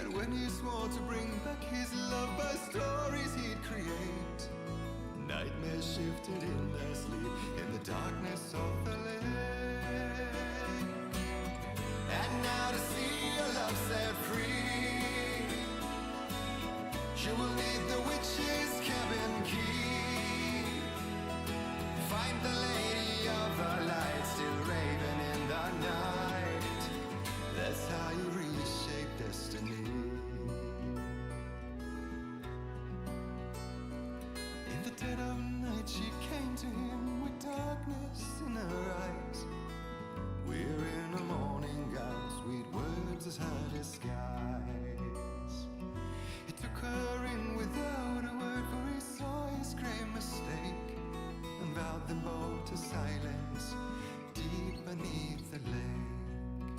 And when he swore to bring back his love by stories he'd create, nightmares shifted in their sleep in the darkness of the lake. And now to see your love set free, you will need the witch's cabin key. Find the lady of the light still raving in the night. That's how you reshape destiny. In the dead of night she came to him with darkness in her eyes. We're in a morning gown, sweet words as her disguise. He took her in without a word, for he saw his grave mistake, and vowed them both to silence deep beneath the lake.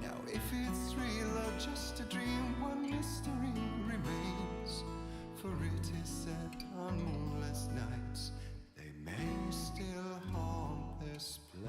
Now if it's real or just a dream, one mystery remains, for it is said on moonless nights they may still haunt this place.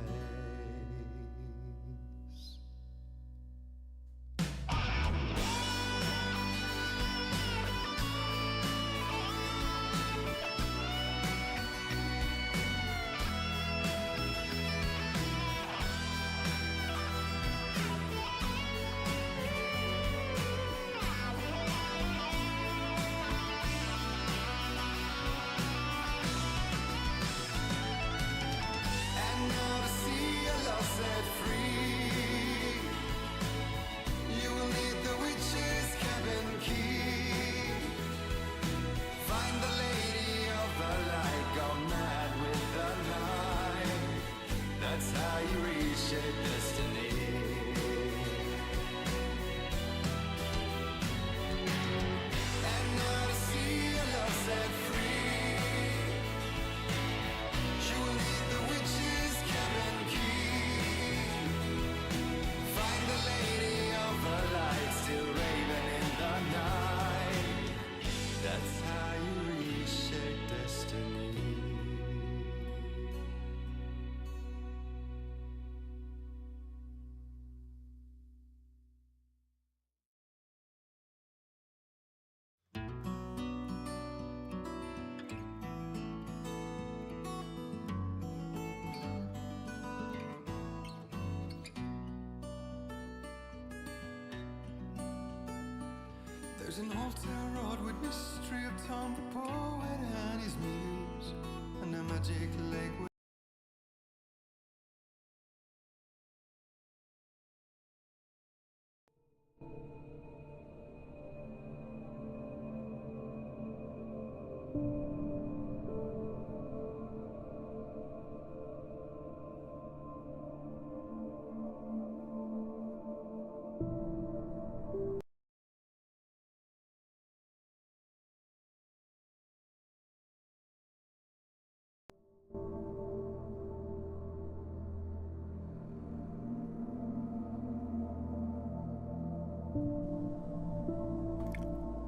There's an altar wrought with mystery of Tom the poet and his muse, and a magic lake with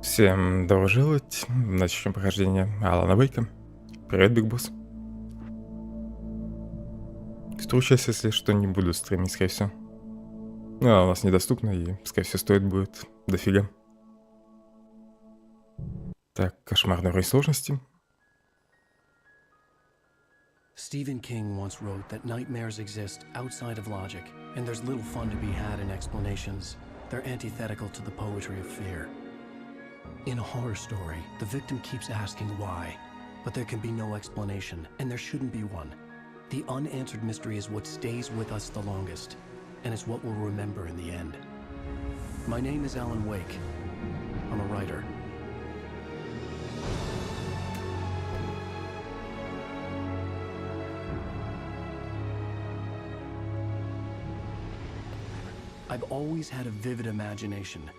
Всем добро пожаловать. Начнем прохождение Алана Вейка. Привет, Биг Босс. Вторую часть, если что, не буду стримить, скорее всего. Ну, она у нас недоступна и, скорее всего, стоит будет дофига. Так, кошмарный уровень сложности. Stephen King once wrote that nightmares exist outside of logic, and there's little fun to be had in explanations. They're antithetical to the poetry of fear. In a horror story, the victim keeps asking why, but there can be no explanation, and there shouldn't be one. The unanswered mystery is what stays with us the longest, and it's what we'll remember in the end. My name is Alan Wake. I'm a writer. I've always had a vivid imagination,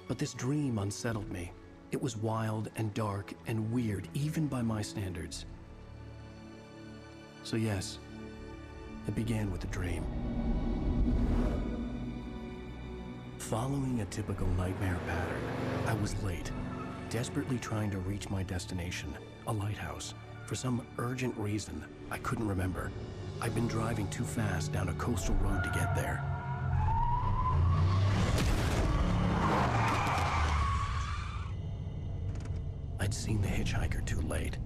but this dream unsettled me. It was wild and dark and weird, even by my standards. So yes, it began with a dream. Following a typical nightmare pattern, I was late, desperately trying to reach my destination, a lighthouse. For some urgent reason, I couldn't remember. I'd been driving too fast down a coastal road to get there. seen the hitchhiker too late.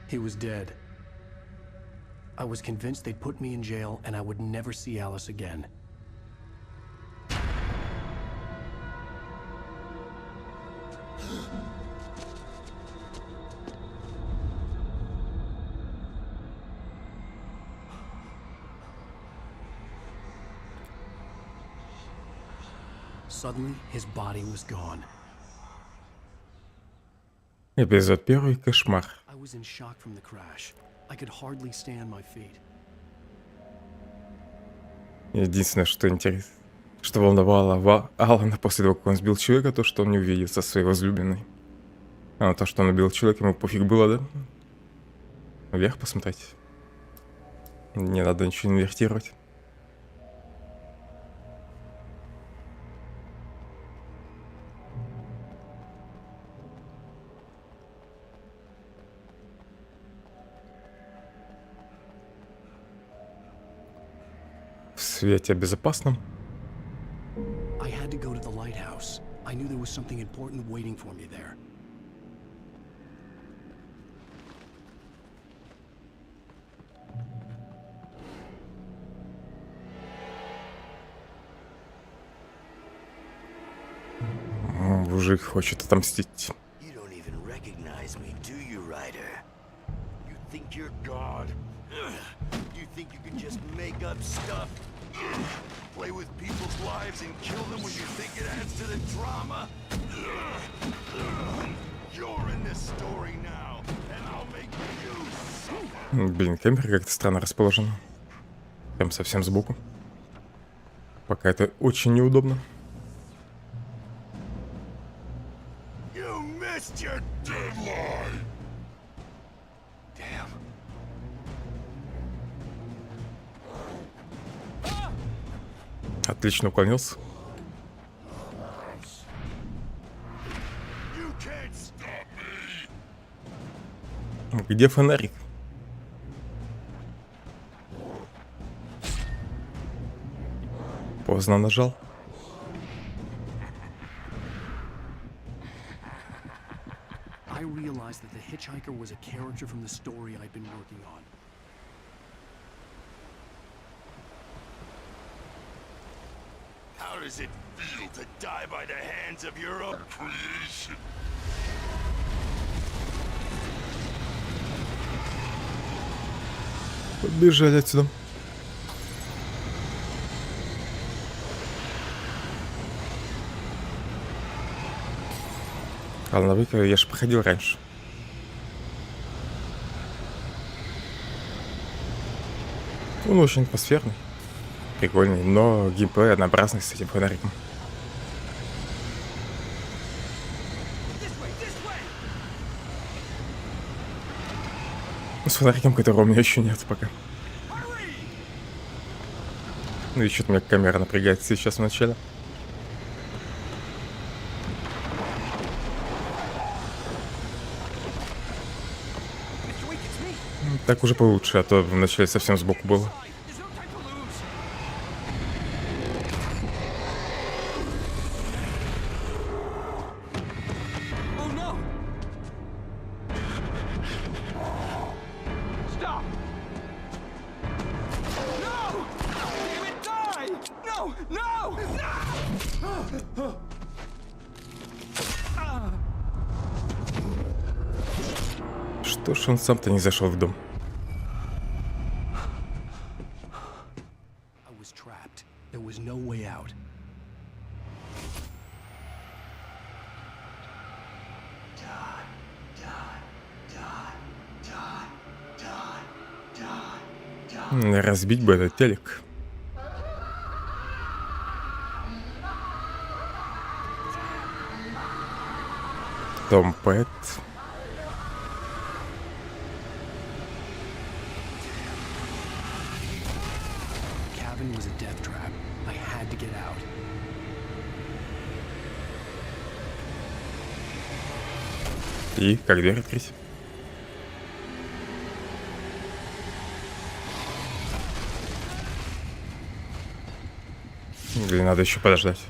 He was dead. I was convinced they'd put me in jail and I would never see Alice again. Suddenly, his body was gone. Эпизод 1. Кошмар. I was in shock from the crash. I could hardly stay on my feet. Единственное, что интересно, что волновало Алана после того, как он сбил человека, то, что он не увидится со своей возлюбленной. А то, что он убил человека, ему пофиг было, да? Вверх посмотреть. Не надо ничего инвертировать. В свете безопасном. I had to go to the lighthouse. I knew there was something important waiting for me there. Мужик хочет отомстить. You don't even recognize me, do you, Ryder? You think you're God? You think you can just make up stuff? Play with people's lives and kill them when you think it adds to the drama? You're in this story now, and I'll make you suffer. Блин, камера как-то странно расположена. Прям совсем сбоку. Пока это очень неудобно. You missed your deadline. Damn. Отлично уклонился. You can't stop me. Где фонарик? Поздно нажал. I realized that the hitchhiker was a character from the story I'd been working on. How does it feel to die by the hands of your own creation? Побежали отсюда. Ладно, выкаю, я же проходил раньше. Он очень атмосферный, прикольный, но геймплей однообразный с этим фонариком. С фонариком, которого у меня еще нет пока. Ну и что-то у меня камера напрягается сейчас в начале. Так уже получше, а то вначале совсем сбоку было. Что ж он сам-то не зашел в дом? I was trapped. There was no way out. Разбить бы этот телек. Том Пэт. Cabin was a death trap. I had to get out. И как дверь открыть? Или надо еще подождать?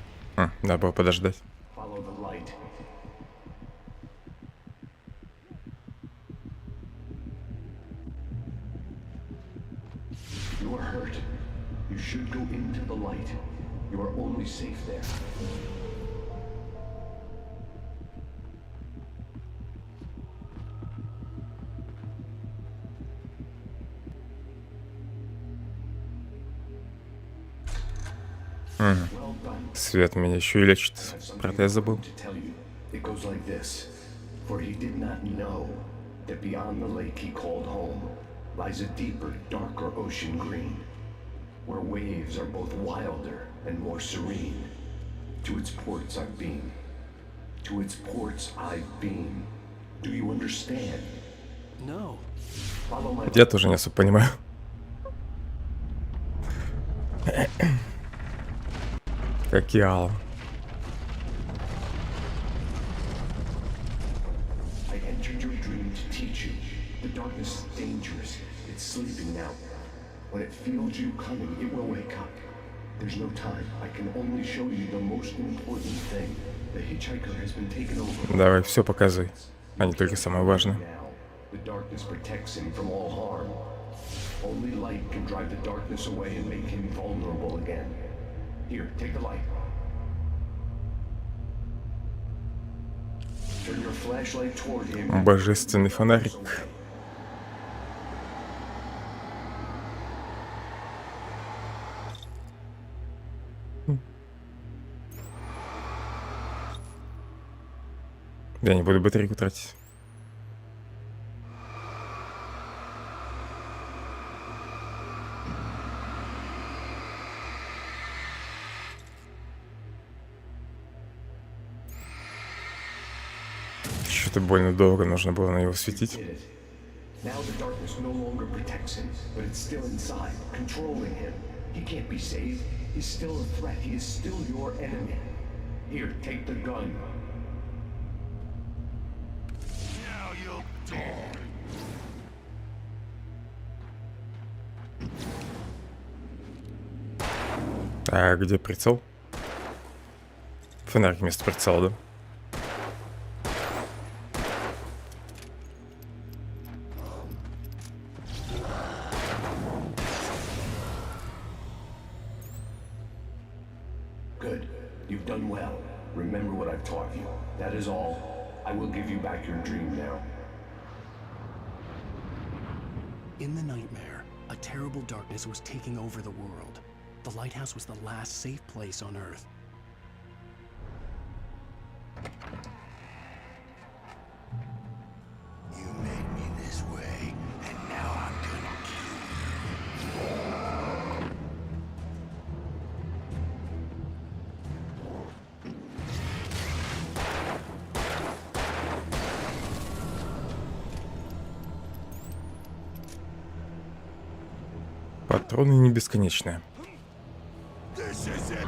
Надо было подождать. Follow the light. You are hurt. You should go into the light. You are only safe there. Свет меня еще и лечит. Про это я забыл. It goes like this. For he did not know that beyond the lake he called home lies a deeper, darker ocean green, where waves are both wilder and more serene. To its ports I've been. To its ports I've been. Do you understand? No. Follow my... Я тоже не особо понимаю. Как и Алан. I entered your dream to teach you. The darkness is dangerous. It's sleeping now. When it feels you coming, it will wake up. There's no time. I can only show you the most important thing. The hitchhiker has been taken over. Давай, все показывай. А не только самое важное. The darkness protects him from all harm. Only light can drive the darkness away and make him vulnerable again. Here, take the light. Turn your flashlight toward him. Божественный фонарик. Я не буду батарейку тратить. Что-то больно долго нужно было на него светить. Now the darkness no longer protects him, but it's still inside, controlling him. He can't be saved. He's still a threat. He is still your enemy. Here, take the gun. Now you'll die. А где прицел? Фонарик вместо прицела, да? Good. You've done well. Remember what I've taught you. That is all. I will give you back your dream now. In the nightmare, a terrible darkness was taking over the world. The lighthouse was the last safe place on Earth. You made me this way, and now I'm gonna Патроны не бесконечные. This is it.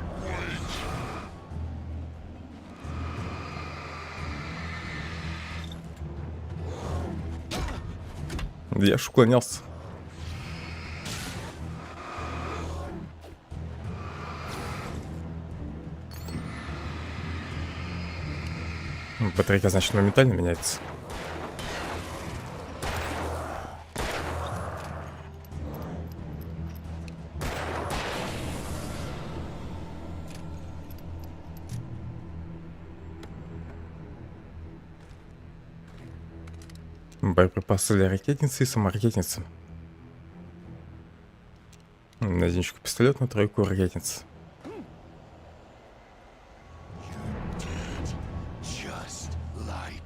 Я ж уклонялся. Батарейка, значит, моментально меняется. Боеприпасы для ракетницы и саморакетницы. На единичку пистолет, на тройку ракетниц. Just like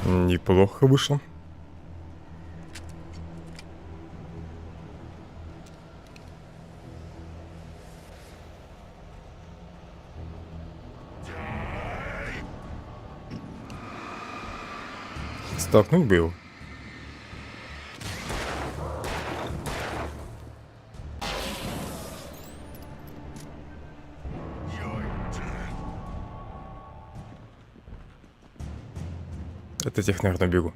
Неплохо вышло. Столкнуть бы его. От этих, наверное, бегу.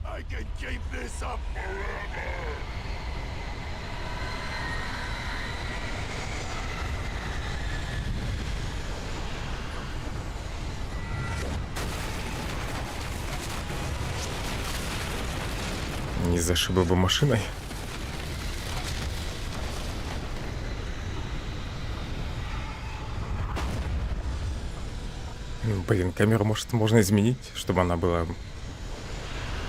I can keep this up forever. Не зашибла бы машиной. Блин, камеру, может, можно изменить, чтобы она была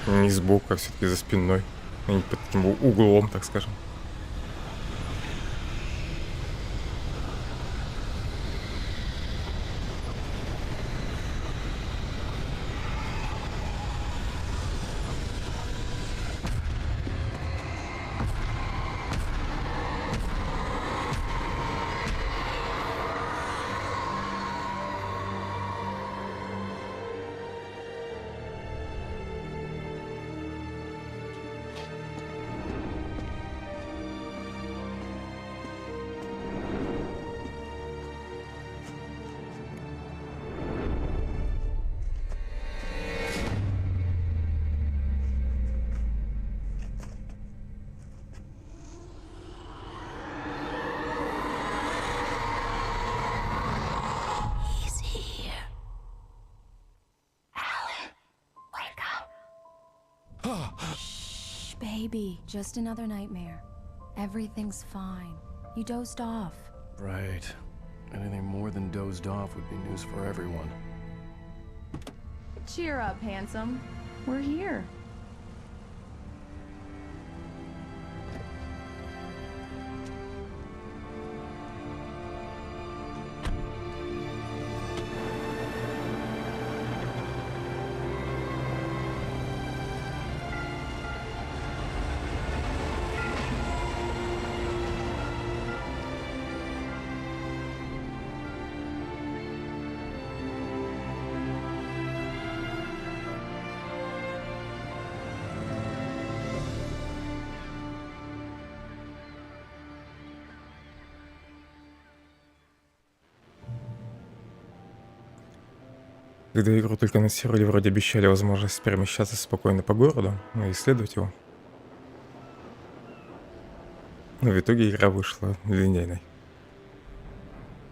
не сбоку, а все-таки за спиной, а не под таким углом, так скажем. Shh, baby. Just another nightmare. Everything's fine. You dozed off. Right. Anything more than dozed off would be news for everyone. Cheer up, handsome. We're here. Когда игру только анонсировали, вроде обещали возможность перемещаться спокойно по городу и исследовать его. Но в итоге игра вышла линейной.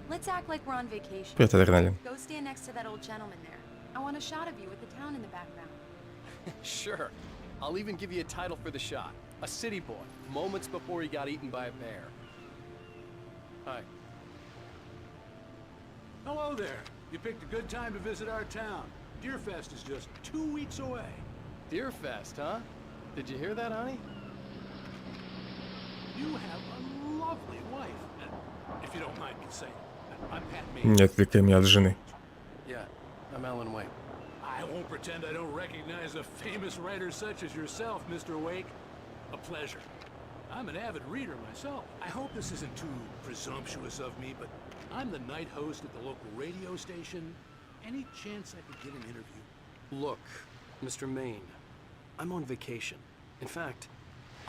Let's act like we're on vacation. Привет, адреналин. Go stand next to that old gentleman there. I want a shot of you with the town in the background. Sure. I'll even give you a title for the shot. A city boy, moments before he got eaten by a bear. Hi. Hello there. You picked a good time to visit our town. Deerfest is just 2 weeks away. Deerfest, huh? Did you hear that, honey? You have a lovely wife. If you don't mind me saying. I'm Pat Не May. отвлекай меня от жены. Yeah, I'm Alan Wake. I won't pretend I don't recognize a famous writer such as yourself, Mr. Wake. A pleasure. I'm an avid reader myself. I hope this isn't too presumptuous of me, but I'm the night host at the local radio station. Any chance I could get an interview? Look, Mr. Maine, I'm on vacation. In fact,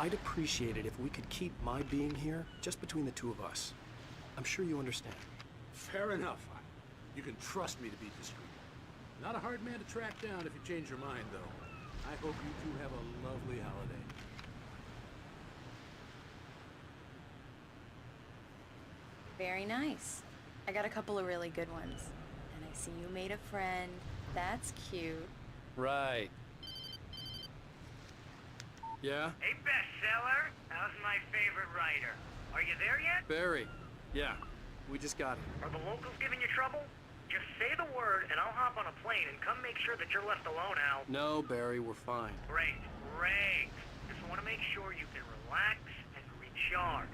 I'd appreciate it if we could keep my being here just between the two of us. I'm sure you understand. Fair enough. You can trust me to be discreet. Not a hard man to track down if you change your mind, though. I hope you two have a lovely holiday. Very nice. I got a couple of really good ones. And I see you made a friend. That's cute. Right. Yeah? Hey, bestseller. How's my favorite writer? Are you there yet? Barry. Yeah, we just got it. Are the locals giving you trouble? Just say the word and I'll hop on a plane and come make sure that you're left alone, Al. No, Barry, we're fine. Great, great. Just want to make sure you can relax and recharge.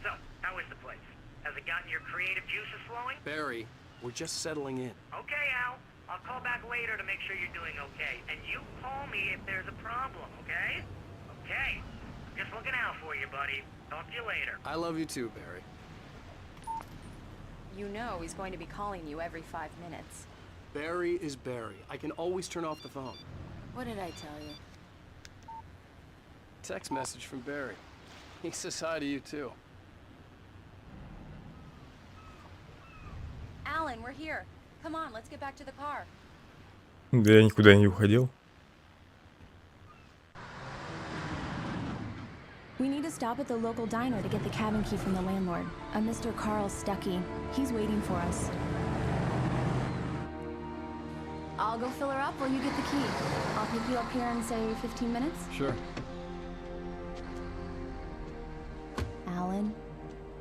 So, how is the place? Has it gotten your creative juices flowing? Barry, we're just settling in. Okay, Al. I'll call back later to make sure you're doing okay. And you call me if there's a problem, okay? Okay. Just looking out for you, buddy. Talk to you later. I love you too, Barry. You know he's going to be calling you every 5 minutes. Barry is Barry. I can always turn off the phone. What did I tell you? Text message from Barry. He says hi to you too. Alan, we're here. Come on, let's get back to the car. Да я никуда не уходил. We need to stop at the local diner to get the cabin key from the landlord, a Mr. Carl Stuckey. He's waiting for us. I'll go fill her up while you get the key. I'll pick you up here in, say, 15 minutes? Sure. Alan,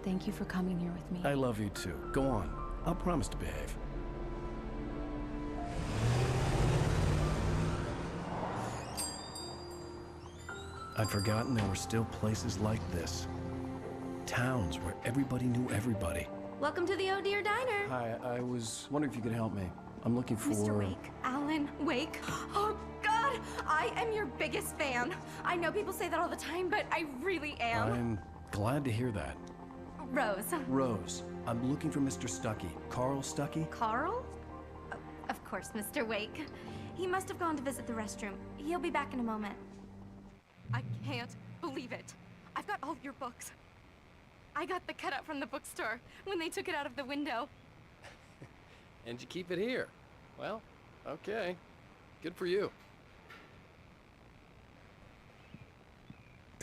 thank you for coming here with me. I love you too. Go on. I'll promise to behave. I'd forgotten there were still places like this. Towns where everybody knew everybody. Welcome to the Oh Dear Diner. Hi, I was wondering if you could help me. I'm looking for... Mr. Wake. Alan Wake. Oh, God! I am your biggest fan. I know people say that all the time, but I really am. I'm glad to hear that. Rose. Rose, I'm looking for Mr. Stuckey. Carl Stuckey? Carl? Oh, of course, Mr. Wake. He must have gone to visit the restroom. He'll be back in a moment. I can't believe it. I've got all your books. I got the cutout from the bookstore when they took it out of the window. And you keep it here. Well, okay. Good for you.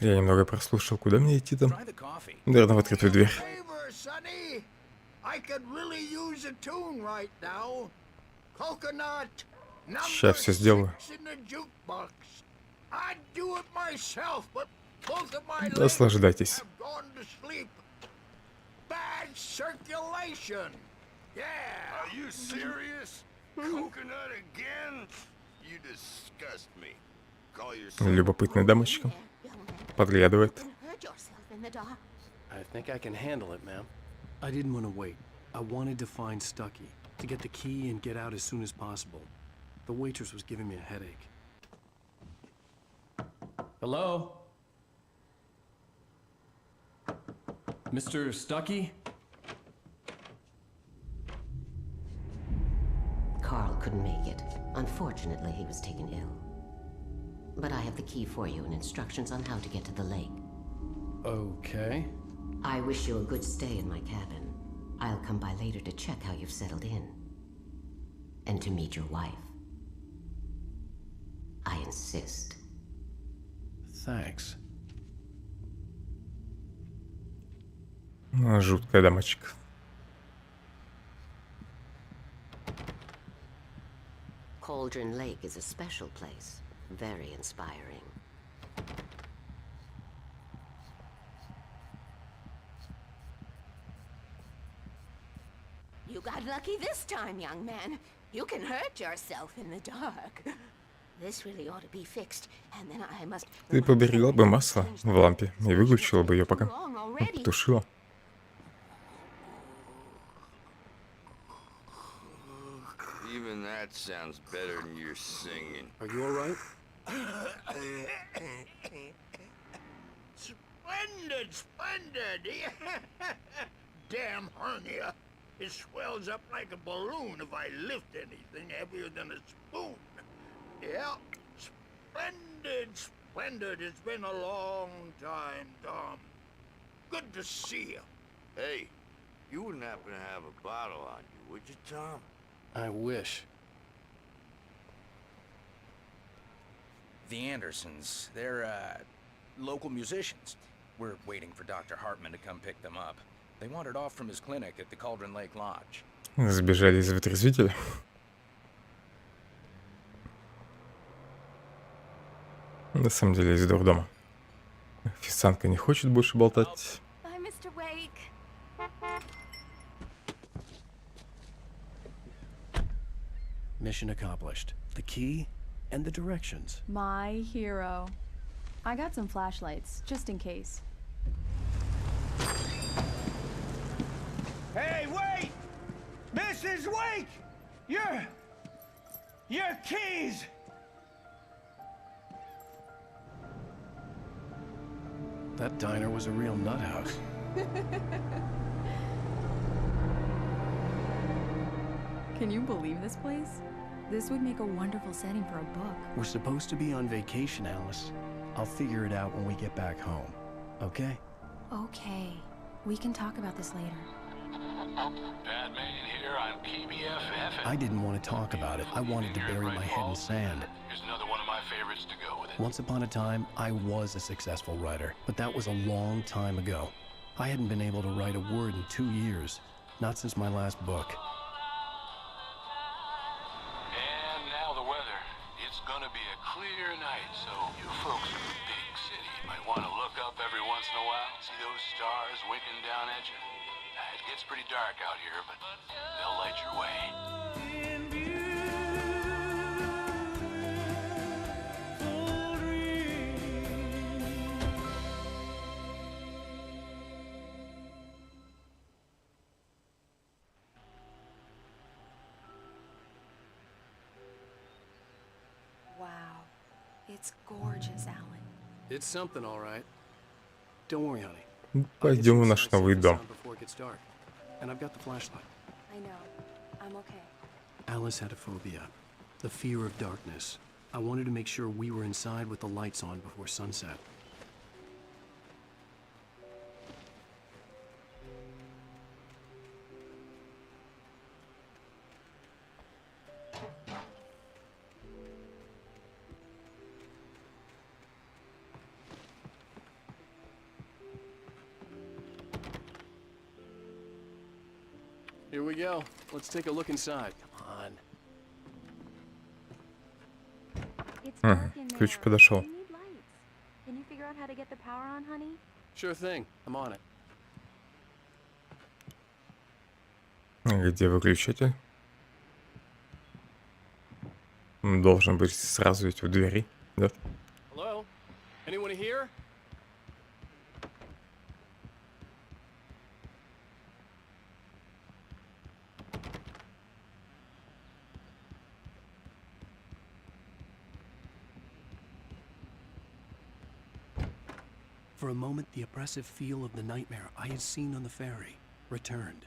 Я немного прослушал, куда мне идти там. Наверное, в открытую дверь. Сейчас все сделаю. Наслаждайтесь. Любопытная дамочка. Подглядывает. I think I can handle it, ma'am. I didn't want to wait. I wanted to find Stuckey, to get the key and get out as soon as possible. The waitress was giving me a headache. Hello? Mr. Stuckey? Carl couldn't make it. Unfortunately, he was taken ill. But I have the key for you and instructions on how to get to the lake. Okay. I wish you a good stay in my cabin. I'll come by later to check how you've settled in. And to meet your wife. I insist. Thanks. Жуткая дамочка. Cauldron Lake is a special place. Very inspiring. You got lucky this time, young man. You can hurt yourself in the dark. This really ought to be fixed, and then I must... Ты поберегла бы масло в лампе и выключила бы ее пока. Потушила. Even that sounds better than your singing. Are you all right? Splendid, splendid! Damn hernia. It swells up like a balloon if I lift anything heavier than a spoon. Yeah, splendid, splendid. It's been a long time, Tom. Good to see you. Hey, you wouldn't happen to have a bottle on you, would you, Tom? I wish. The Andersons, they're, local musicians. We're waiting for Dr. Hartman to come pick them up. They wandered off from his clinic at the Cauldron Lake Lodge. Сбежали из вытрезвителя. На самом деле из дурдома. Официантка не хочет больше болтать. Bye, Mr. Wake. Mission accomplished. The key and the directions. My hero. I got some flashlights, just in case. Hey, wait! Mrs. Wake! Your keys! That diner was a real nut house. Can you believe this place? This would make a wonderful setting for a book. We're supposed to be on vacation, Alice. I'll figure it out when we get back home. Okay? Okay. We can talk about this later. Bad man here, I'm KBFF. I didn't want to talk about it. I wanted to bury my head in sand. Here's another one of my my favorites to go with it. Once upon a time, I was a successful writer, but that was a long time ago. I hadn't been able to write a word in 2 years, not since my last book. And now the weather. It's gonna be a clear night, so you folks in the big city might want to look up every once in a while, see those stars winking down at you. It gets pretty dark out here, but they'll light your way. Wow. It's gorgeous, Alan. It's something, all right. Don't worry, honey. Пойдем в наш новый дом. Before it gets dark. And I've got the flashlight. I know. I'm okay. Alice had a phobia, the fear of darkness. I wanted to make sure we were inside with the lights on before sunset. Here we go. Let's take a look inside. Come on. It's dark in there. Ключ подошел. We need lights. Can you figure out how to get the power on, honey? Sure thing. I'm on it. Где выключатель? Он должен быть сразу ведь у двери, да? Hello? Anyone here? For a moment, the oppressive feel of the nightmare I had seen on the ferry returned.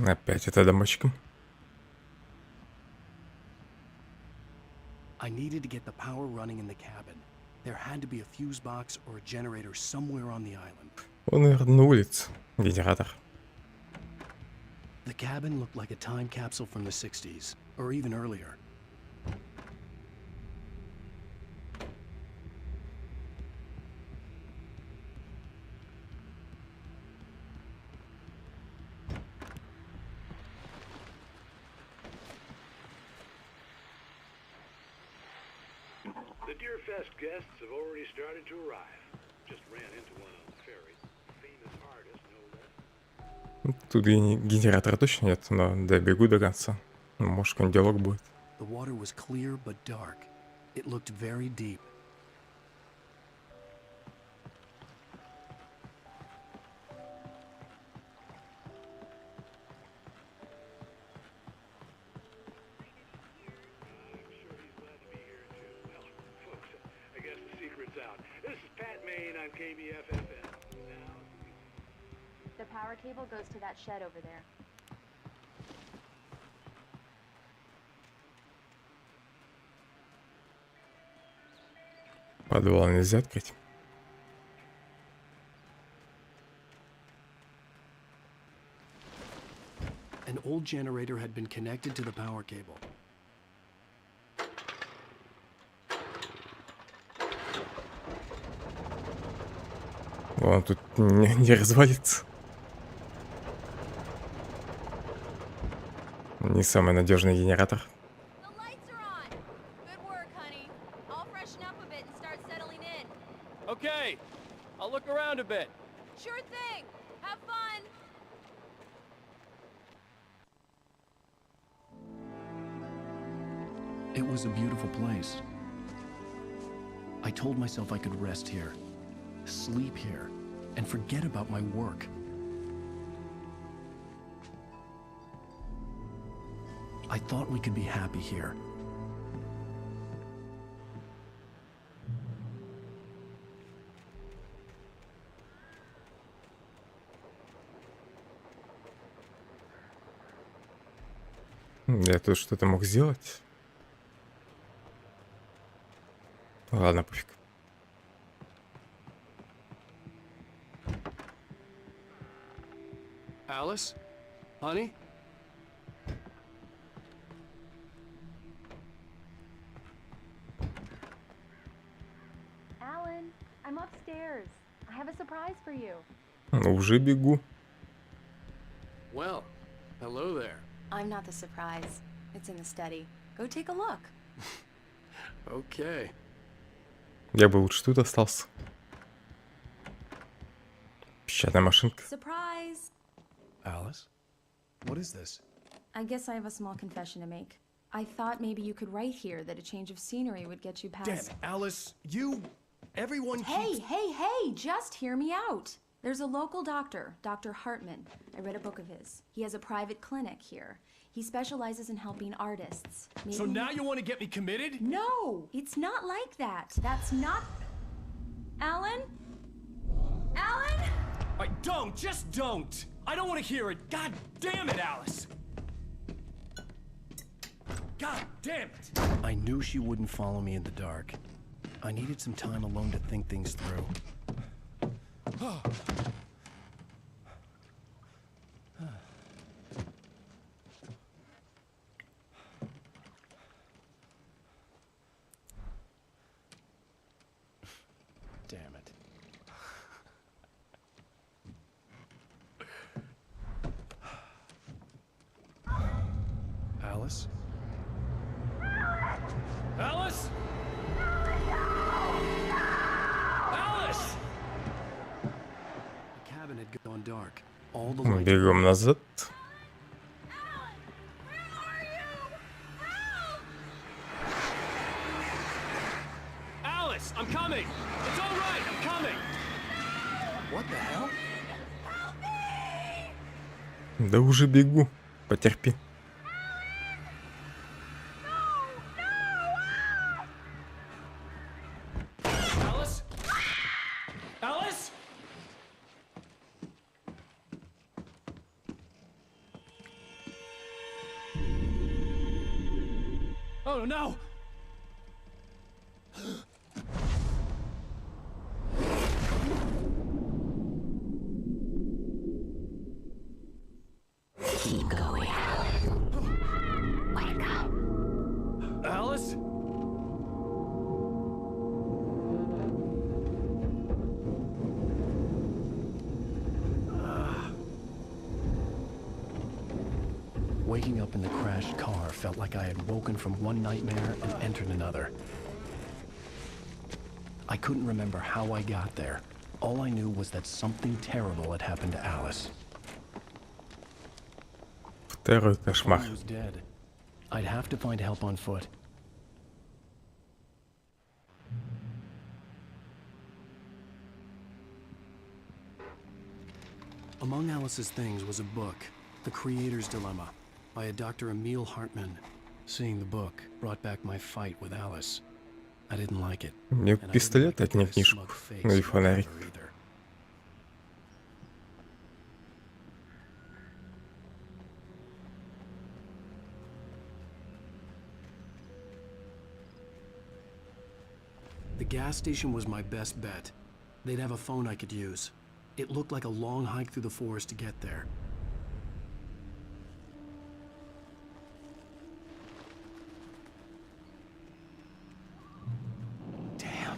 Опять это домочком. I needed to get the power running in the cabin. There had to be a fuse box or a generator somewhere on the island. Он, наверное, на улице. Генератор. The cabin looked like a time capsule from the 60s, or even earlier. The Deerfest guests have already started to arrive. Just ran into one on the ferry. Famous artist, no less. Тут генератора точно нет, но добегу до конца. Может, какой-нибудь диалог будет. The water was clear but dark. It looked very deep. On KBFFN. The power cable goes to that shed over there. Подвал нельзя открыть. An old generator had been connected to the power cable. Он тут не развалится. Не самый надежный генератор. Okay, I'll look around a bit. Sure thing. Have fun. It was a beautiful place. I told myself I could rest here, sleep here, and forget about my work. I thought we could be happy here. Я тут что-то мог сделать. Ладно, пофиг. Alice? Honey? Alan, I'm upstairs. I have a surprise for you. Ну, уже бегу. Well, hello there. I'm not the surprise. It's in the study. Go take a look. Okay. Я бы лучше тут остался. Печатная машинка. Surprise! Alice? What is this? I guess I have a small confession to make. I thought maybe you could write here that a change of scenery would get you past... Damn it, Alice, you... Everyone keeps... Hey, just hear me out. There's a local doctor, Dr. Hartman. I read a book of his. He has a private clinic here. He specializes in helping artists. Maybe So now you want to get me committed? No, it's not like that. That's not... Alan? Alan? Don't, just don't! I don't want to hear it! God damn it, Alice! God damn it! I knew she wouldn't follow me in the dark. I needed some time alone to think things through. Damn it. Alice? Alice? Alice! The cabin had gone dark. All the lights... Бегом назад. Alice, I'm coming! It's all right, I'm coming! What the hell? Да уже бегу. Потерпи. Alice? Alice? Oh no! Keep going, Alan. Wake up. Alice? Waking up in the crashed car felt like I had woken from one nightmare and entered another. I couldn't remember how I got there. All I knew was that something terrible had happened to Alice. Второй кошмар. She was dead. I'd have to find help on foot. Among Alice's things was a book, The Creator's Dilemma, by a Dr. Emil Hartman. Seeing the book brought back my fight with Alice. I didn't like it. Мне and I didn't пистолет, like а не the книжку. smug face Ну и of фонарик. her either. The gas station was my best bet. They'd have a phone I could use. It looked like a long hike through the forest to get there. Damn.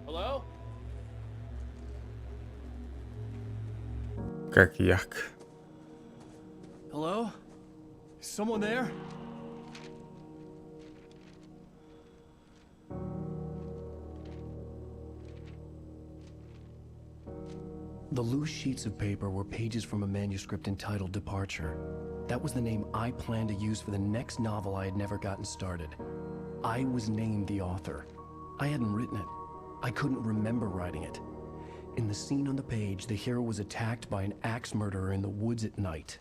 Hello? Как ярко. Hello? Is someone there? The loose sheets of paper were pages from a manuscript entitled Departure. That was the name I planned to use for the next novel I had never gotten started. I was named the author. I hadn't written it. I couldn't remember writing it. In the scene on the page, the hero was attacked by an axe murderer in the woods at night.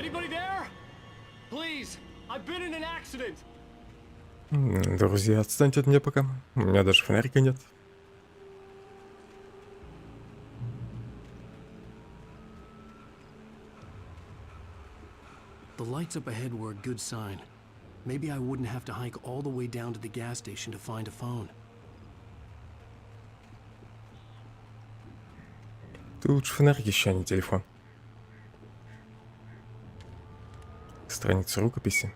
Anybody there? Please, I've been in an accident. Друзья, отстаньте от меня пока. У меня даже фонарика нет. The lights up ahead were a good sign. Maybe I wouldn't have to hike all the way down to the gas station to find a phone. Ты лучше фонарик ищи, а не телефон. Страница рукописи.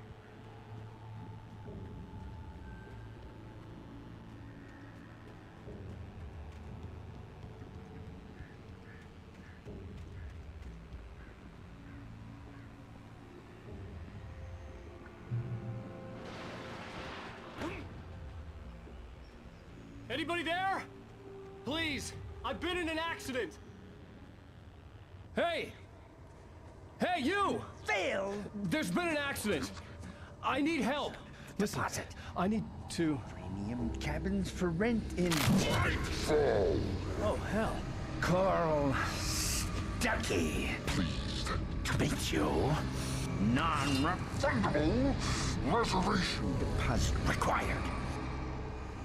Anybody there? Please, I've been in an accident. Hey! Hey, you! Phil! There's been an accident. I need help. Listen, I need to... Premium cabins for rent in... Oh, hell. Carl Stucky. Pleased to meet you. Non-refundable reservation deposit required.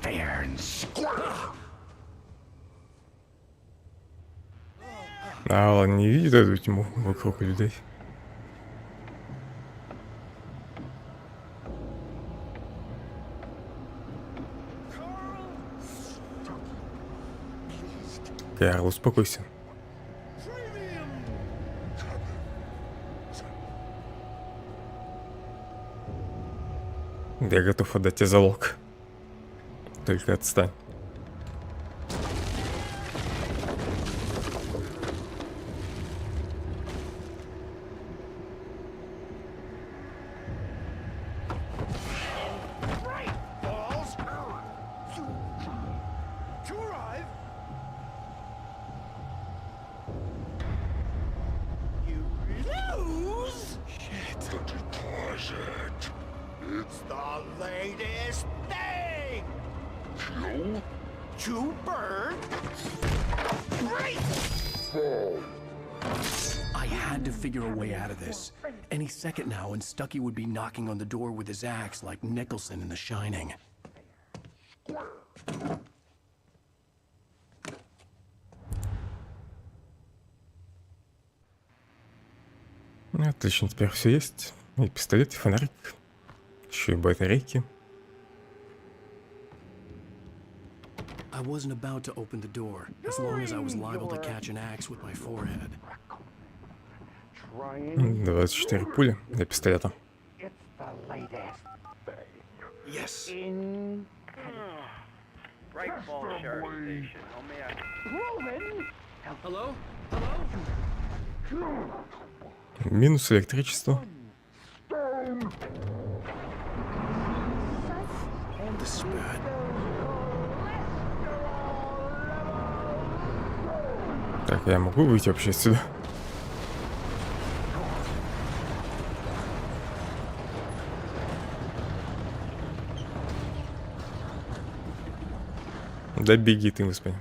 Fair and square. Алан не видит эту тьму вокруг людей. Карл, успокойся. Я готов отдать тебе залог. Только отстань. I had to figure a way out of this. Any second now, and Stucky would be knocking on the door with his axe like Nicholson in The Shining. Отлично, теперь все есть. И пистолет, и фонарик. Еще и батарейки. I wasn't about to open the door, as long as I was liable to catch an axe with my forehead. 24 пули для пистолета. Yes. Hello? Минус электричество. Так, я могу выйти вообще отсюда? Да беги ты, господи.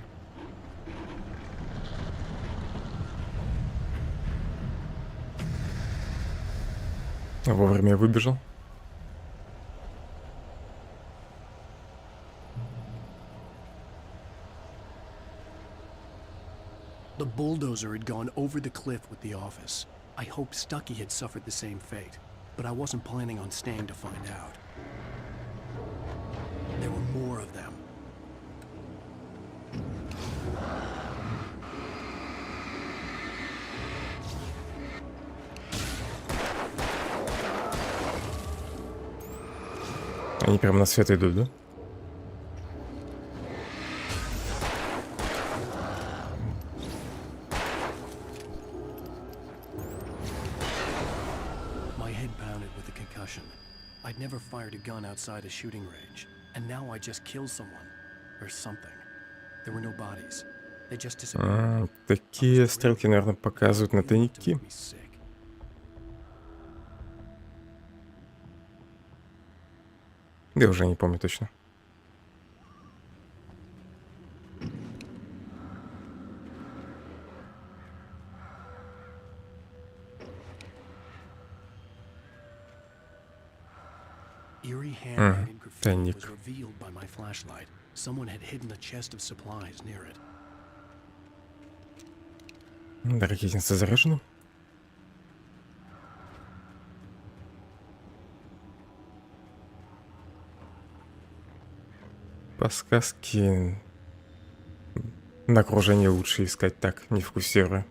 Вовремя выбежал. The bulldozer had gone over the cliff with the office. I hoped Stucky had suffered the same fate, but I wasn't planning on staying to find out. There were more of them. Они прям на свет идут, да? My head pounded with a concussion. I'd never fired a gun outside a shooting range, and now I just killed someone. Or something. There were no bodies. They just disappeared. Такие стрелки, наверное, показывают на тайники. Я уже не помню точно. was revealed by my flashlight. Someone had hidden a chest of supplies near it. Ракетница заряжена. Подсказки на окружение лучше искать так, не фокусируя.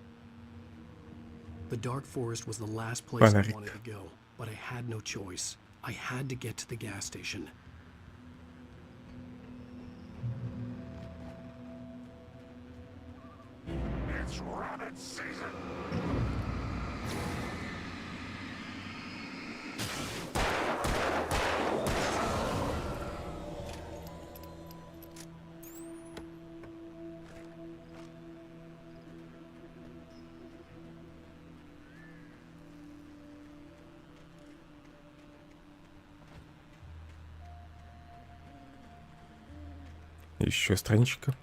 The dark forest was the last place I wanted to go, but I had no choice. I had to get to the gas station. It's rabbit season. Еще страничка.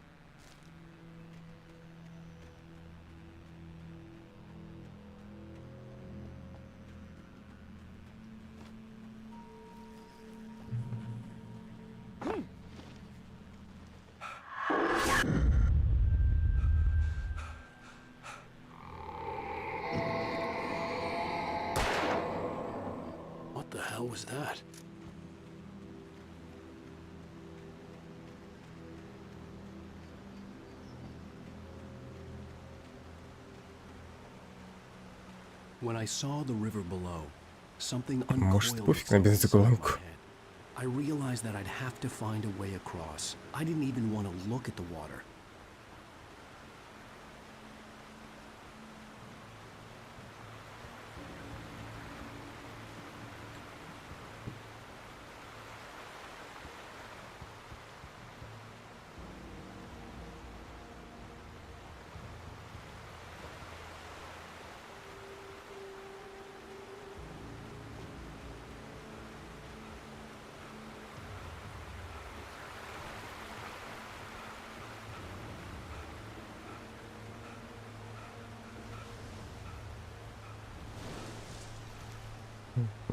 What the hell was that? When I saw the river below, something Может, uncoiled пофиг на itself inside my бензоколонку. head. I realized that I'd have to find a way across. I didn't even want to look at the water.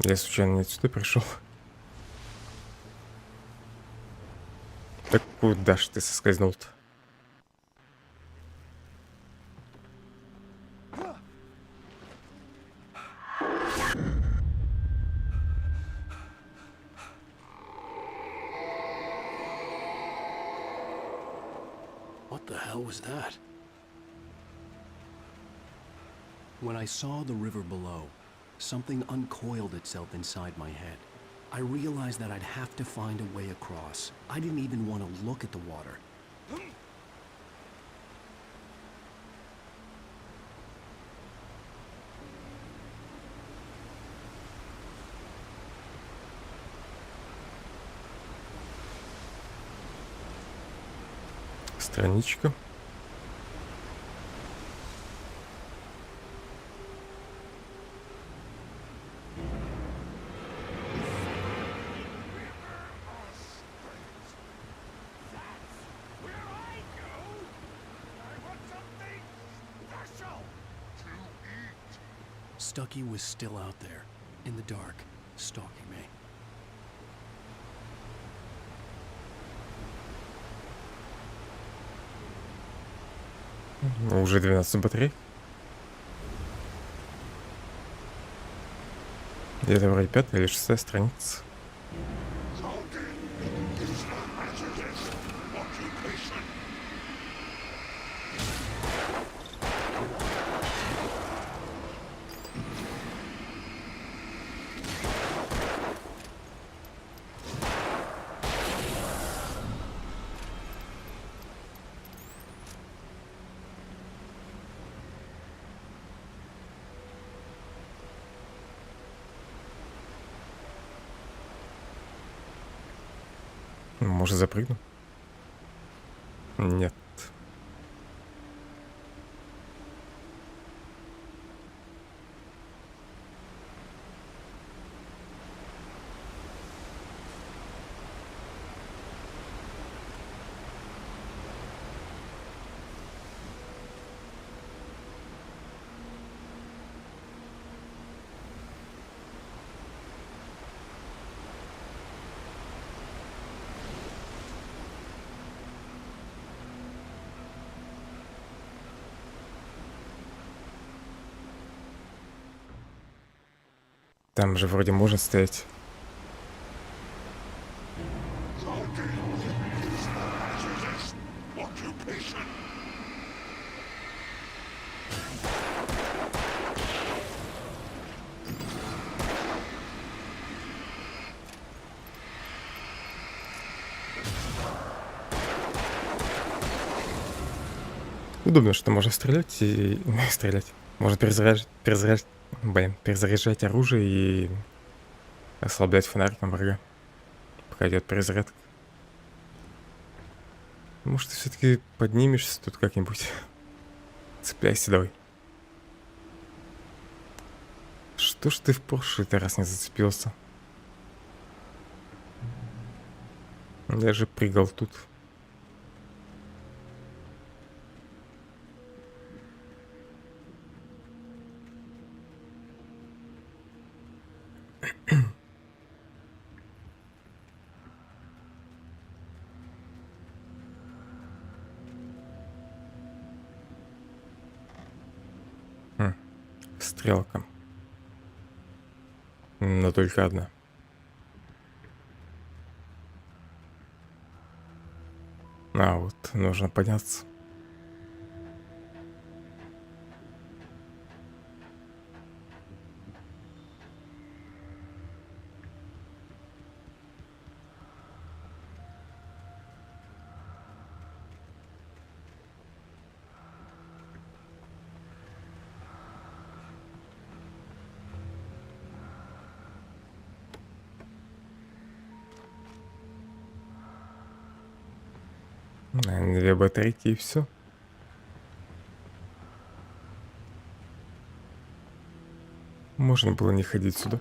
Я случайно не отсюда пришел. Так куда ж ты соскользнул-то? What the hell was that? When I saw the river below, something uncoiled itself inside my head. I realized that I'd have to find a way across. I didn't even want to look at the water. Страничка. Stucky was still out there, in the dark, stalking me. Уже 12 батарей. Это вроде 5-я или 6-я страница. Может, запрыгну? Нет. Там же вроде можно стоять. Удобно, что можно стрелять и стрелять. Можно перезаряжать оружие и ослаблять фонариком врага, пока идет перезарядка. Может, ты все-таки поднимешься тут как-нибудь? Цепляйся давай. Что ж ты в прошлый-то раз не зацепился? Я же прыгал тут. Стрелка. Но только одна. А вот, нужно подняться. Две батарейки и все. Можно было не ходить сюда.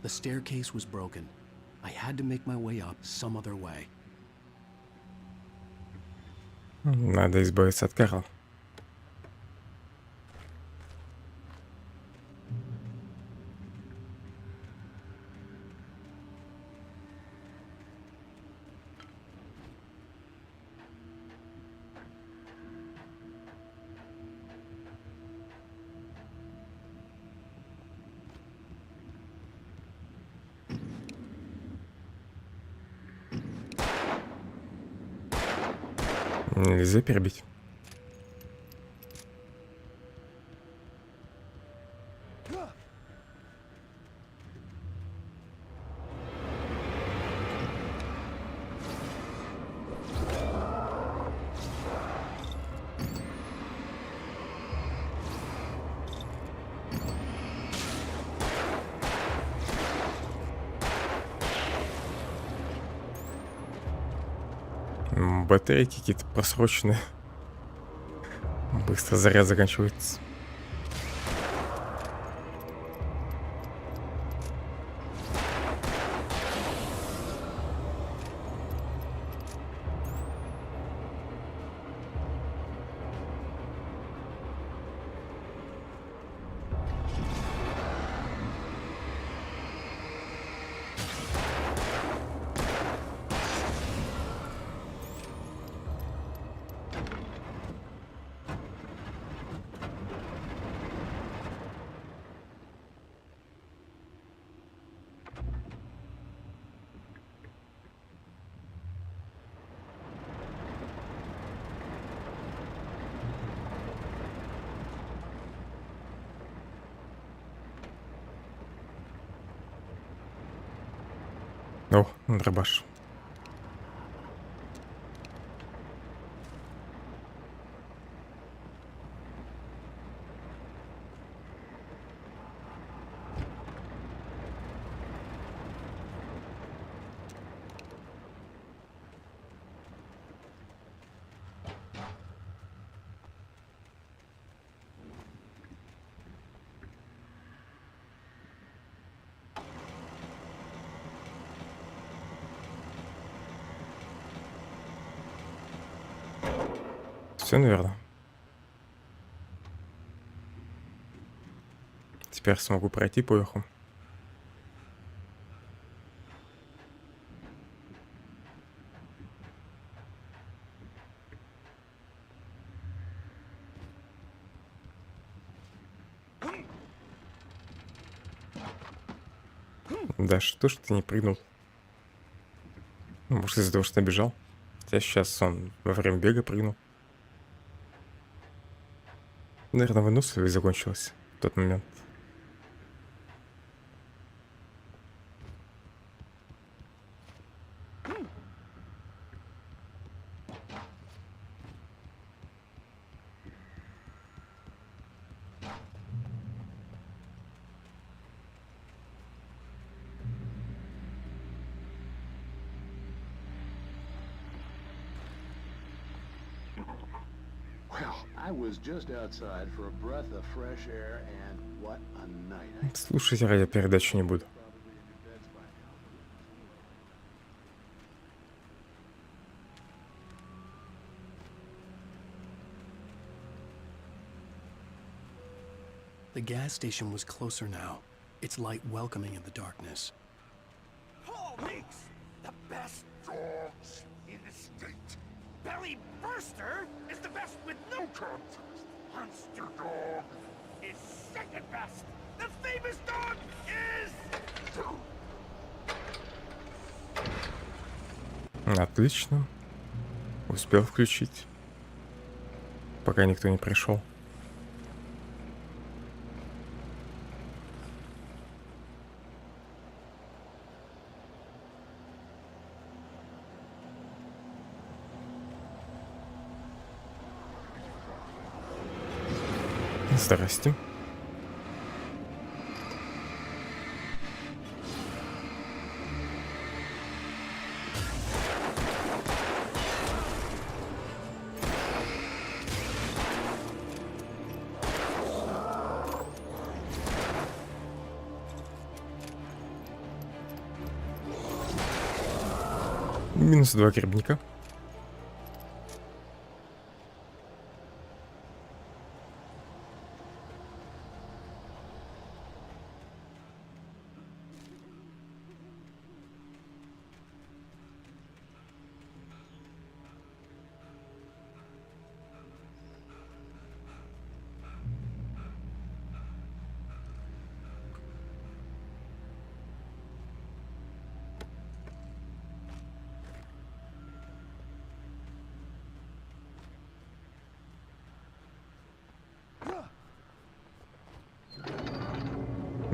The staircase was broken. I had to make my way up some other way. Надо избавиться от Карла. Нельзя перебить. Батарейки какие-то просроченные. Быстро заряд заканчивается. О, дробаш. Все, наверное. теперь смогу пройти поверху. Да что ж ты не прыгнул? Может, из-за того, что бежал? Хотя сейчас он во время бега прыгнул. Наверное, выносливость закончилась в тот момент. I was just outside for a breath of fresh air, and what a night. Слушайте радиопередачу не буду. The gas station was closer now, its light welcoming in the darkness. Paul makes the best dogs in the state. Belly Burster is the best with no contest. Monster Dog is second best. The famous dog is... Отлично. Успел включить, пока никто не пришел. Здрасте. Минус 2 грибника.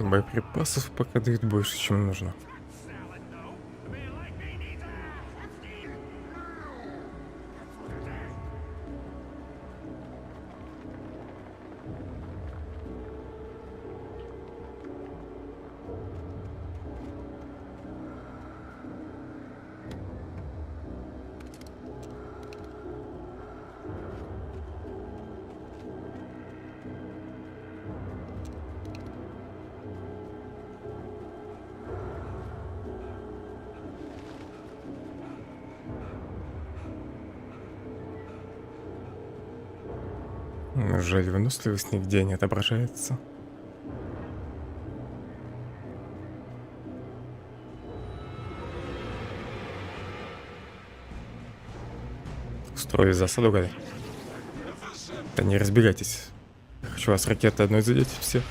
Боеприпасов пока дают больше, чем нужно. Жаль, выносливость нигде не отображается. Строю засаду, гадай. Да не разбегайтесь. Я хочу вас ракетой одной задеть всех.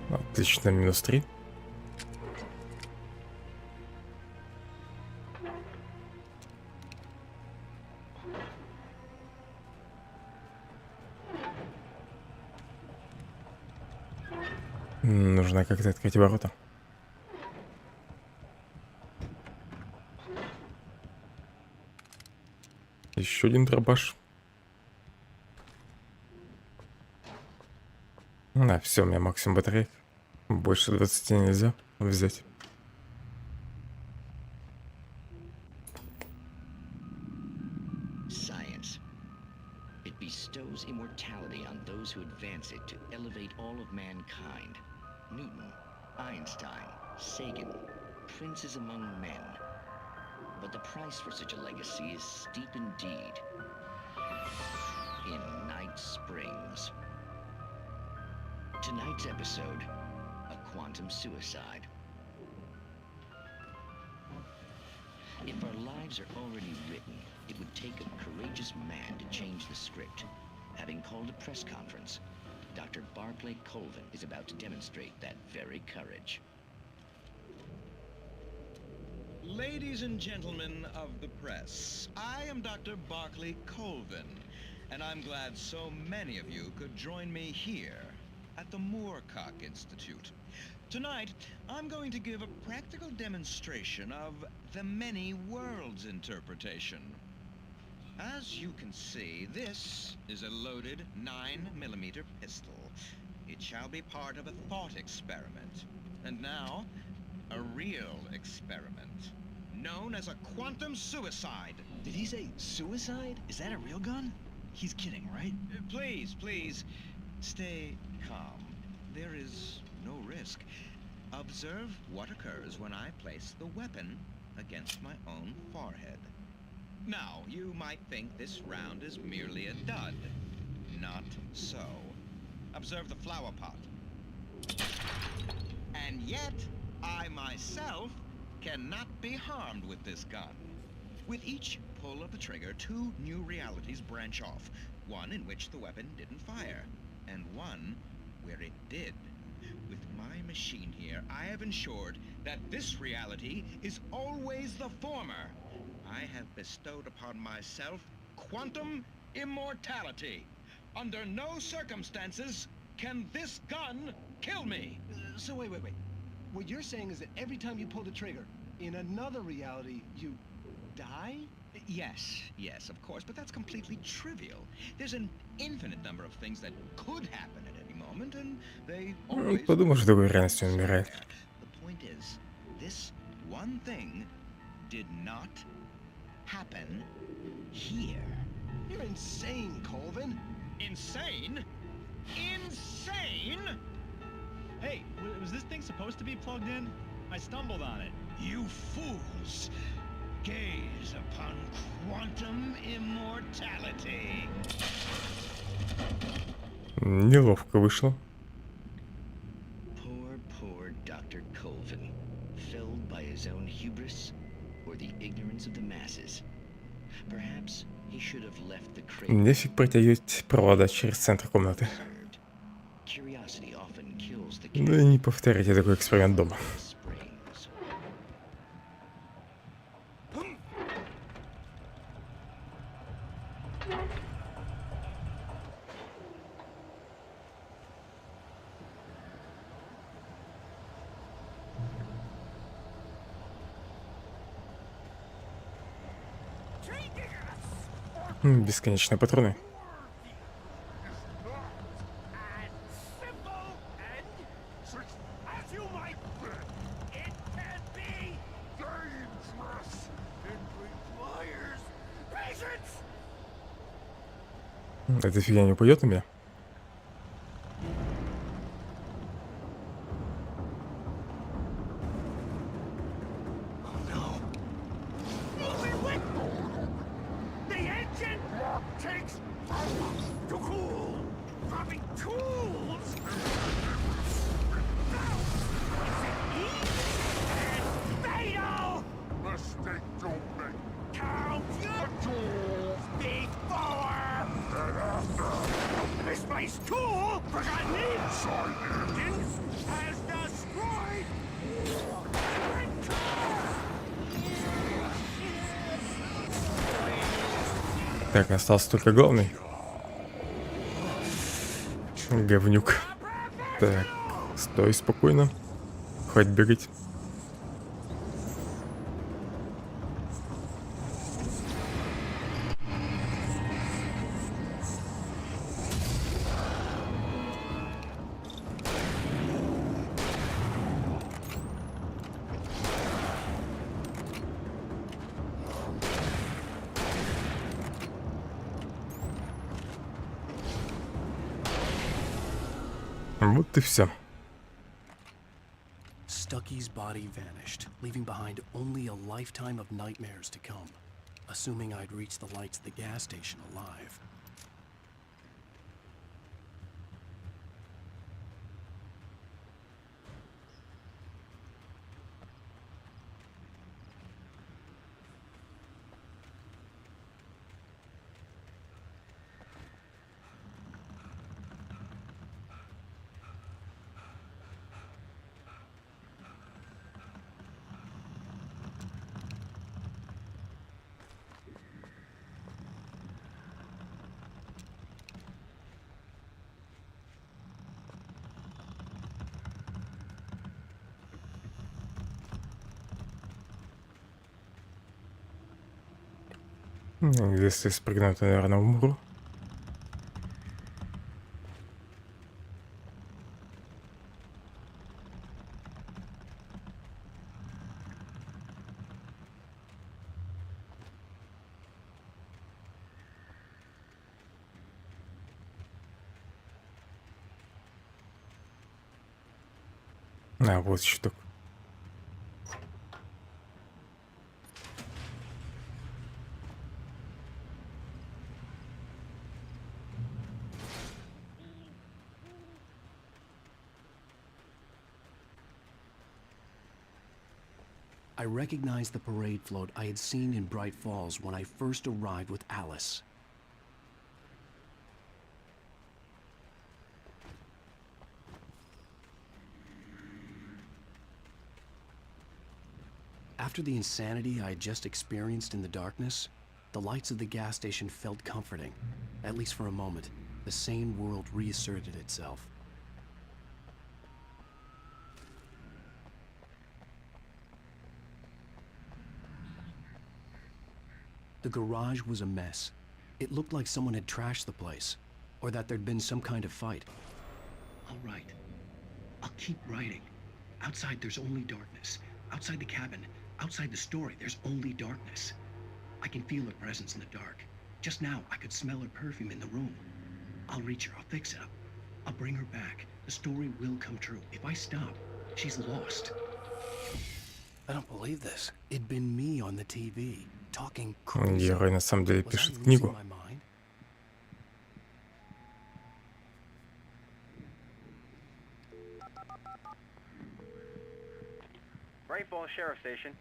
Отлично, минус 3. Нужно как-то открыть ворота. Еще один дробаш. А, все, у меня максимум батареек. Больше 20 нельзя взять. Science. It bestows immortality on those who advance it to elevate all of mankind. Newton, Einstein, Sagan, princes among men. But the price for such a legacy is steep indeed. In night springs. Tonight's episode, a quantum suicide. If our lives are already written, it would take a courageous man to change the script. Having called a press conference, Dr. Barclay Colvin is about to demonstrate that very courage. Ladies and gentlemen of the press, I am Dr. Barclay Colvin, and I'm glad so many of you could join me here at the Moorcock Institute. Tonight, I'm going to give a practical demonstration of the many worlds interpretation. As you can see, this is a loaded 9mm pistol. It shall be part of a thought experiment. And now, a real experiment, known as a quantum suicide. Did he say suicide? Is that a real gun? He's kidding, right? Please, please, stay calm. There is no risk. Observe what occurs when I place the weapon against my own forehead. Now, you might think this round is merely a dud. Not so. Observe the flower pot. And yet, I myself cannot be harmed with this gun. With each pull of the trigger, 2 new realities branch off. One in which the weapon didn't fire, and one where it did. With my machine here, I have ensured that this reality is always the former. I have bestowed upon myself quantum immortality. Under no circumstances can this gun kill me. So wait. What you're saying is that every time you pull the trigger, in another reality, you die? Yes, of course, but that's completely trivial. There's an infinite number of things that could happen at any moment, and they always... Подумал, что такой реальностью он умирает. The point is, this one thing did not happen here. You're insane, Colvin. Insane? Insane? Hey, was this thing supposed to be plugged in? I stumbled on it. You fools! Gaze upon quantum immortality. Неловко вышло. Poor Dr. Colvin, felled by his own hubris or the ignorance of the masses. Perhaps he should have left the crate. Нефиг протягивать провода через центр комнаты. Curiosity often kills the Да и не повторяйте такой эксперимент дома. Бесконечные патроны. Эта фигня не упадет на меня? Так, остался только главный. Говнюк. Так, стой спокойно. Хватит бегать. Вот и все. Stucky's body vanished, leaving behind only a lifetime of nightmares to come, assuming I'd reach the lights at the gas station alive. Если спрыгну, то, наверное, умру. А, вот щиток. I recognized the parade float I had seen in Bright Falls when I first arrived with Alice. After the insanity I had just experienced in the darkness, the lights of the gas station felt comforting. At least for a moment, the sane world reasserted itself. The garage was a mess. It looked like someone had trashed the place, or that there'd been some kind of fight. All right. I'll keep writing. Outside, there's only darkness. Outside the cabin, outside the story, there's only darkness. I can feel her presence in the dark. Just now, I could smell her perfume in the room. I'll reach her. I'll fix it up. I'll bring her back. The story will come true. If I stop, she's lost. I don't believe this. It'd been me on the TV, talking crazy. Герой на самом деле Was I пишет losing книгу. my mind? Bright Falls Sheriff Station.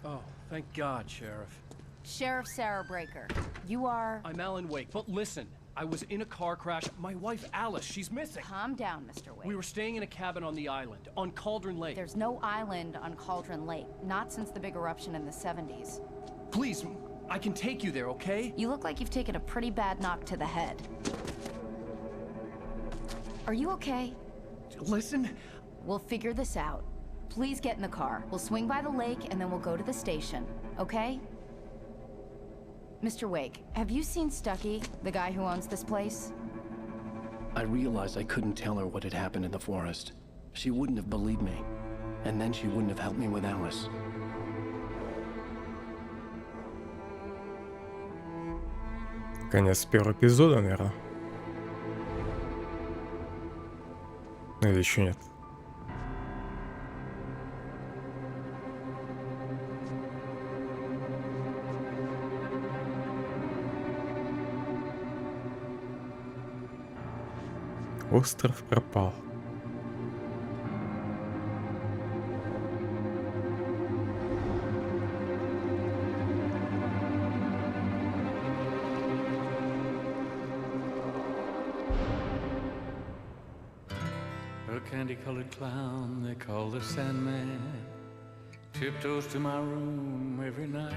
Oh, thank God, Sheriff. Sheriff Sarah Breaker. You are... I'm Alan Wake, but listen. I was in a car crash. My wife, Alice, she's missing. Calm down, Mr. Wake. We were staying in a cabin on the island, on Cauldron Lake. There's no island on Cauldron Lake. Not since the big eruption in the 70s. Please, I can take you there, okay? You look like you've taken a pretty bad knock to the head. Are you okay? Listen. We'll figure this out. Please get in the car. We'll swing by the lake and then we'll go to the station, okay? Mr. Wake, have you seen Stucky, the guy who owns this place? I realized I couldn't tell her what had happened in the forest. She wouldn't have believed me. And then she wouldn't have helped me with Alice. Конец первого эпизода, наверное. Или еще нет. Остров пропал. A candy-colored clown they call the Sandman tiptoes to my room every night,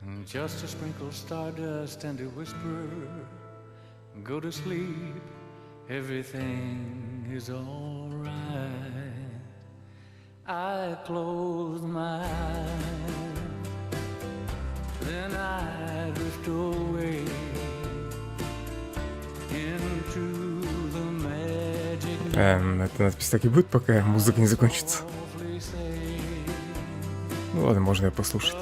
and just to sprinkle stardust and to whisper, go to sleep, everything is all right. I close my eyes, then I drift away into the magic. Эта надпись так и будет, пока музыка не закончится. Ну ладно, можно ее послушать.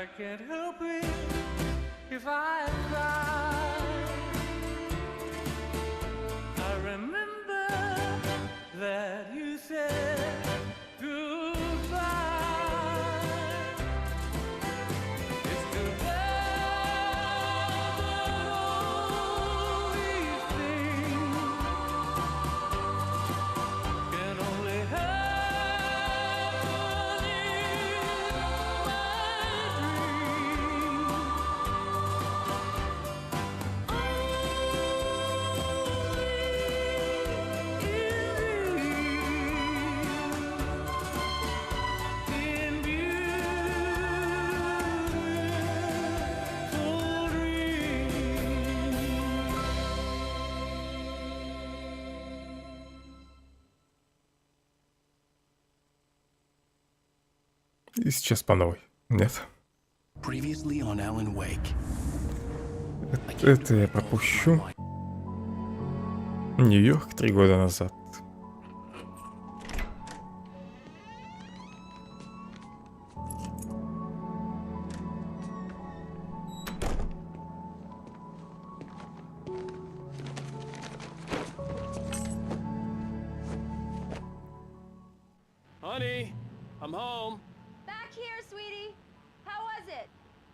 I can't help it if I cry. I remember that you said goodbye. It's too bad that all these things can only happen in my И сейчас по новой. Нет. Previously on Alan Wake. Это я пропущу. Нью-Йорк 3 года назад. Honey, I'm home. Back here, sweetie. How was it?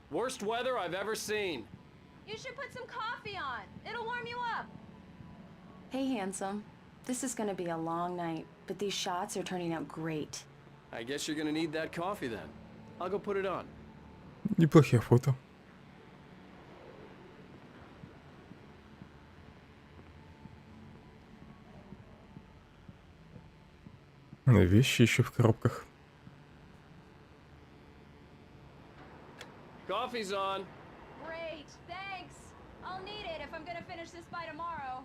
Worst weather I've ever seen. You should put some coffee on. It'll warm you up. Hey, handsome. This is gonna be a long night, but these shots are turning out great. I guess you're gonna need that coffee then. I'll go put it on. Неплохие фото. Вещи еще в коробках. Coffee's on. Great, thanks. I'll need it if I'm gonna finish this by tomorrow.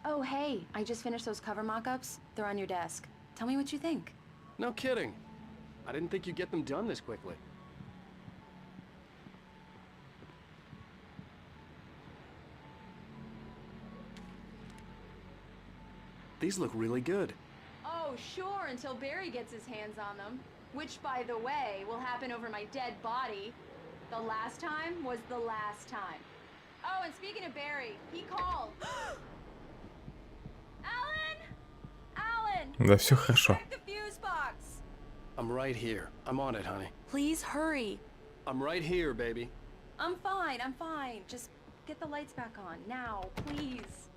Oh, hey, I just finished those cover mock-ups. They're on your desk. Tell me what you think. No kidding. I didn't think you'd get them done this quickly. These look really good. Oh, sure, until Barry gets his hands on them. Which, by the way, will happen over my dead body. The last time was the last time. Oh, and speaking of Barry, he called. Alan! Alan! Да, все хорошо. Check the fuse box. I'm right here. I'm on it, honey. Please hurry. I'm right here, baby. I'm fine, I'm fine. Just get the lights back on. Now, please.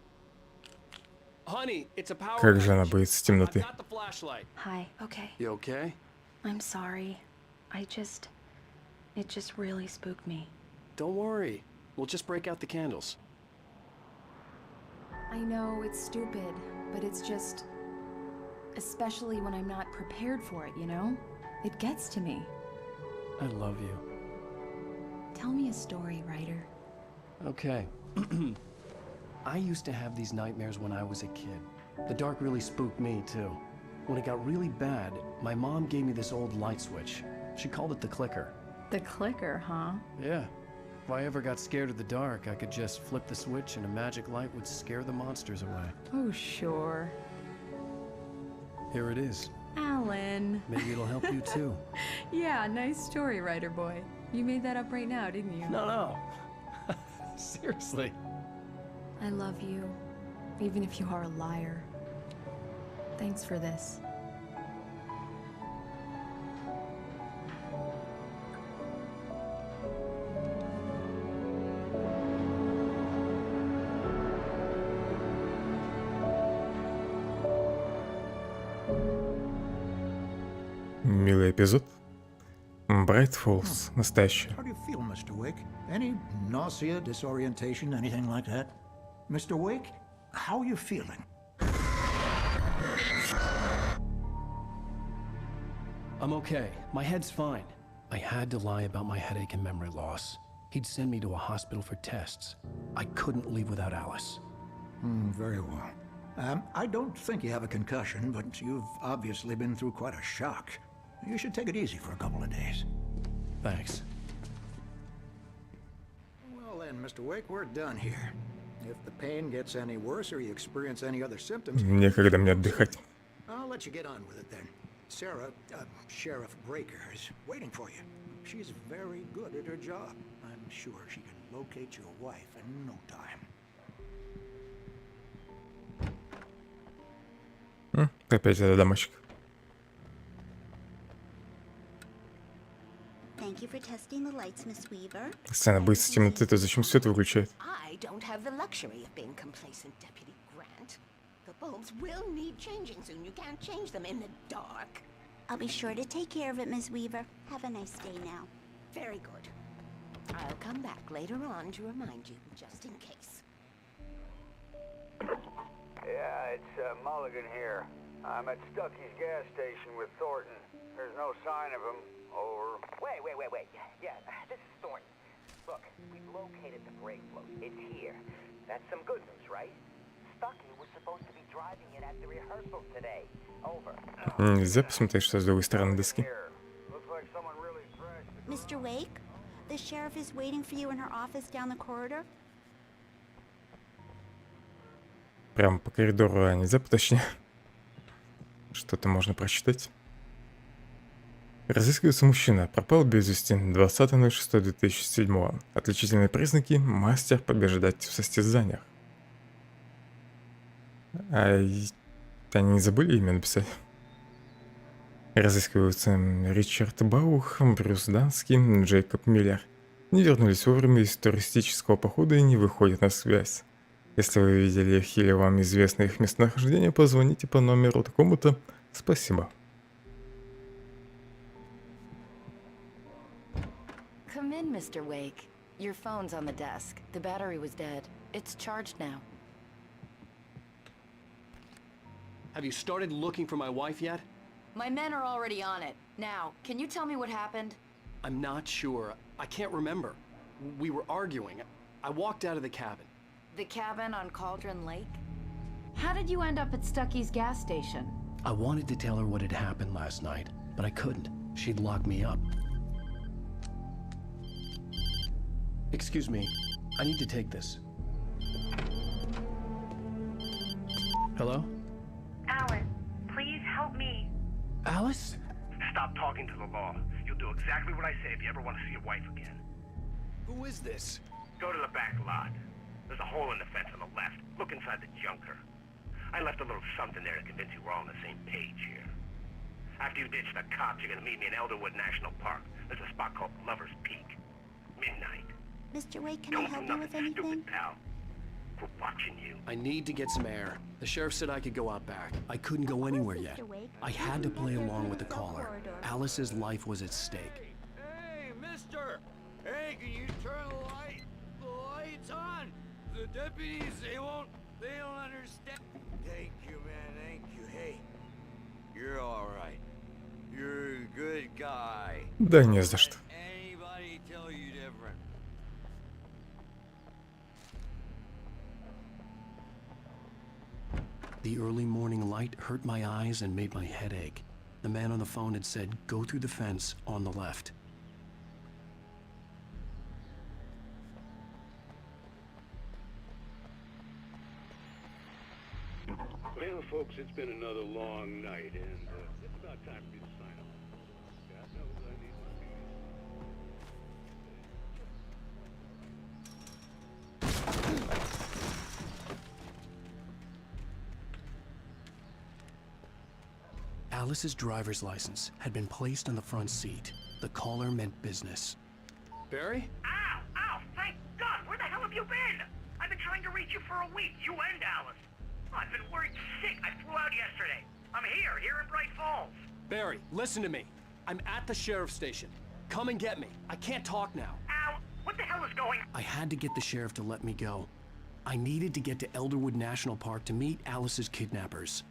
Honey, it's a power Как же она outage. боится темноты. I've got the flashlight. Hi, okay. You okay? I'm sorry. It just really spooked me. Don't worry. We'll just break out the candles. I know it's stupid, but it's just... Especially when I'm not prepared for it, you know? It gets to me. I love you. Tell me a story, writer. Okay. I used to have these nightmares when I was a kid. The dark really spooked me, too. When it got really bad, my mom gave me this old light switch. She called it the clicker. The clicker, huh? Yeah. If I ever got scared of the dark, I could just flip the switch and a magic light would scare the monsters away. Oh, sure. Here it is. Alan. Maybe it'll help you, too. Yeah, nice story, writer boy. You made that up right now, didn't you? No. Seriously. I love you, even if you are a liar. Thanks for this. Милый эпизод. Bright Falls. Настоящее. How do you feel, Mr. Wake? Any nausea, disorientation, anything like that? Mr. Wake, how are you feeling? I'm okay. My head's fine. I had to lie about my headache and memory loss. He'd send me to a hospital for tests. I couldn't leave without Alice. Very well. I don't think you have a concussion, but you've obviously been through quite a shock. You should take it easy for a couple of days. Thanks. Well then, Mr. Wake, we're done here. If the pain gets any worse or you experience any other symptoms, Некогда мне отдыхать. I'll let you get on with it then. Sarah, Sheriff Breaker, is waiting for you. She's very good at her job. I'm sure she can locate your wife in no time. Опять эта дамочка. Thank you for testing the lights, Miss Weaver. Сцена боится темноты, то зачем свет выключает? I don't have the luxury of being complacent, Deputy Grant. The bulbs will need changing soon. You can't change them in the dark. I'll be sure to take care of it, Miss Weaver. Have a nice day now. Very good. I'll come back later on to remind you, just in case. Yeah, it's Mulligan here. I'm at Stucky's gas station with Thornton. There's no sign of him. Over. Wait. Yeah, this is Thornton. Look, we've located the brake float. It's here. That's some good news, right? Stucky was supposed to be driving it at the rehearsal today. Over. Нельзя посмотреть, что с другой стороны доски. Mr. Wake, the sheriff is waiting for you in her office down the corridor. Прямо по коридору, а нельзя поточнее? Что-то можно прочитать. Разыскивается мужчина, пропал без вести 20.06.2007. Отличительные признаки: мастер побеждать в состязаниях. Они не забыли имя написать? Разыскиваются Ричард Баух, Брюс Данский, Джейкоб Миллер. Не вернулись вовремя из туристического похода и не выходят на связь. Если вы видели их или вам известно их местонахождение, позвоните по номеру такому-то. Спасибо. Come in, Mr. Wake. Your phone's on the desk. The battery was dead. It's charged now. Have you started looking for my wife yet? My men are already on it. Now, can you tell me what happened? I'm not sure. I can't remember. We were arguing. I walked out of the cabin. The cabin on Cauldron Lake? How did you end up at Stucky's gas station? I wanted to tell her what had happened last night, but I couldn't. She'd lock me up. Excuse me, I need to take this. Hello? Alice, please help me. Alice? Stop talking to the law. You'll do exactly what I say if you ever want to see your wife again. Who is this? Go to the back lot. There's a hole in the fence on the left. Look inside the junker. I left a little something there to convince you we're all on the same page here. After you ditch the cops, you're gonna meet me in Elderwood National Park. There's a spot called Lover's Peak. Midnight. Mr. Wake, can I help you with anything? Stupid, pal. We're watching you. I need to get some air. The sheriff said I could go out back. I couldn't go anywhere yet. I had to play along with the caller. Alice's life was at stake. Hey, mister! Hey, can you turn the lights on? The deputies, they don't understand. Thank you, man, thank you. Hey, you're all right. You're a good guy. Да не за что. Anybody tell you different? The early morning light hurt my eyes and made my head ache. The man on the phone had said, go through the fence on the left. Well, folks, it's been another long night, and it's about time for me to sign off. God knows I need my Alice's driver's license had been placed on the front seat. The caller meant business. Barry? Ow! Thank God! Where the hell have you been? I've been trying to reach you for a week, you and Alice. I've been worried sick. I flew out yesterday. I'm here in Bright Falls. Barry, listen to me. I'm at the sheriff's station. Come and get me. I can't talk now. Ow! What the hell is going on? I had to get the sheriff to let me go. I needed to get to Elderwood National Park to meet Alice's kidnappers.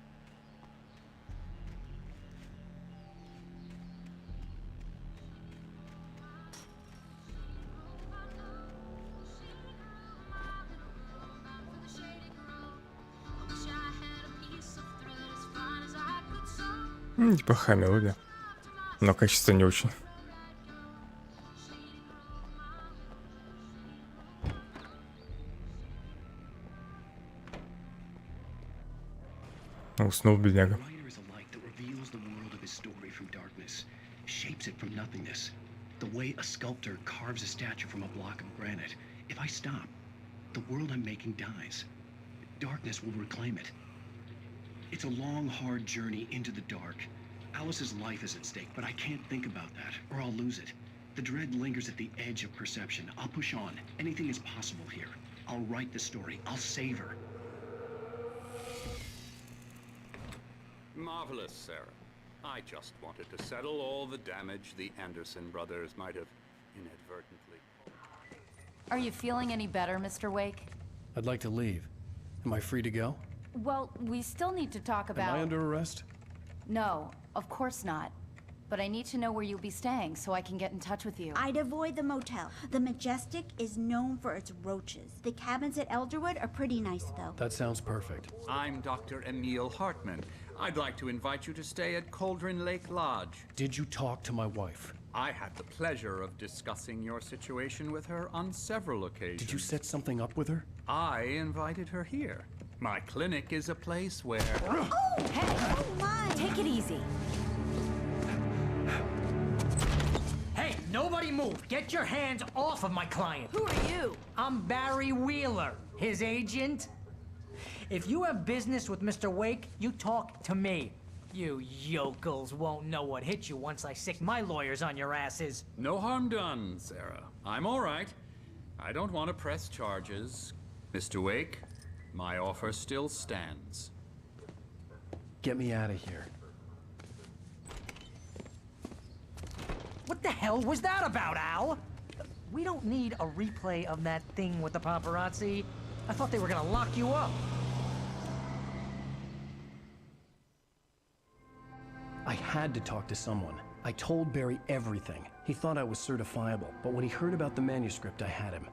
Неплохая мелодия, но качество не очень. Уснул бедняга. Writer is a light that reveals the world of his story from darkness, shapes it from nothingness. The way a sculptor carves a statue from a block of granite. If I stop, the world I'm making dies. Darkness will reclaim it. It's a long, hard journey into the dark. Alice's life is at stake, but I can't think about that, or I'll lose it. The dread lingers at the edge of perception. I'll push on. Anything is possible here. I'll write the story. I'll save her. Marvelous, Sarah. I just wanted to settle all the damage the Anderson brothers might have inadvertently... Are you feeling any better, Mr. Wake? I'd like to leave. Am I free to go? Well, we still need to talk about... Am I under arrest? No, of course not. But I need to know where you'll be staying so I can get in touch with you. I'd avoid the motel. The Majestic is known for its roaches. The cabins at Elderwood are pretty nice, though. That sounds perfect. I'm Dr. Emil Hartman. I'd like to invite you to stay at Cauldron Lake Lodge. Did you talk to my wife? I had the pleasure of discussing your situation with her on several occasions. Did you set something up with her? I invited her here. My clinic is a place where... Oh! Hey! Oh, my! Take it easy. Hey, nobody move! Get your hands off of my client! Who are you? I'm Barry Wheeler, his agent. If you have business with Mr. Wake, you talk to me. You yokels won't know what hit you once I sick my lawyers on your asses. No harm done, Sarah. I'm all right. I don't want to press charges. Mr. Wake, my offer still stands. Get me out of here. What the hell was that about, Al? We don't need a replay of that thing with the paparazzi. I thought they were gonna lock you up. I had to talk to someone. I told Barry everything. He thought I was certifiable, but when he heard about the manuscript, I had him.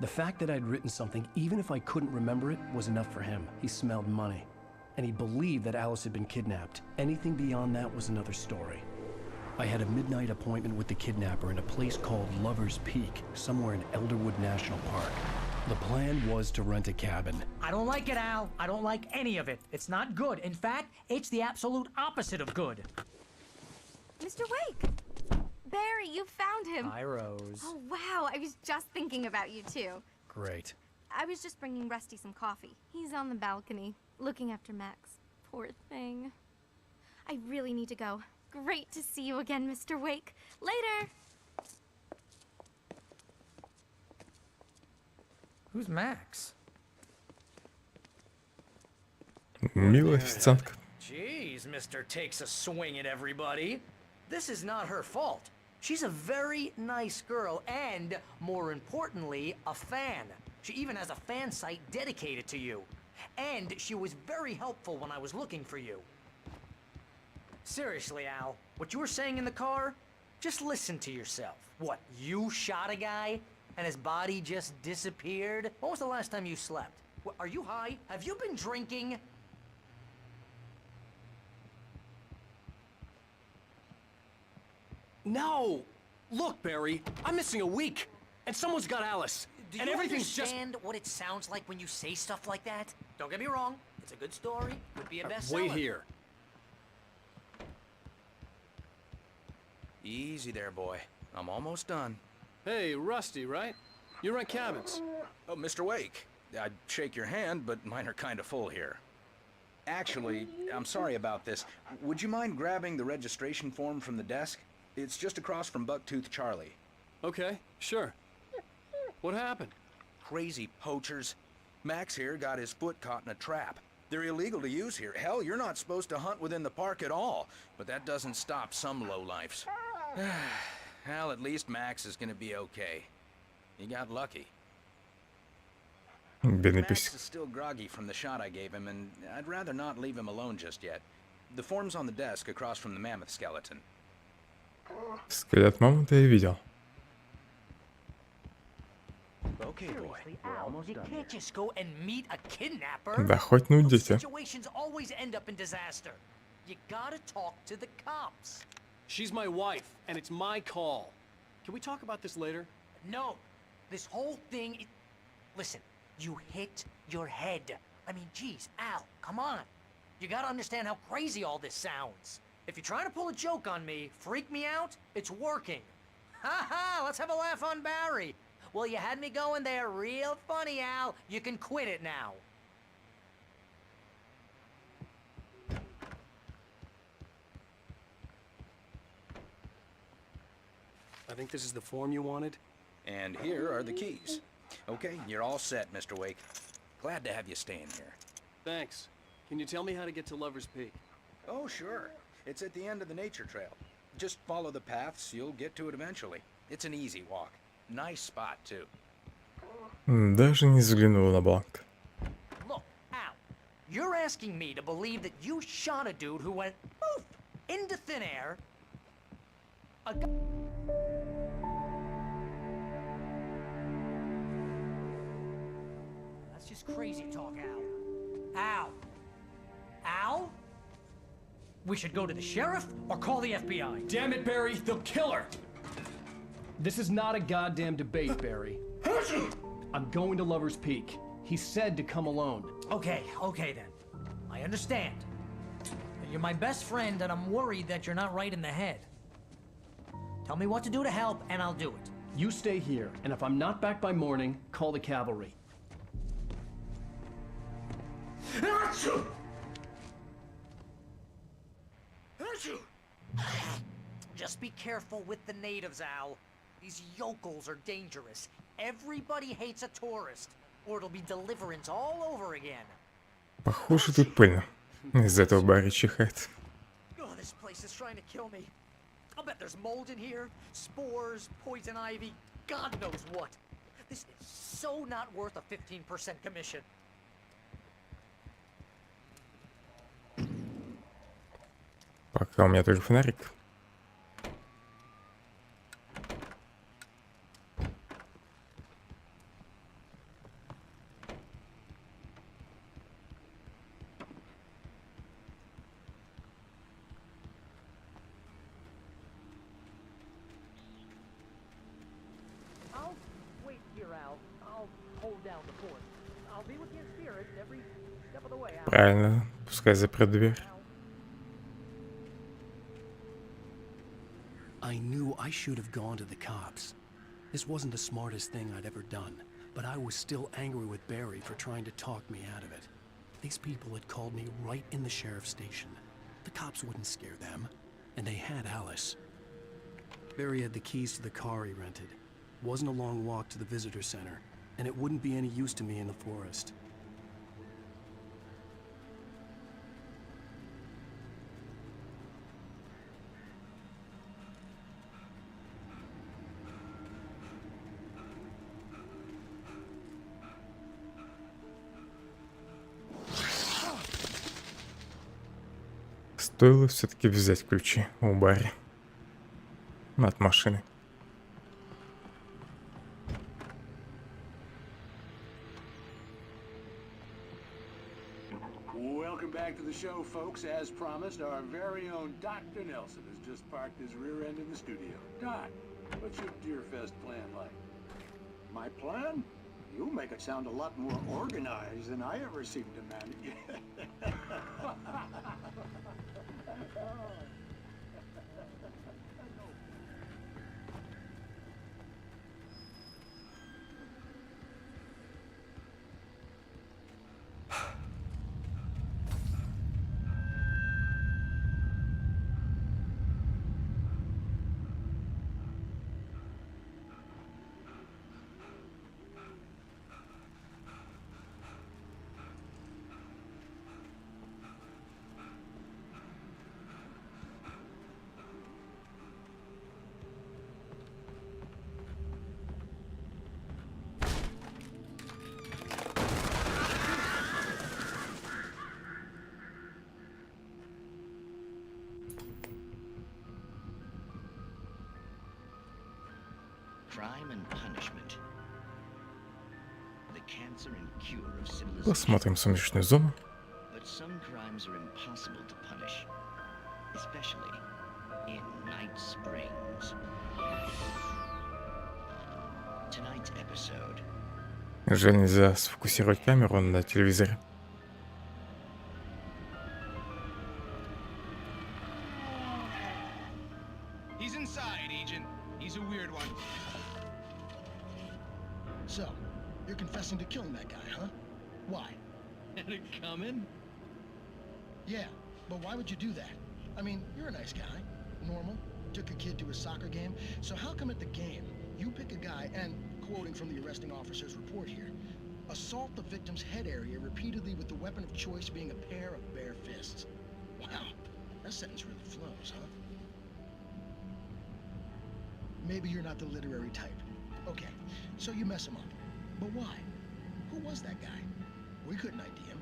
The fact that I'd written something, even if I couldn't remember it, was enough for him. He smelled money. And he believed that Alice had been kidnapped. Anything beyond that was another story. I had a midnight appointment with the kidnapper in a place called Lover's Peak, somewhere in Elderwood National Park. The plan was to rent a cabin. I don't like it, Al. I don't like any of it. It's not good. In fact, it's the absolute opposite of good. Mr. Wake! Barry, you found him! Hi, Rose. Oh, wow. I was just thinking about you, too. Great. I was just bringing Rusty some coffee. He's on the balcony, looking after Max. Poor thing. I really need to go. Great to see you again, Mr. Wake. Later! Who's Max? Милая официантка. Jeez, Mr. Takes a swing at everybody. This is not her fault. She's a very nice girl and, more importantly, a fan. She even has a fan site dedicated to you. And she was very helpful when I was looking for you. Seriously, Al, what you were saying in the car? Just listen to yourself. What, you shot a guy and his body just disappeared? When was the last time you slept? What, are you high? Have you been drinking? No! Look, Barry, I'm missing a week, and someone's got Alice. Do and you everything's understand what it sounds like when you say stuff like that? Don't get me wrong, it's a good story, would be a bestseller. Wait here. Easy there, boy. I'm almost done. Hey, Rusty, right? You rent cabins. Oh, Mr. Wake. I'd shake your hand, but mine are kind of full here. Actually, I'm sorry about this. Would you mind grabbing the registration form from the desk? It's just across from Bucktooth Charlie. Okay, sure. What happened? Crazy poachers. Max here got his foot caught in a trap. They're illegal to use here. Hell, you're not supposed to hunt within the park at all. But that doesn't stop some lowlifes. Well, at least Max is gonna be okay. He got lucky. Max is still groggy from the shot I gave him, and I'd rather not leave him alone just yet. The form's on the desk across from the mammoth skeleton. Скелет мамонта я видел. Okay, boy. You can't just go and meet a kidnapper. Да хоть ну идите. Situations always end up in disaster. You gotta talk to the cops. She's my wife, and it's my call. Can we talk about this later? No. This whole thing... Listen, you hit your head. I mean, geez, Al, come on. You gotta understand how crazy all this sounds. If you're trying to pull a joke on me, freak me out, it's working. Ha ha, let's have a laugh on Barry. Well, you had me going there real funny, Al. You can quit it now. I think this is the form you wanted. And here are the keys. Okay, you're all set, Mr. Wake. Glad to have you staying here. Thanks. Can you tell me how to get to Lover's Peak? Oh, sure. It's at the end of the nature trail. Just follow the paths, you'll get to it eventually. It's an easy walk. Nice spot, too. Даже не взглянул на бланк. Look, Al, you're asking me to believe that you shot a dude who went poof into thin air. That's just crazy talk, Al. Al? Al? We should go to the sheriff or call the FBI. Damn it, Barry, they'll kill her! This is not a goddamn debate, Barry. I'm going to Lover's Peak. He said to come alone. Okay then. I understand. You're my best friend and I'm worried that you're not right in the head. Tell me what to do to help and I'll do it. You stay here, and if I'm not back by morning, call the cavalry. Just be careful with the natives, Al. These yokels are dangerous. Everybody hates a tourist, or it'll be deliverance all over again. Похоже, тут пыльно. Из-за этого Барри чихает. Oh, this place is trying to kill me. I'll bet there's mold in here, spores, poison ivy, God knows what. This is so not worth a 15% commission. Пока у меня только фонарик. I'll wait here, Al. I'll hold down the fort. I'll be with you in spirit every step of the way, Al. Правильно, пускай запрет дверь. I knew I should have gone to the cops. This wasn't the smartest thing I'd ever done, but I was still angry with Barry for trying to talk me out of it. These people had called me right in the sheriff's station. The cops wouldn't scare them, and they had Alice. Barry had the keys to the car he rented. Wasn't a long walk to the visitor center, and it wouldn't be any use to me in the forest. Стоило все-таки взять ключи у Барри от машины. Welcome back to the show, folks. As promised, our very own Dr. Nelson has just parked his rear end in the studio. Doc, what's your Deerfest plan like? My plan? You make it sound a lot more organized than I ever seem to manage. Crime and punishment. The cancer and cure of civilization. Посмотрим сумеречную зону. But some crimes are impossible to punish, especially in Night Springs. Tonight's episode. Жаль, нельзя сфокусировать камеру на телевизоре. Had it coming? Yeah, but why would you do that? I mean, you're a nice guy. Normal. Took a kid to a soccer game. So how come at the game, you pick a guy and, quoting from the arresting officer's report here, assault the victim's head area repeatedly with the weapon of choice being a pair of bare fists? Wow, that sentence really flows, huh? Maybe you're not the literary type. Okay, so you mess him up. But why? Who was that guy? We couldn't ID him.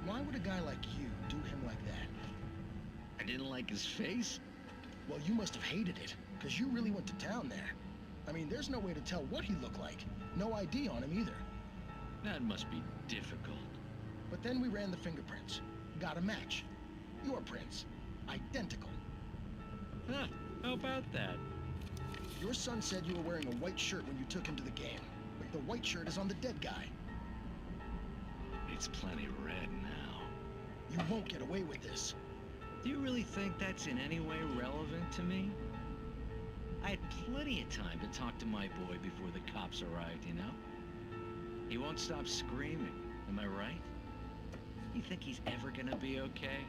Why would a guy like you do him like that? I didn't like his face? Well, you must have hated it, because you really went to town there. I mean, there's no way to tell what he looked like. No ID on him either. That must be difficult. But then we ran the fingerprints. Got a match. Your prints. Identical. Huh, how about that? Your son said you were wearing a white shirt when you took him to the game. But the white shirt is on the dead guy. It's plenty red now. You won't get away with this. Do you really think that's in any way relevant to me? I had plenty of time to talk to my boy before the cops arrived, you know? He won't stop screaming, am I right? You think he's ever gonna be okay?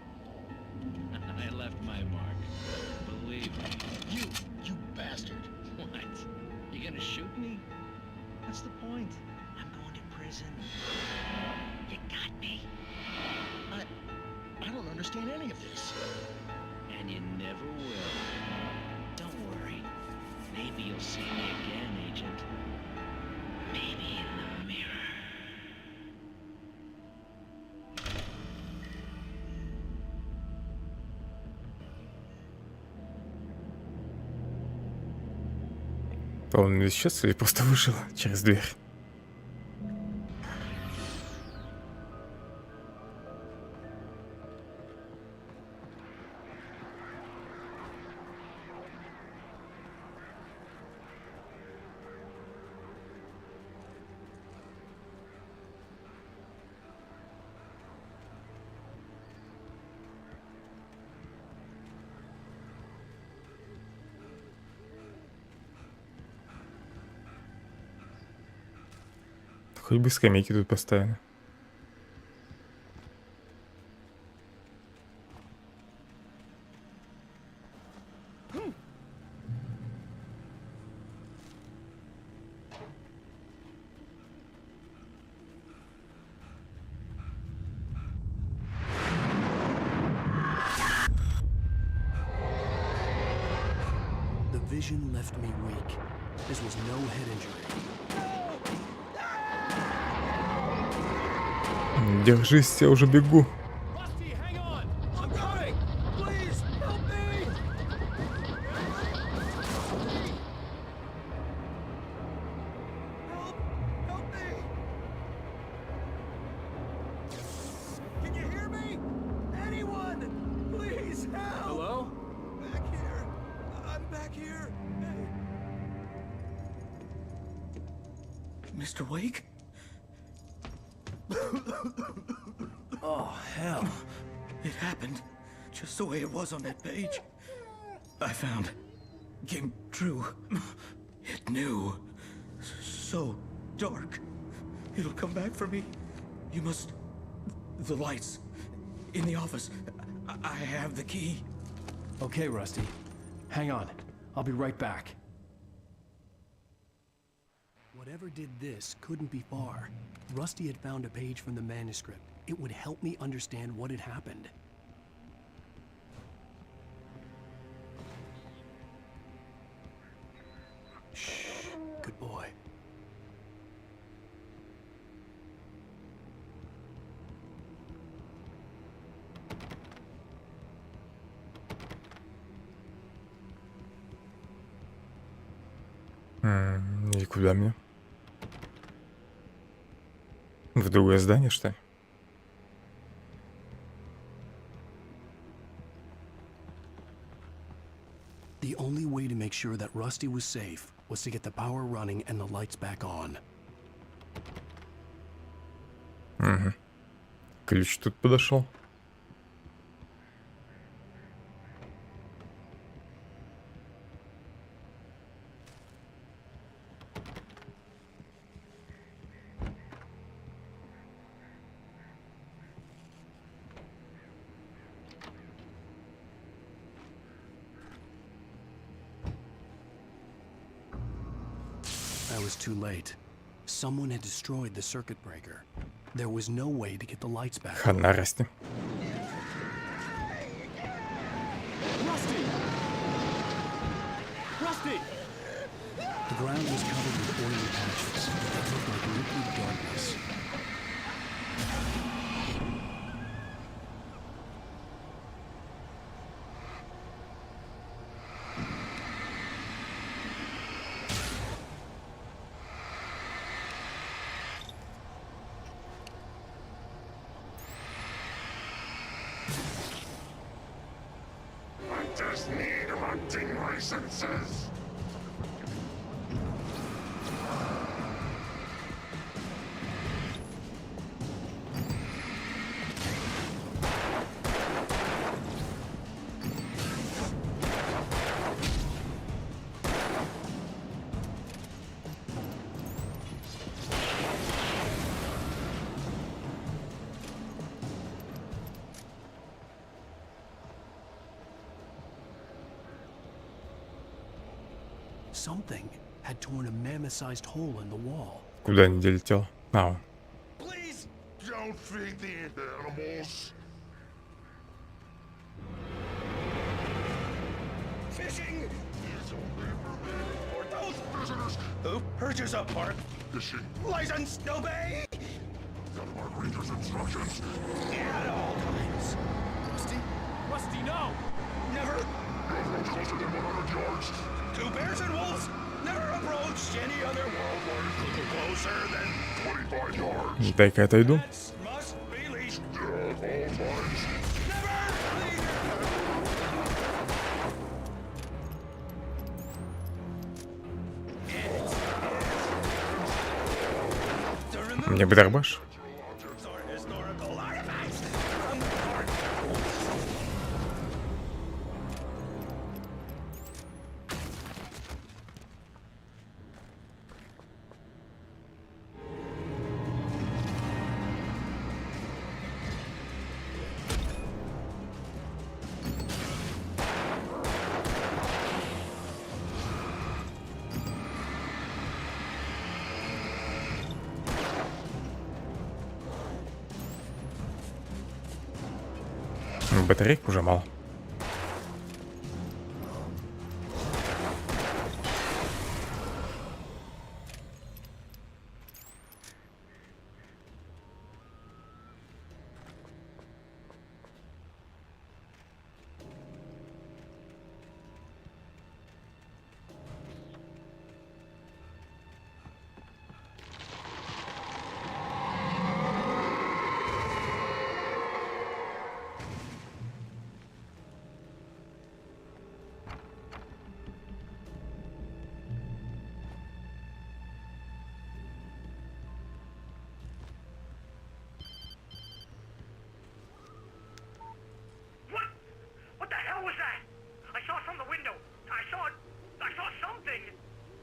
I left my mark. Believe me. You bastard. What? You gonna shoot me? What's the point? I'm going to prison. You got me? I don't understand any of this. And you never will. Don't worry. Maybe you'll see me again, Agent. Maybe in the mirror. Он исчез или просто вышел через дверь? Хоть бы скамейки тут поставили. The vision left me weak. This was no head injury. Держись, я уже бегу. Mr. Wake? Oh, hell. It happened just the way it was on that page. I found. Came true. It knew. So dark. It'll come back for me. You must... The lights. In the office. I have the key. Okay, Rusty. Hang on. I'll be right back. Whatever did this couldn't be far. Rusty had found a page from the manuscript. It would help me understand what had happened. Shh. Good boy. И куда мне? В другое здание, что ли? The only way to make sure that Rusty was safe was to get the power running and the lights back on. Угу. Ключ тут подошел. I was too late. Someone had destroyed the circuit breaker. There was no way to get the lights back. Хана Расти. Rusty! Rusty! The ground was covered with oily patches that looked like liquid darkness. I just need hunting licenses. Something had torn a mammoth-sized hole in the wall. Куда не долетел? А, он. Please don't feed the animals. Fishing! For those prisoners who purchase a park fishing license, obey! The park ranger's instructions. At all times. Rusty? Rusty, no! Never. Don't approach closer than 100 yards. Two bears and wolves never approached any other wildlife closer than 25 yards. Дай-ка отойду. must be leashed. At all times. Мне бы дорбаш. Батарейк уже мало.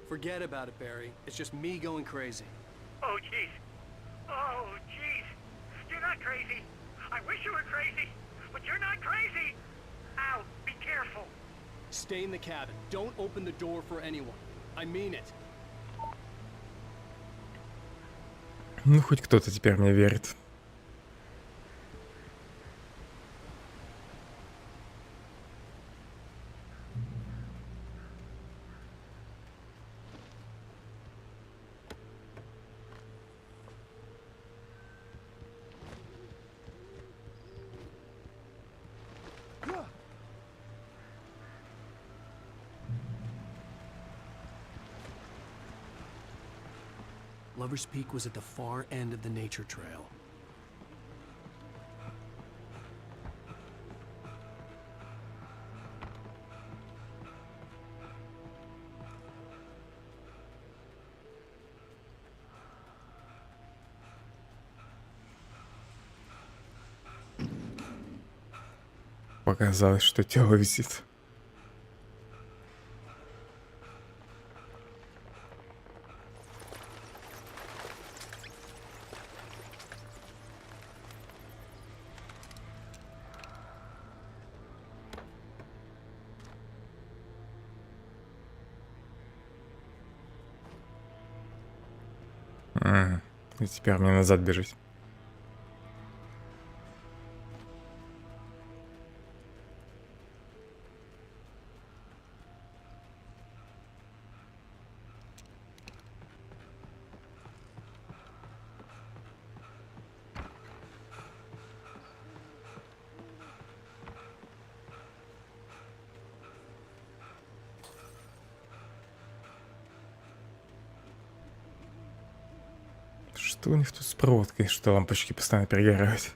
Forget about it, Barry. It's just me going crazy. Oh, jeez. Oh, jeez. You're not crazy. I wish you were crazy, but you're not crazy. Ow, be careful. Stay in the cabin. Don't open the door for anyone. I mean it. Ну, хоть кто-то теперь мне верит. Lover's Peak was at the far end of the nature trail. Показалось, что тело висит. И теперь мне назад бежать. Что у них тут с проводкой, что лампочки постоянно перегорают?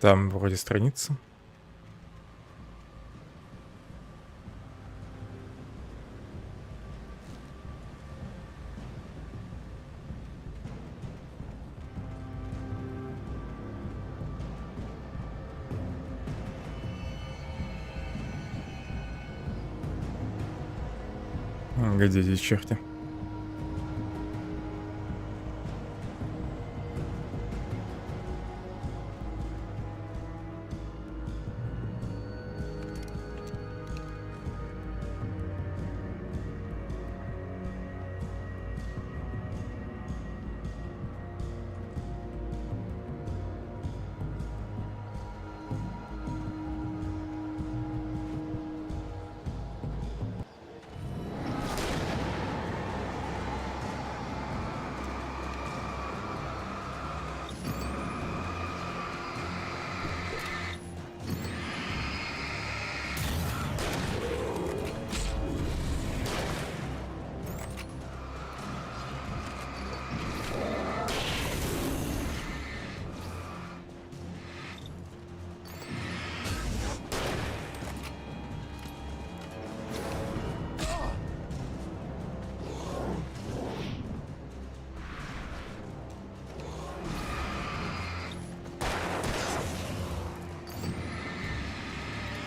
Там вроде страница. Где эти черти?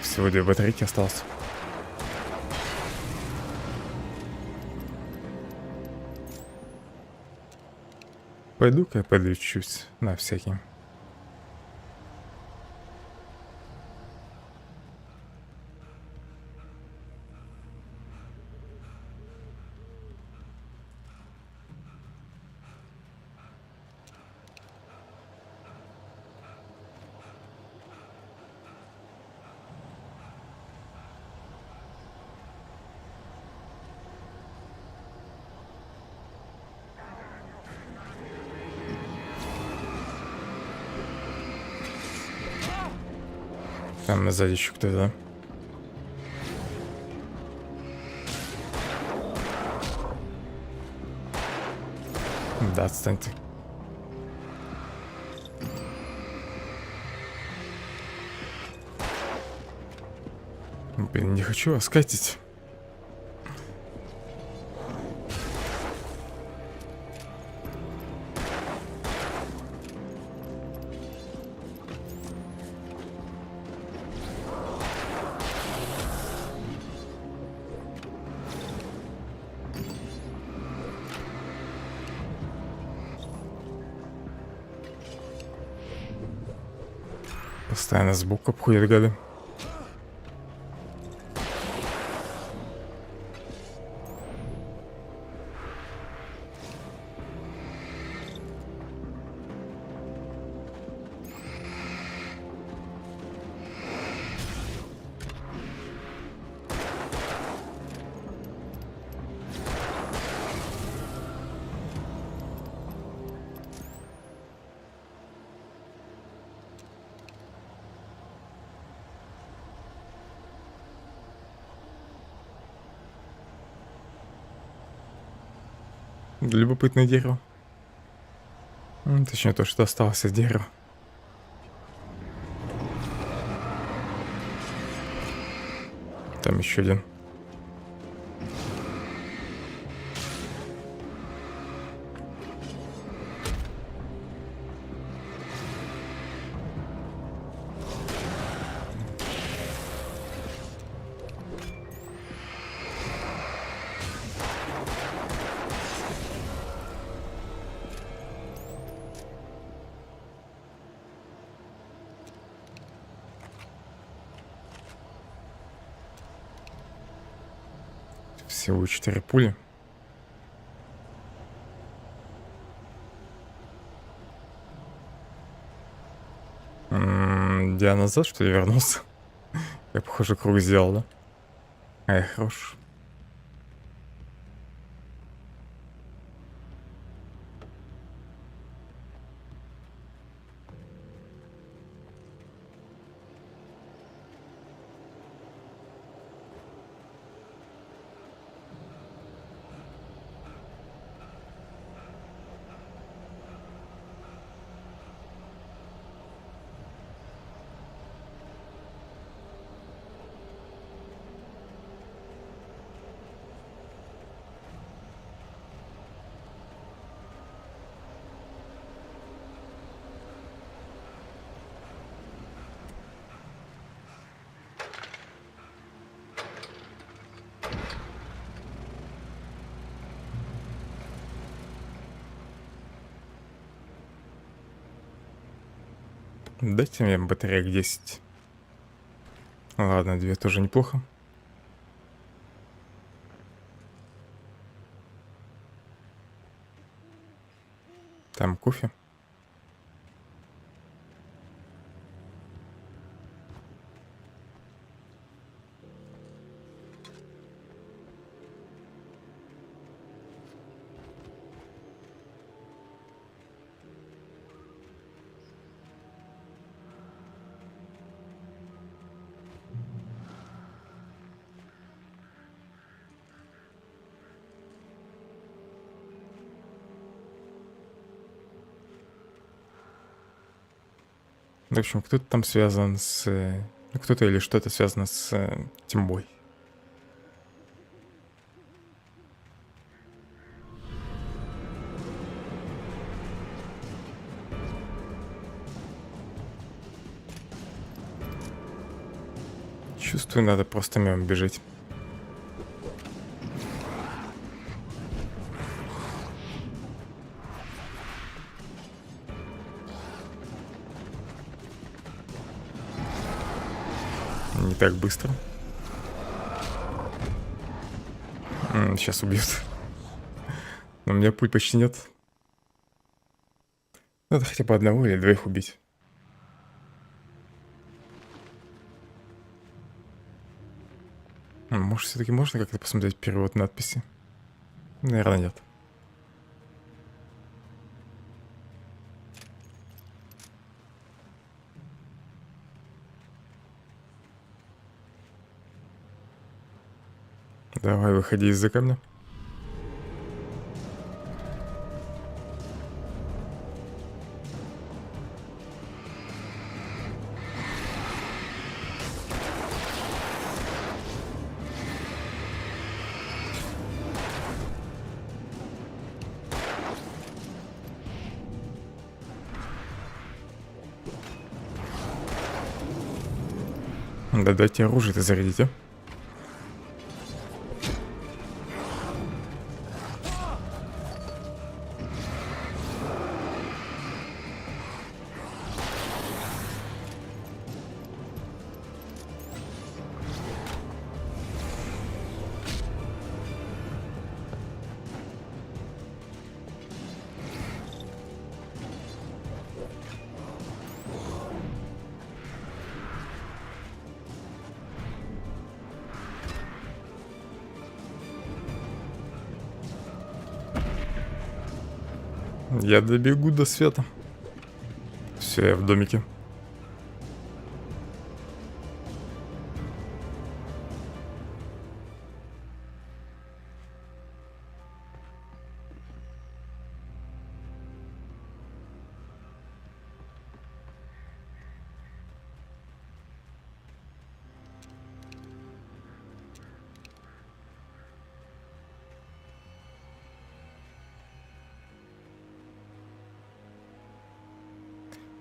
Всего 2 батарейки осталось. Пойду-ка я подлечусь на всякий. Там сзади еще кто-то, да? Да, отстань ты. Блин, не хочу вас катить. Постоянно сбоку обходят гады. Любопытное дерево. Точнее, то, что осталось от дерева. Там еще один. Всего 4 пули. Я назад, что ли, вернулся? Я, похоже, круг сделал, да? Ай, хорош. Дайте мне батареек 10. Ладно, 2 тоже неплохо. Там кофе. В общем, кто-то там связан с... Кто-то или что-то связано с тьмой. Чувствую, надо просто мимо бежать. Не так быстро. Сейчас убьют. Но у меня пуль почти нет. Надо хотя бы одного или двоих убить. Может, все-таки можно как-то посмотреть перевод надписи? Наверное, нет. Давай, выходи из-за камня. Да дайте оружие-то зарядить, а? Я добегу до света. Все, я в домике.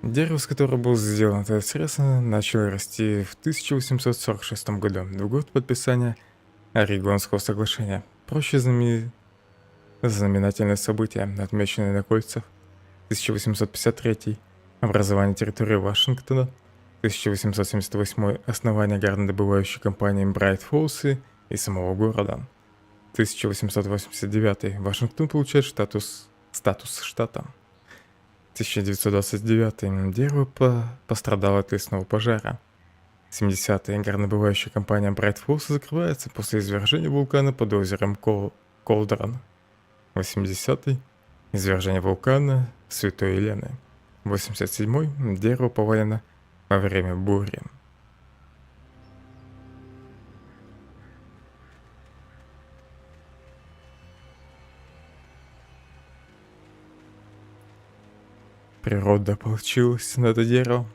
Дерево, с которого был сделан этот срез, начало расти в 1846 году, в год подписания Орегонского соглашения. Проще знаменательные события, отмеченные на кольцах. 1853 — образование территории Вашингтона. 1878 — основание горнодобывающей компании Брайт-Фоллсы и самого города. 1889 — Вашингтон получает статус штата. 1929 — дерево пострадало от лесного пожара. 70-е — горнодобывающая компания Брайт-Фоллс закрывается после извержения вулкана под озером Колдрон. 80-й — извержение вулкана Святой Елены. 87-й — дерево повалено во время бури. Природа получилась на это дерево.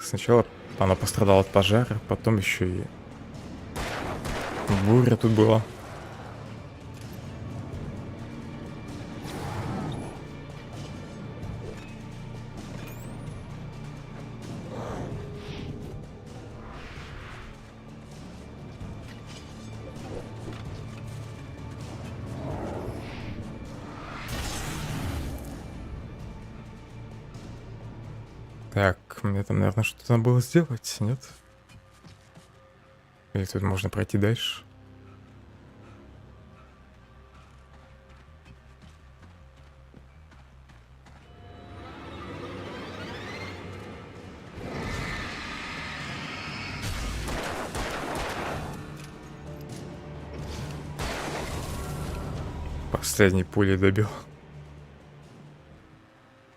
Сначала оно пострадало от пожара, потом еще и буря тут была. Так, мне там, наверное, что-то надо было сделать, нет? Или тут можно пройти дальше? Последней пулей добил.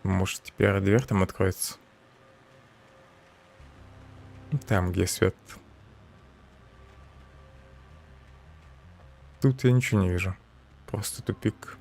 Может, теперь дверь там откроется? Там, где свет. Тут я ничего не вижу. Просто тупик.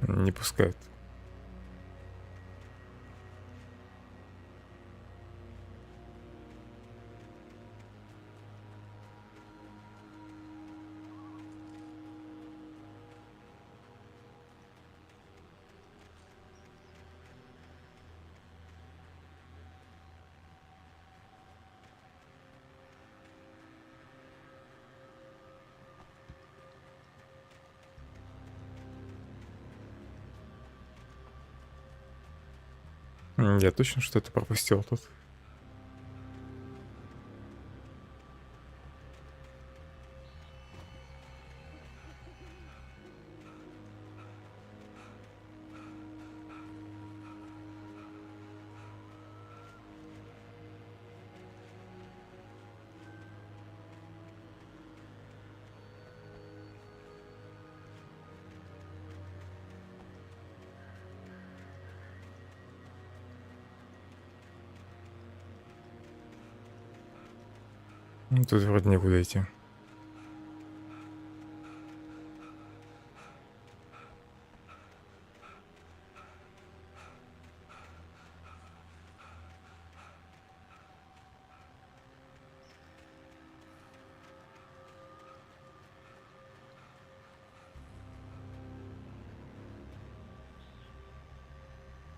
Не пускают. Я точно что-то пропустил тут. Ну, тут вроде некуда идти.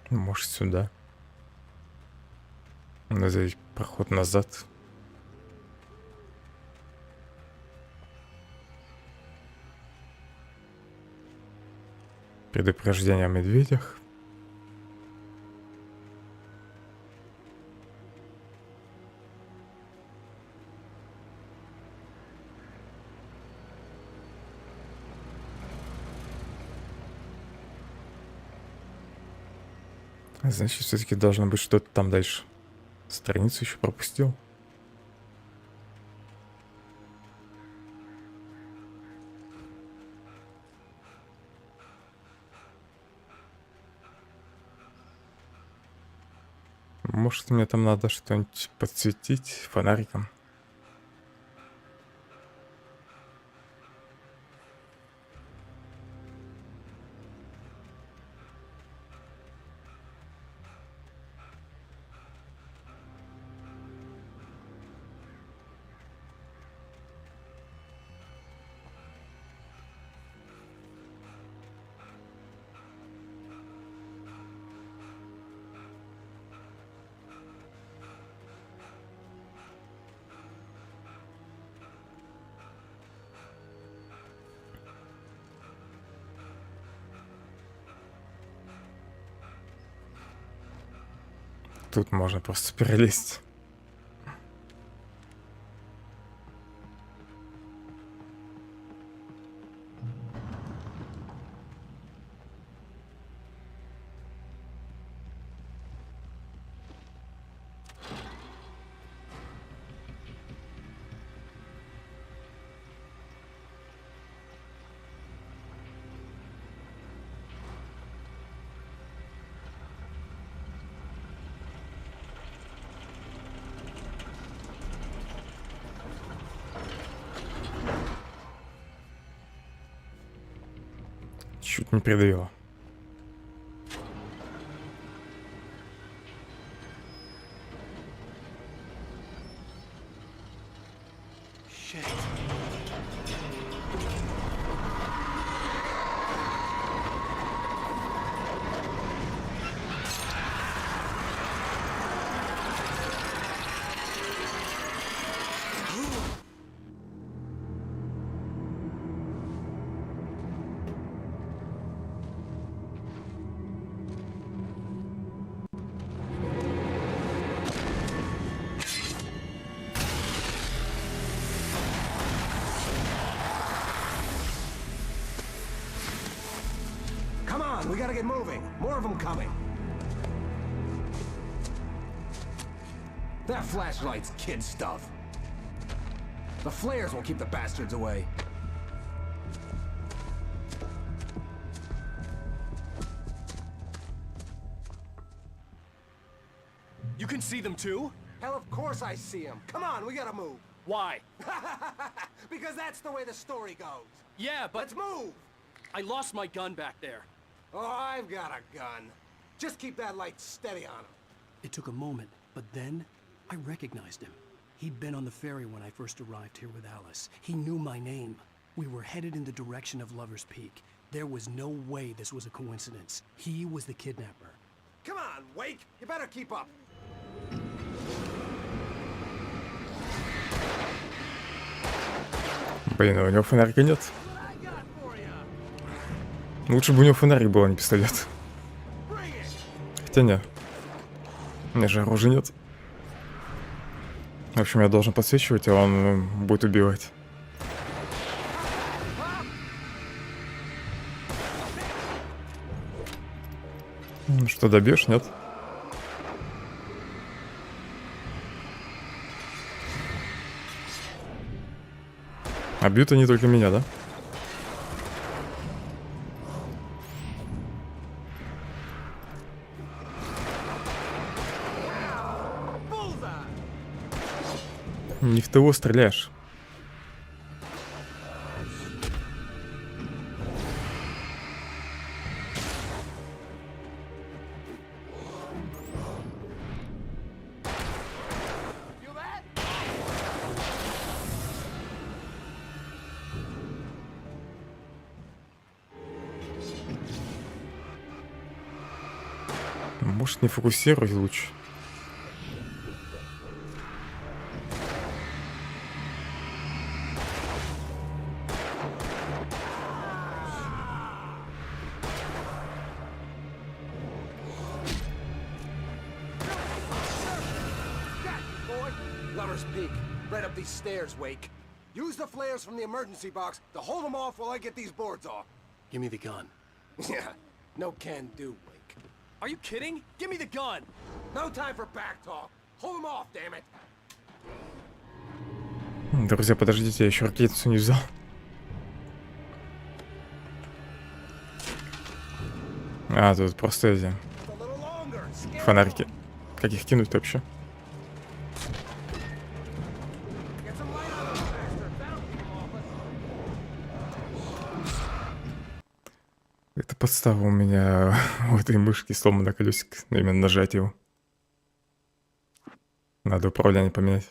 Может, сюда. Надо ведь проход назад. Предупреждение о медведях. Значит, все-таки должно быть что-то там дальше. Страницу еще пропустил. Может, мне там надо что-нибудь подсветить фонариком? Тут можно просто перелезть. Чуть не придавило. Come on, we gotta get moving. More of them coming. That flashlight's kid stuff. The flares will keep the bastards away. You can see them too? Hell, of course I see them. Come on, we gotta move. Why? Because that's the way the story goes. Yeah, but... Let's move! I lost my gun back there. Oh, I've got a gun. Just keep that light steady on him. It took a moment, but then I recognized him. He'd been on the ferry when I first arrived here with Alice. He knew my name. We were headed in the direction of Lover's Peak. There was no way this was a coincidence. He was the kidnapper. Come on, Wake! You better keep up. Блин, у него фонарика нет. Лучше бы у него фонарик был, а не пистолет. Хотя не. У меня же оружия нет. В общем, я должен подсвечивать, а он будет убивать. Что, добьешь, нет? А бьют они только меня, да? Не в того стреляешь. Может, не фокусируй лучше. Lover's Peak, right up these stairs, Wake. Use the flares from the emergency box to hold them off while I get these boards off. Give me the gun. Yeah, no can do, Wake. Are you kidding? Give me the gun! No time for back talk. Hold them off, damn it. Друзья, подождите, я еще ракетницу не взял. А, тут просто эти фонарики. Как их кинуть вообще? Это подстава у меня у этой мышки сломано колесико, именно нажать его. Надо управление поменять.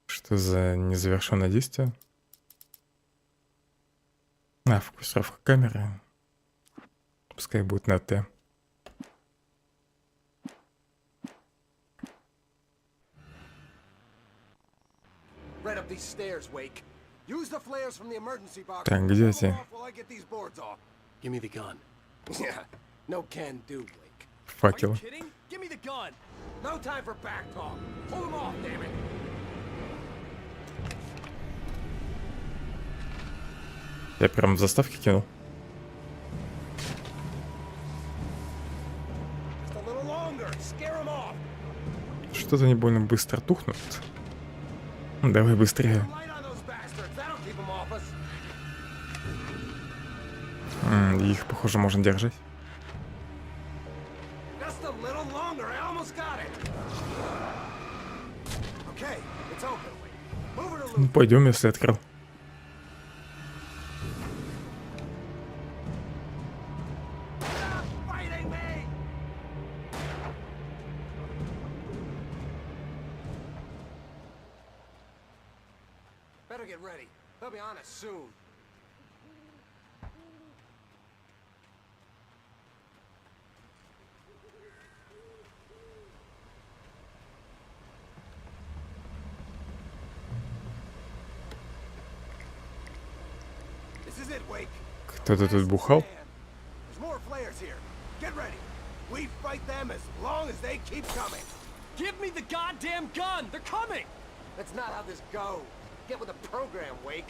Что за незавершенное действие? А, фокусировка камеры. Пускай будет на Т. Right up these stairs, Wake. Use the flares from the emergency box. Так, где эти? While I get these boards off. Give me the gun. Yeah, no can do, Wake. Факелы. Kidding? Give me the gun. No time for back talk. Pull them off, damn it. Я прям в заставке кинул. Just a little longer. Scare them off. Что-то не больно быстро тухнут. Давай быстрее. Их, похоже, можно держать. Ну, пойдем, если открыл. Better get ready. They'll be on us soon. This is it, Wake. Кто-то тут бухал? There's more flares here. Get ready. We fight them as long as they keep coming. Give me the goddamn gun. They're coming. That's not how this goes. Get with the program, Wake.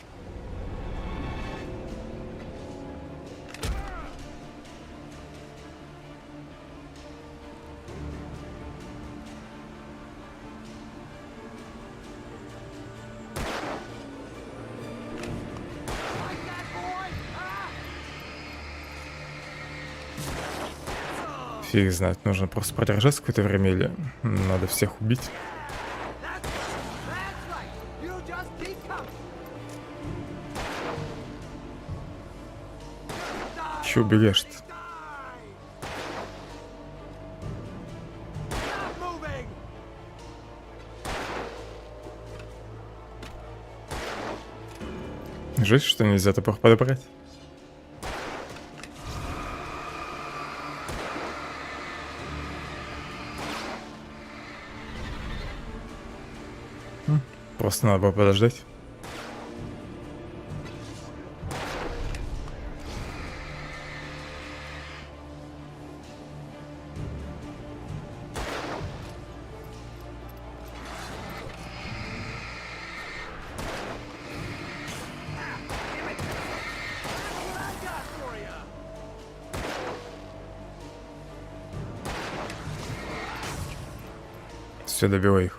Фиг знает, нужно просто продержаться какое-то время или надо всех убить. Че убегаешь-то? Жесть, что нельзя топор подобрать. Просто надо было подождать. Все, добивай их.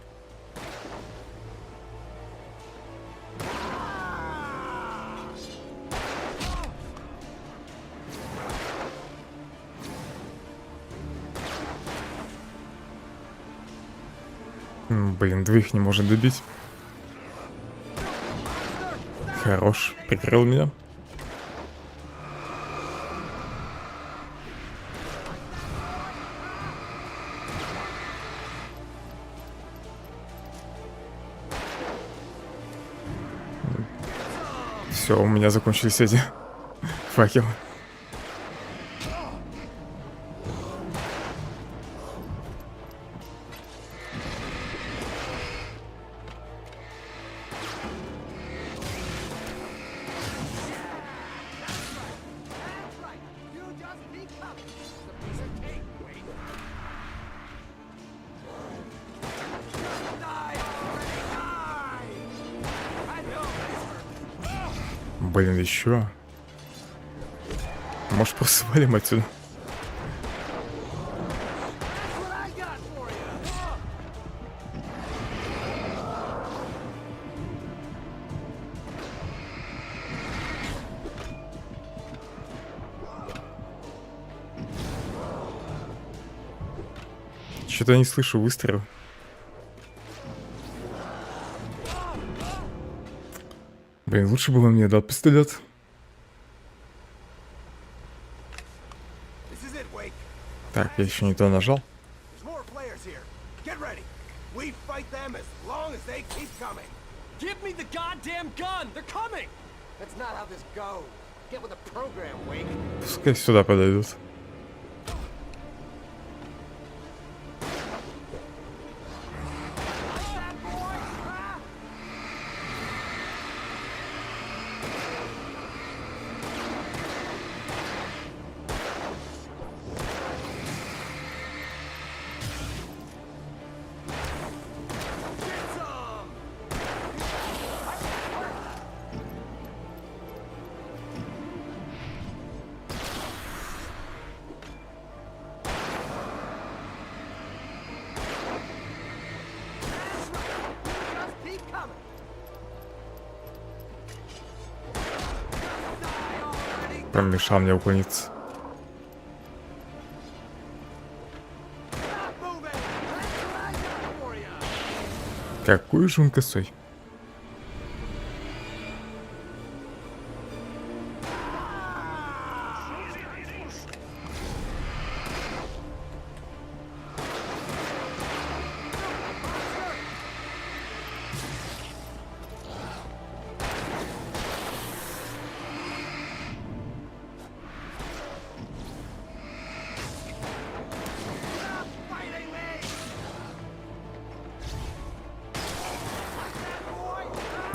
Блин, двоих не может добить. Хорош, прикрыл меня. Все, у меня закончились эти факелы. Блин, еще. Может, просто свалим отсюда? Что-то не слышу выстрелов. Блин, лучше бы он мне дал пистолет. Так, я еще не то нажал. Get with the program, Wake. Пускай сюда подойдут. Помешал мне уклониться. Какой же он косой.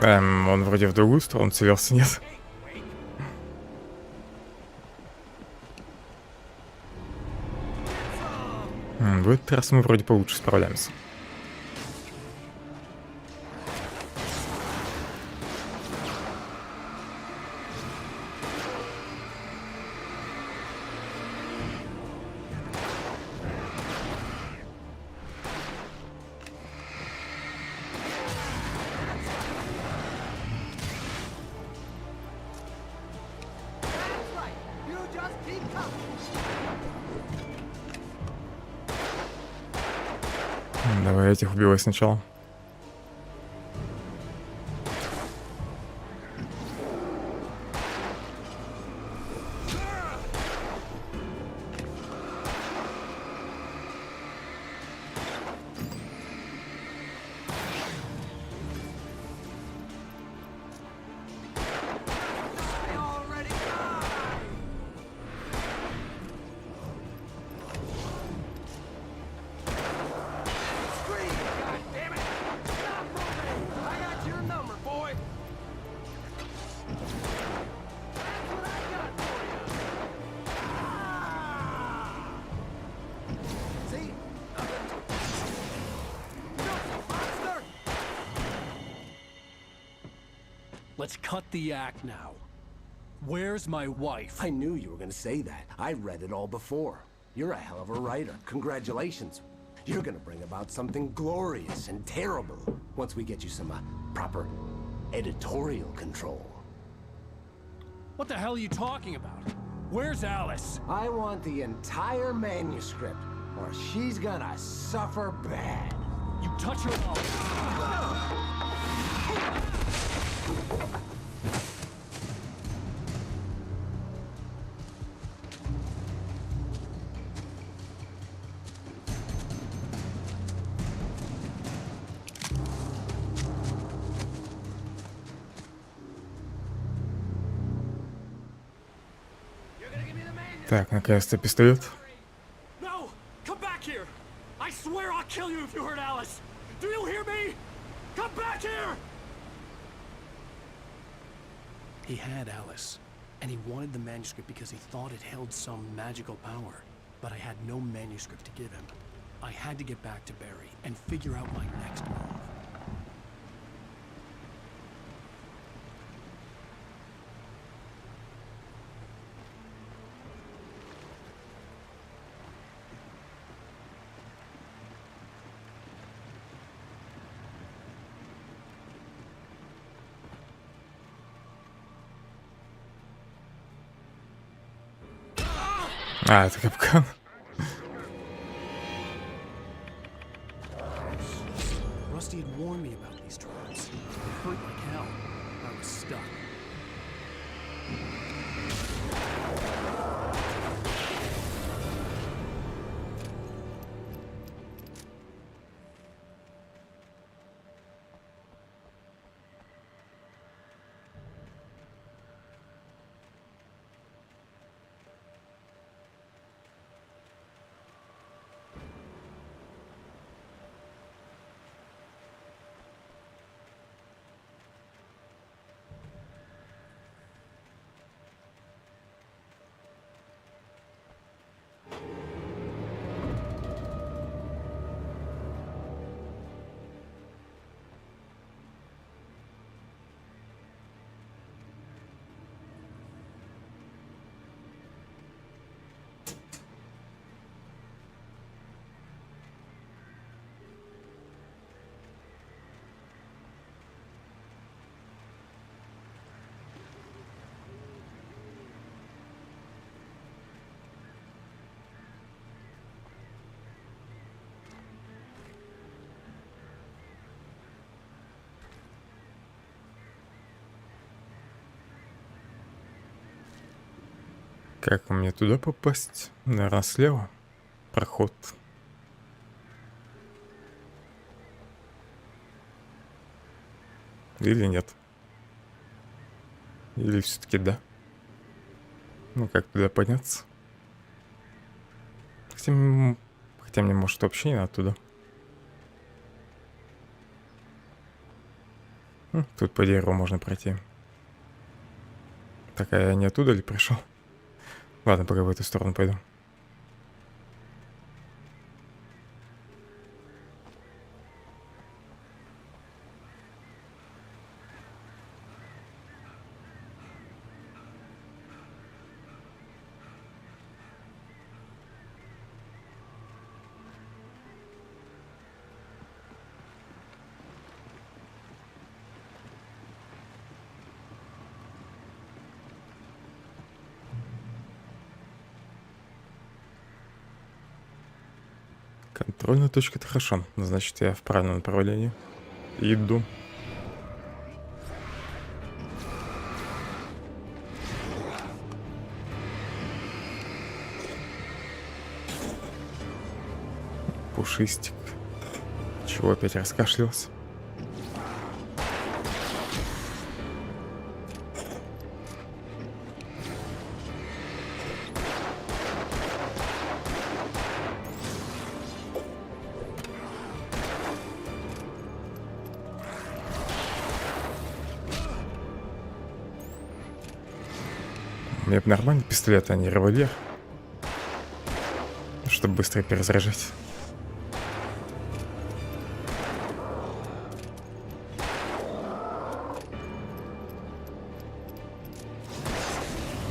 Он вроде в другую сторону целился, нет? В этот раз мы вроде получше справляемся. Давай этих убивай сначала. Let's cut the act now. Where's my wife? I knew you were gonna say that. I read it all before. You're a hell of a writer. Congratulations. You're gonna bring about something glorious and terrible once we get you some proper editorial control. What the hell are you talking about? Where's Alice? I want the entire manuscript, or she's gonna suffer bad. You touch her. Так, наконец-то пистолет. No! Come back here! I swear I'll kill you if you hurt Alice! Do you hear me? Come back here! He had Alice, and he wanted the manuscript because he thought it held some magical power. But I had no manuscript to give him. I had to get back to Barry and figure out my next move. А, это капкан. Rusty had warned me about these traps. It hurt like hell. I was stuck. Как мне туда попасть? Наверное, слева. Проход. Или нет? Или все-таки да? Ну как туда подняться? Хотя мне может вообще не надо туда. Тут по дереву можно пройти. Так, а я не оттуда ли пришел? Ладно, пока в эту сторону пойду. Контрольная точка — это хорошо. Значит, я в правильном направлении иду. Пушистик. Чего опять раскашлялся? У меня нормальный пистолет, а не револьвер. Чтобы быстро перезаряжать.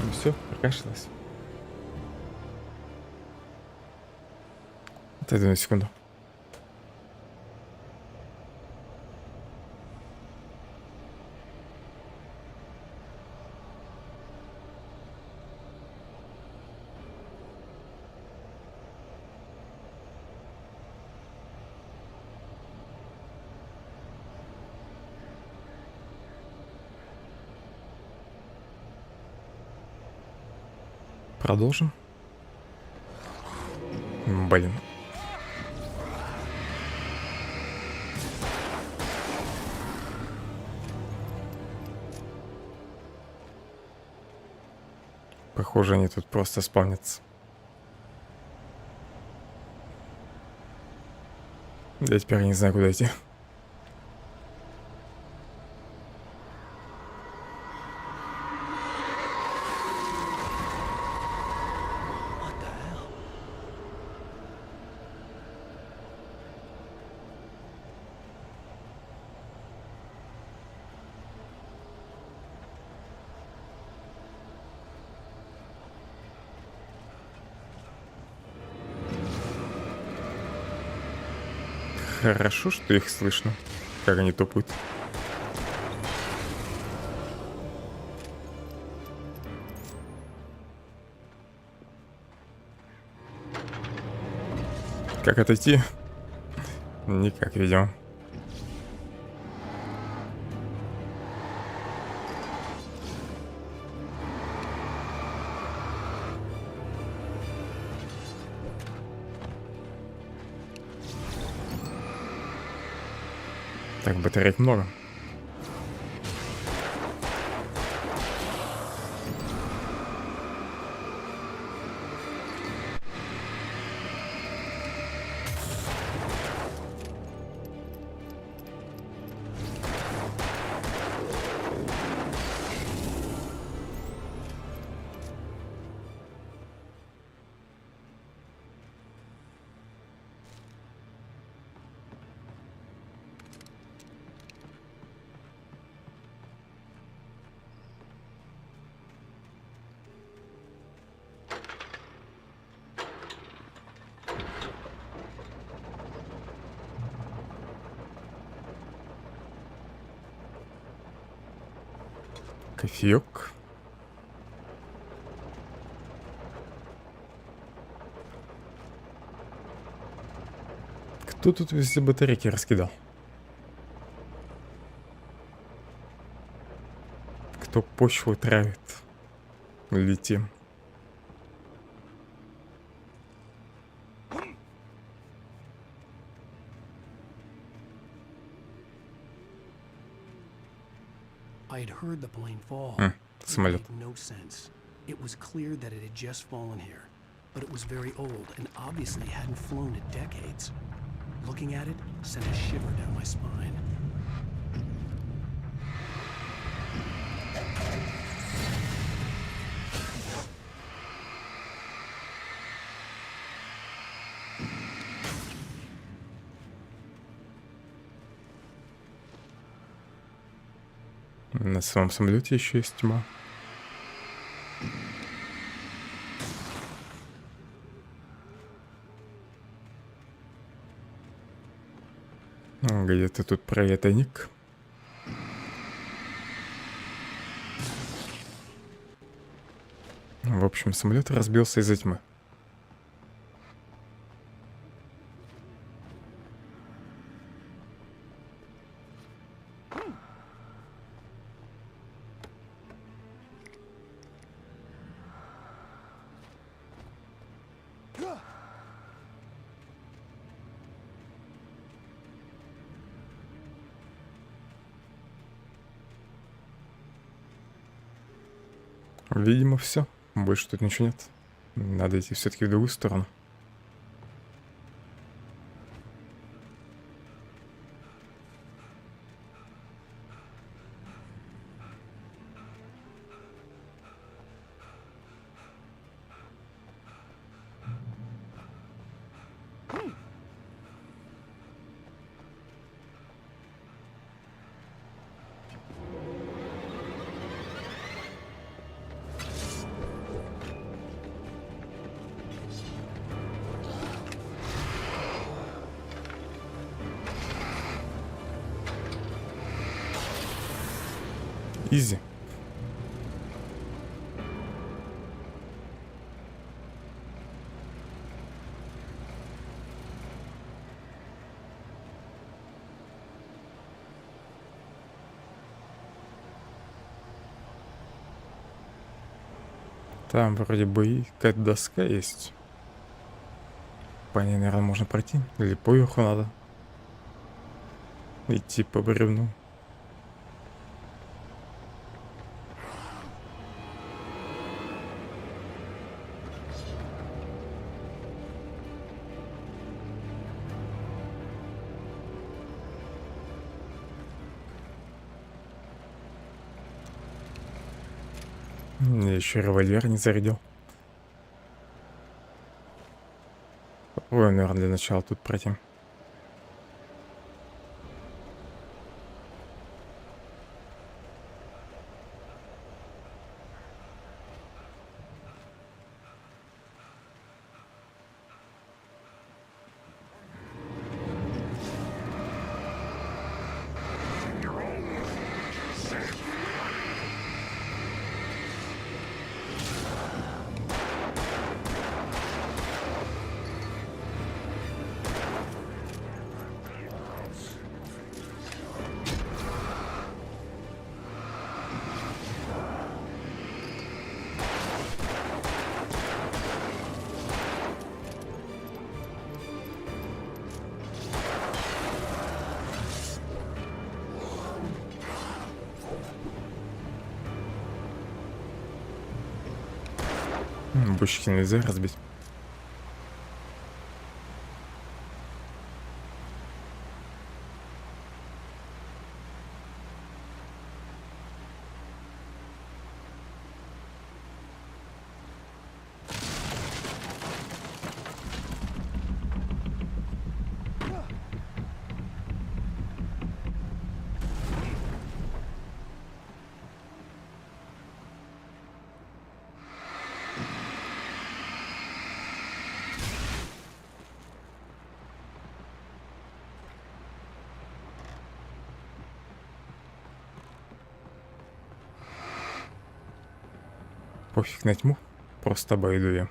Ну все, прокашлялась. Отойду на секунду. Продолжим. Блин. Похоже, они тут просто спавнятся. Я теперь не знаю, куда идти. Хорошо, что их слышно, как они топают. Как отойти? Никак, видимо. Так, батареек много. Кофеек. Кто тут везде батарейки раскидал? Кто почву травит? Летим. I had heard the plane fall. It Самолет. made no sense. It was clear that it had just fallen here, but it was very old and obviously hadn't flown in decades. Looking at it sent a shiver down my spine. На самом самолете еще есть тьма. Где-то тут проятойник. В общем, самолет разбился из-за тьмы. Видимо, все. Больше тут ничего нет. Надо идти все-таки в другую сторону. Изи. Там вроде бы и какая-то доска есть. По ней, наверное, можно пройти. Или поверху надо идти по бревну. Я еще револьвер не зарядил. Попробуем, наверное, для начала тут пройти. Бочки нельзя разбить. Пофиг на тьму, просто обойду я.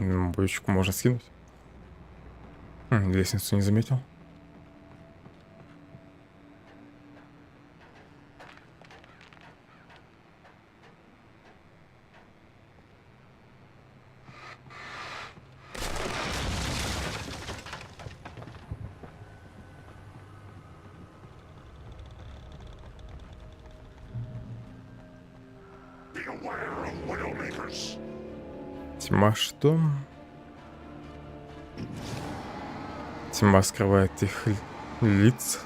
Боечку можно скинуть. Лестницу не заметил. Тьма что? Тьма скрывает их лица.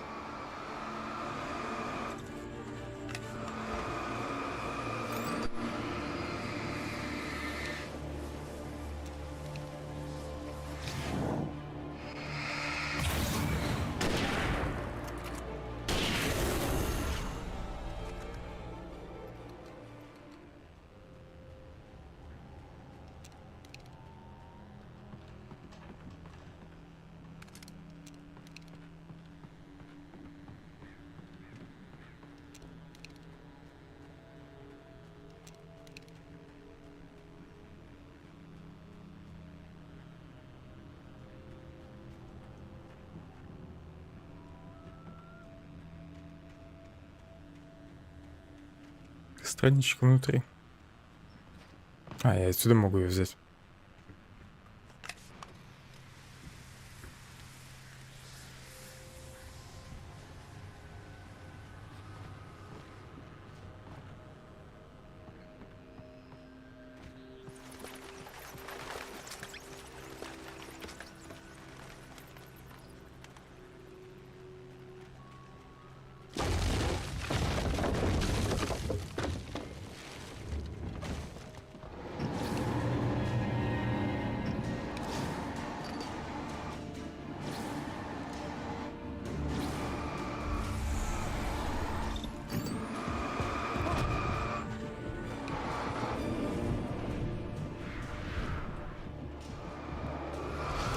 Страничка внутри. А, я отсюда могу ее взять.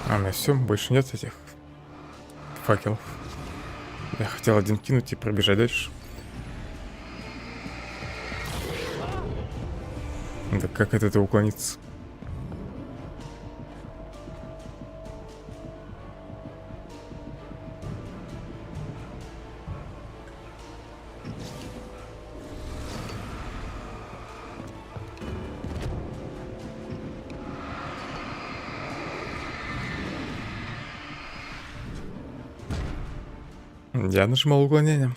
А, на все, больше нет этих факелов. Я хотел один кинуть и пробежать дальше. Да как от этого уклониться? Я нажимал уклонение.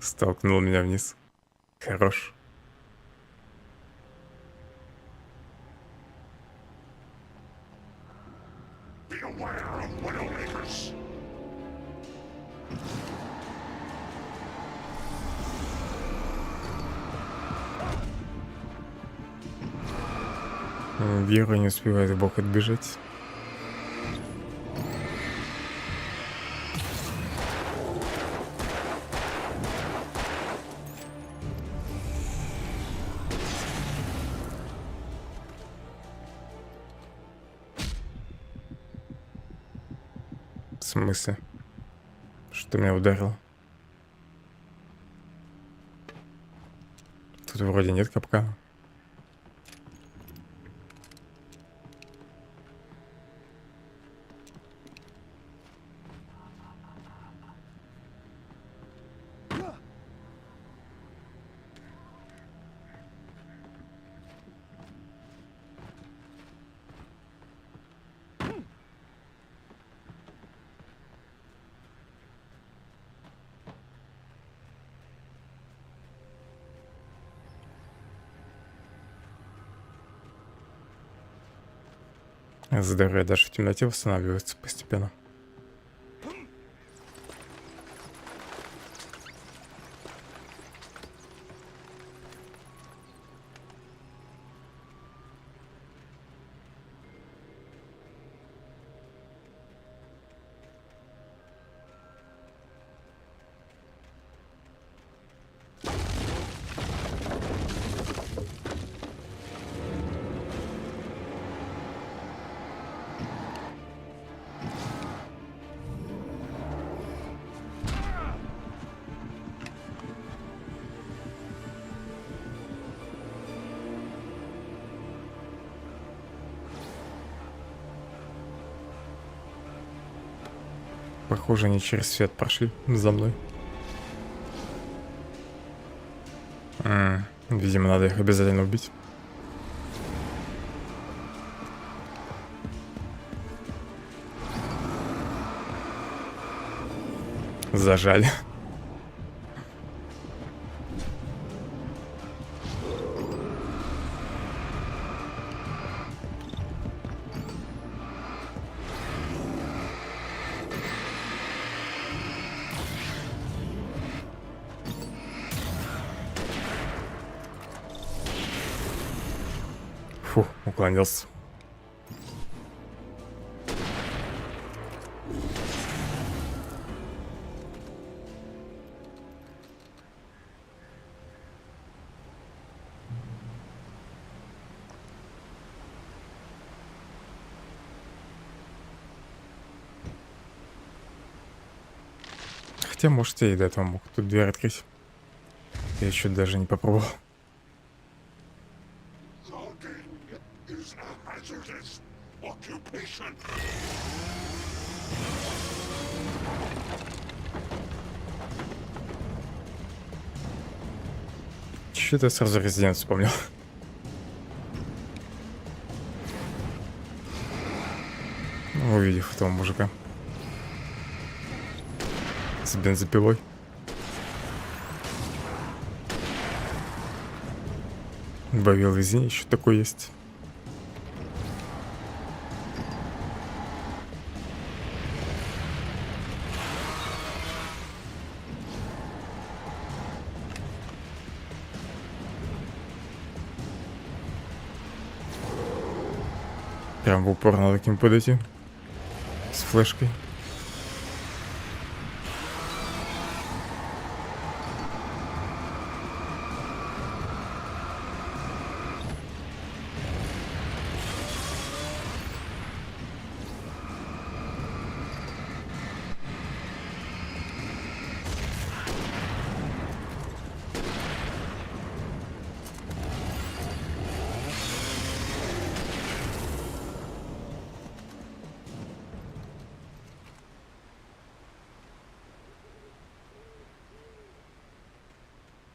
Столкнул меня вниз. Хорош. Герой не успевает в бок отбежать. В смысле? Что меня ударило? Тут вроде нет капкана. Здоровье даже в темноте восстанавливается постепенно. Похоже, они через свет прошли за мной. Видимо, надо их обязательно убить. Зажали. Фу, уклонился. Хотя, может, я и до этого мог тут дверь открыть. Я еще даже не попробовал. Что-то я сразу Резидент вспомнил. Увидев этого мужика с бензопилой. Добавил извини, еще такой есть. Прям в упор надо к ним подойти. С флешкой.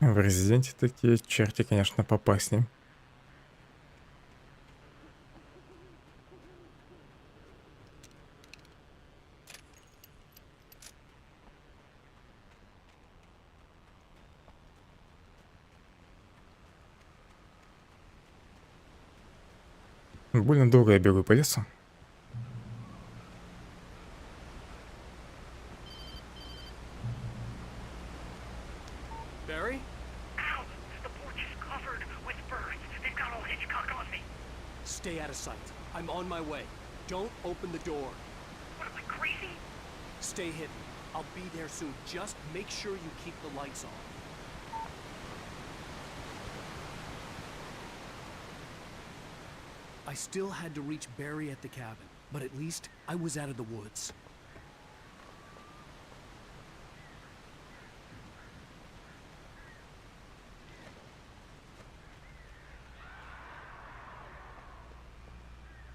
В Резиденте такие черти, конечно, попаснее. Больно долго я бегаю по лесу. Stay out of sight. I'm on my way. Don't open the door. What am I, crazy? Stay hidden. I'll be there soon. Just make sure you keep the lights on. I still had to reach Barry at the cabin, but at least I was out of the woods.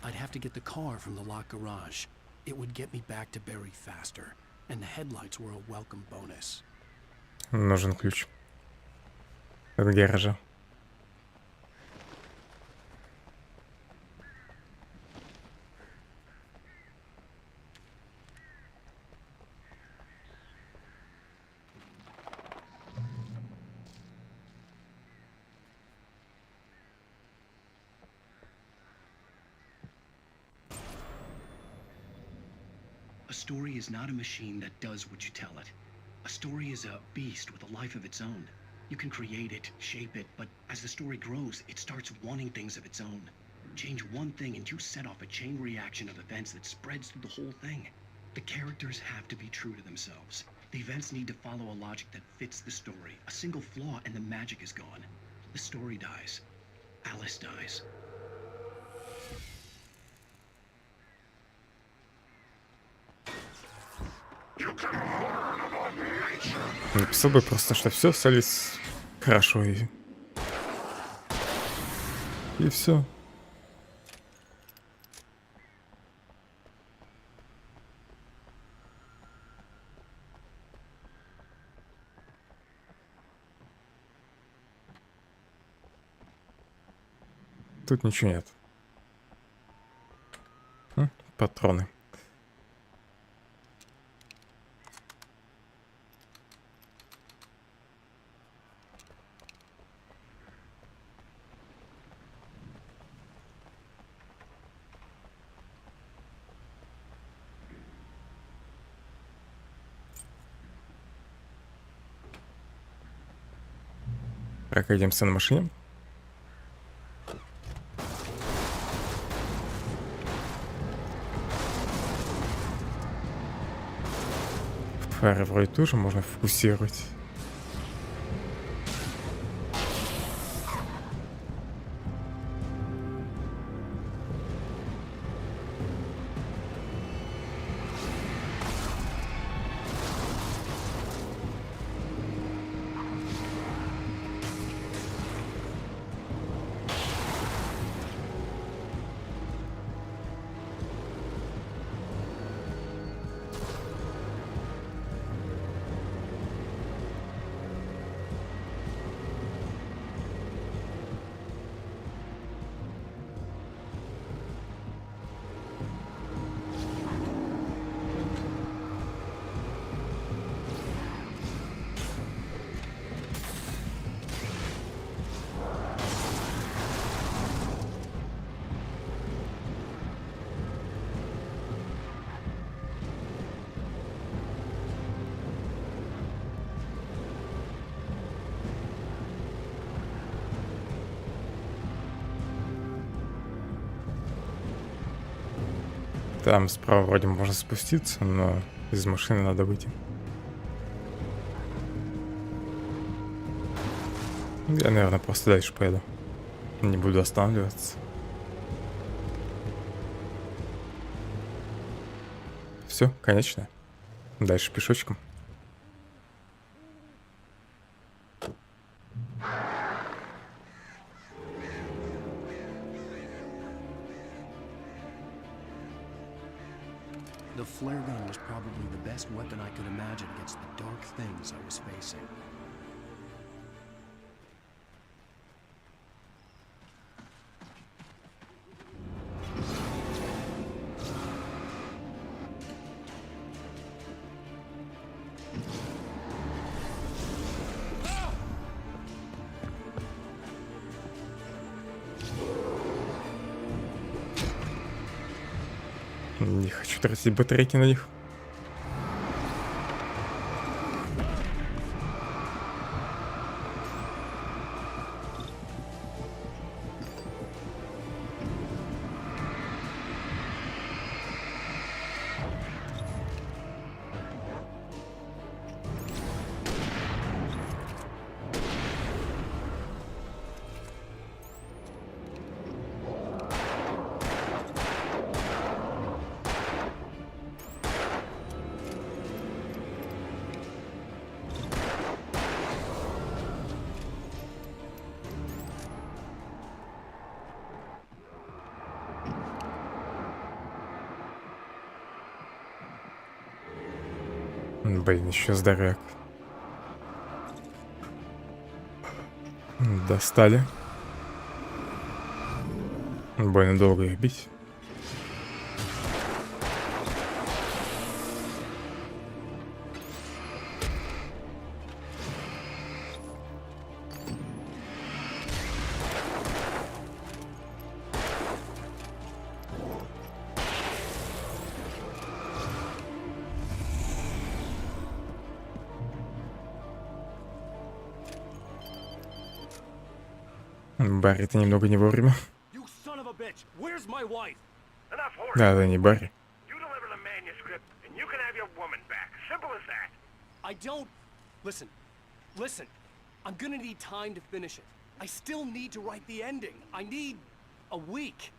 I'd have to get the car from the locked garage. It would get me back to Barry faster, and the headlights were a welcome bonus. Нужен ключ от гаража. A story is not a machine that does what you tell it. A story is a beast with a life of its own. You can create it, shape it, but as the story grows, it starts wanting things of its own. Change one thing and you set off a chain reaction of events that spreads through the whole thing. The characters have to be true to themselves. The events need to follow a logic that fits the story. A single flaw and the magic is gone. The story dies. Alice dies. Написал бы просто, что все с Алис хорошо и все. Тут ничего нет. Патроны. Прокатимся на машине. Фары вроде тоже можно фокусировать. Там справа вроде можно спуститься, но из машины надо выйти. Я, наверное, просто дальше поеду. Не буду останавливаться. Все, конечно. Дальше пешочком. The flare gun was probably the best weapon I could imagine against the dark things I was facing. Не хочу тратить батарейки на них. Блин, еще здоровяк. Достали. Больно долго их бить. Барри, это немного не вовремя. Да, да, не Барри. Listen. I'm gonna need time to finish it. I still need to write the ending. I need a week.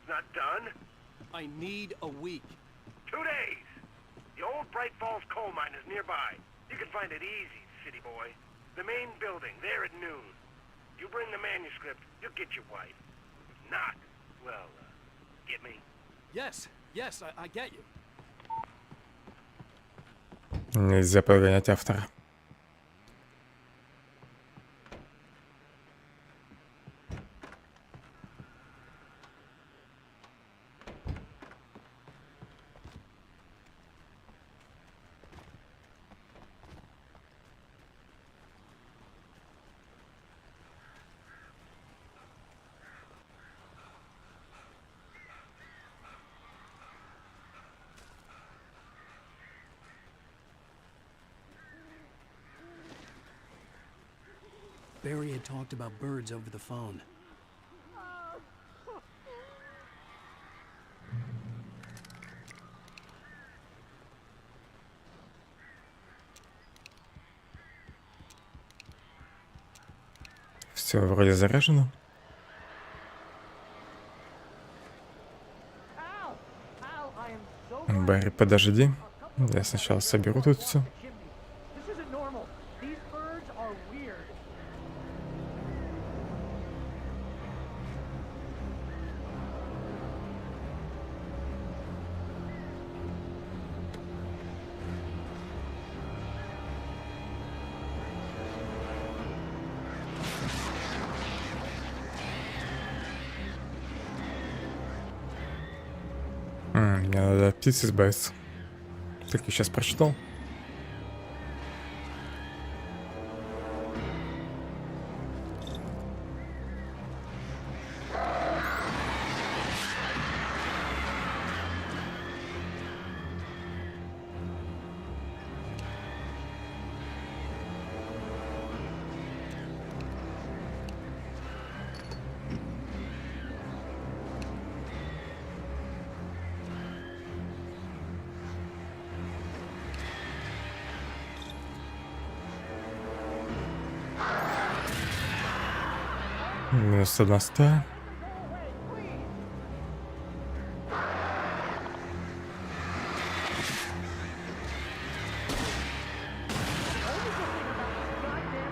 It's not done? I need a week. 2 days. The old Bright Falls coal mine is nearby. You can find it easy, city boy. The main building, there at noon. You bring the manuscript, you'll get your wife. If not, well, get me? Yes, I get you. Нельзя прогонять автора. Barry had talked about birds over the phone. Все вроде заряжено. Барри, подожди. Я сначала соберу тут все. Мне надо от птиц избавиться. Так я сейчас прочитал. Минус 1 100.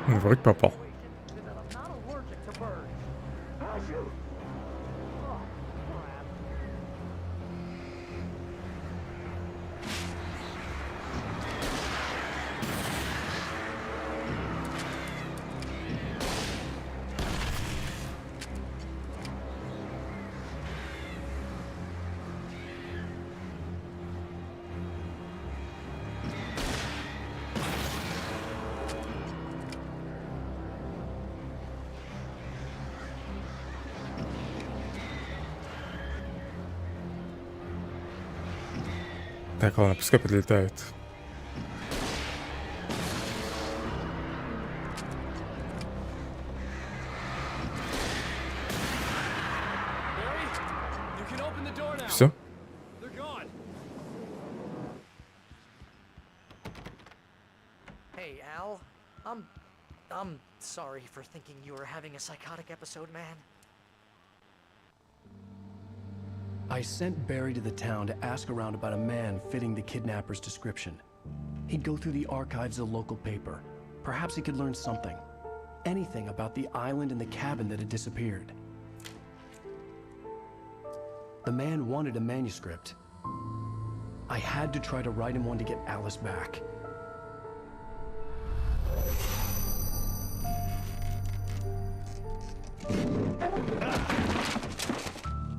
Вроде попал. Так, ладно, пускай подлетают. Все? Hey, Al. I'm sorry for thinking you were having a psychotic episode, man. I sent Barry to the town to ask around about a man fitting the kidnapper's description. He'd go through the archives of the local paper. Perhaps he could learn something. Anything about the island and the cabin that had disappeared. The man wanted a manuscript. I had to try to write him one to get Alice back.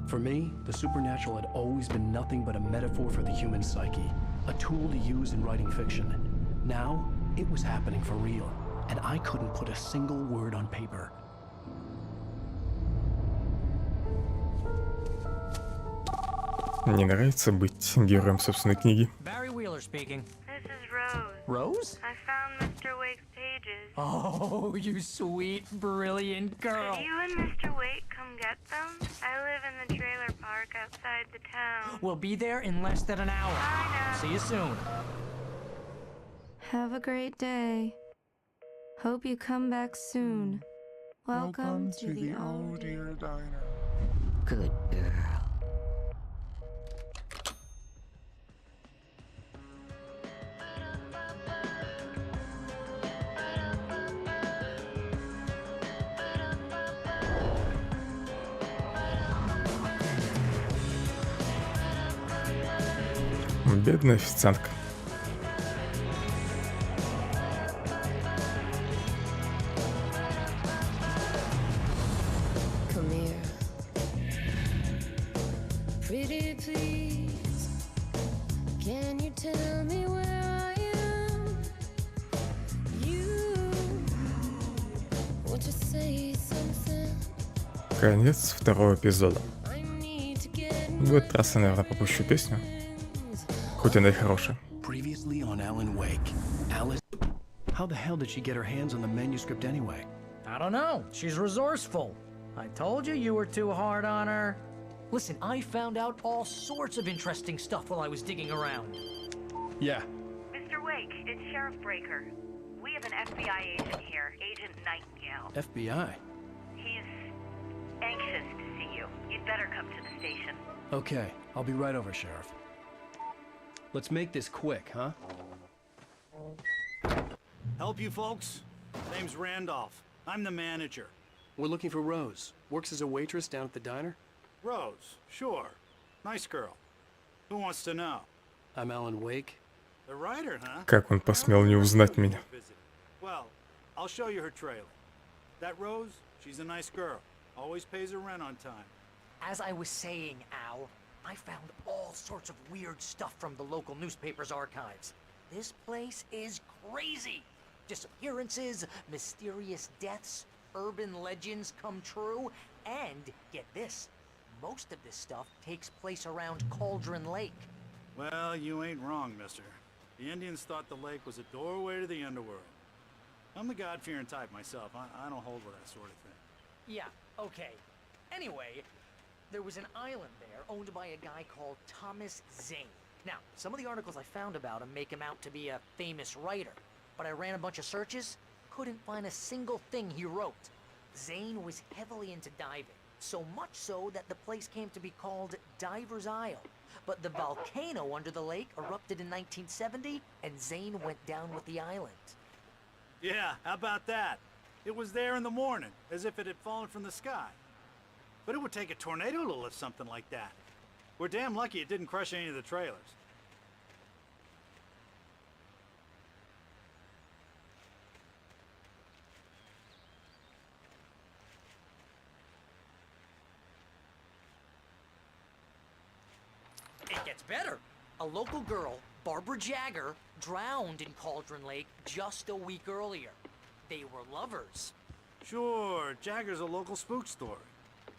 For me, the supernatural had always been nothing but a metaphor for the human psyche, a tool to use in writing fiction. Now, it was happening for real, and I couldn't put a single word on paper. Мне нравится быть героем собственной книги. Barry Wheeler speaking. This is Rose. Rose? I found Mr. Wake's pages. Oh, you sweet, brilliant girl. Could you and Mr. Wake come get them? I live in the trailer park outside the town. We'll be there in less than an hour. Bye now. See you soon. Have a great day. Hope you come back soon. Welcome to the old dear diner. Good girl. Бедная официантка. Come here. Pretty please. Can you tell me where I am? You want to say something? Конец второго эпизода. В этот раз я, наверное, попущу песню. Хоть она и хорошая. Previously on Alan Wake, Alice... How the hell did she get her hands on the manuscript anyway? I don't know. She's resourceful. I told you you were too hard on her. Listen, I found out all sorts of interesting stuff while I was digging around. Yeah. Mr. Wake, it's Sheriff Breaker. We have an FBI agent here, Agent Nightingale. FBI? He's anxious to see you. You'd better come to the station. Okay, I'll be right over, Sheriff. Let's make this quick, huh? Help you folks? Name's Randolph. I'm the manager. We're looking for Rose. Works as a waitress down at the diner. Rose, sure. Nice girl. Who wants to know? I'm Alan Wake. The writer, huh? Как он посмел не узнать меня? Well, I'll show you her trailer. That Rose, she's a nice girl. Always pays her rent on time. As I was saying, Al, I found all sorts of weird stuff from the local newspaper's archives. This place is crazy. Disappearances, mysterious deaths, urban legends come true, and get this, most of this stuff takes place around Cauldron Lake. Well, you ain't wrong, mister. The Indians thought the lake was a doorway to the underworld. I'm the God-fearing type myself. I don't hold with that sort of thing. Yeah, okay. Anyway, there was an island there owned by a guy called Thomas Zane. Now, some of the articles I found about him make him out to be a famous writer, but I ran a bunch of searches, couldn't find a single thing he wrote. Zane was heavily into diving, so much so that the place came to be called Diver's Isle. But the volcano under the lake erupted in 1970, and Zane went down with the island. Yeah, how about that? It was there in the morning, as if it had fallen from the sky. But it would take a tornado to lift something like that. We're damn lucky it didn't crush any of the trailers. It gets better. A local girl, Barbara Jagger, drowned in Cauldron Lake just a week earlier. They were lovers. Sure, Jagger's a local spook story.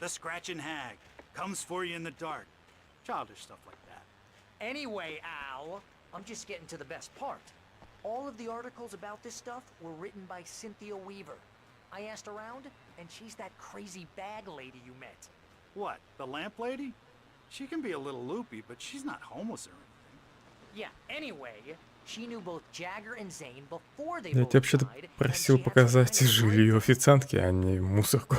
The Scratching Hag comes for you in the dark. Childish stuff like that. Anyway, Al, I'm just getting to the best part. All of the articles about this stuff were written by Cynthia Weaver. I asked around, and she's that crazy bag lady you met. What, the lamp lady? She can be a little loopy, but she's not homeless or anything. Yeah, anyway, she knew both Jagger and Zane before they Я both тебя вообще-то died, просил показать жилье официантки, а не мусорку.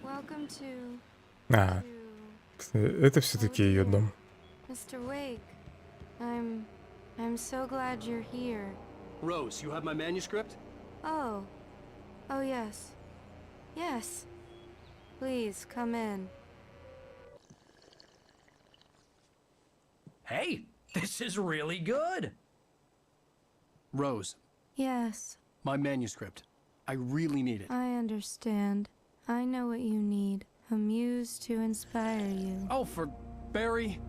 Welcome to... А, это все-таки ее дом. Mr. Wake, I'm so glad you're here. Rose, you have my manuscript? Oh. Oh, yes. Yes. Please, come in. Hey, this is really good. Rose. Yes. My manuscript. I really need it. I understand. I know what you need. A muse to inspire you. Oh, for Barry.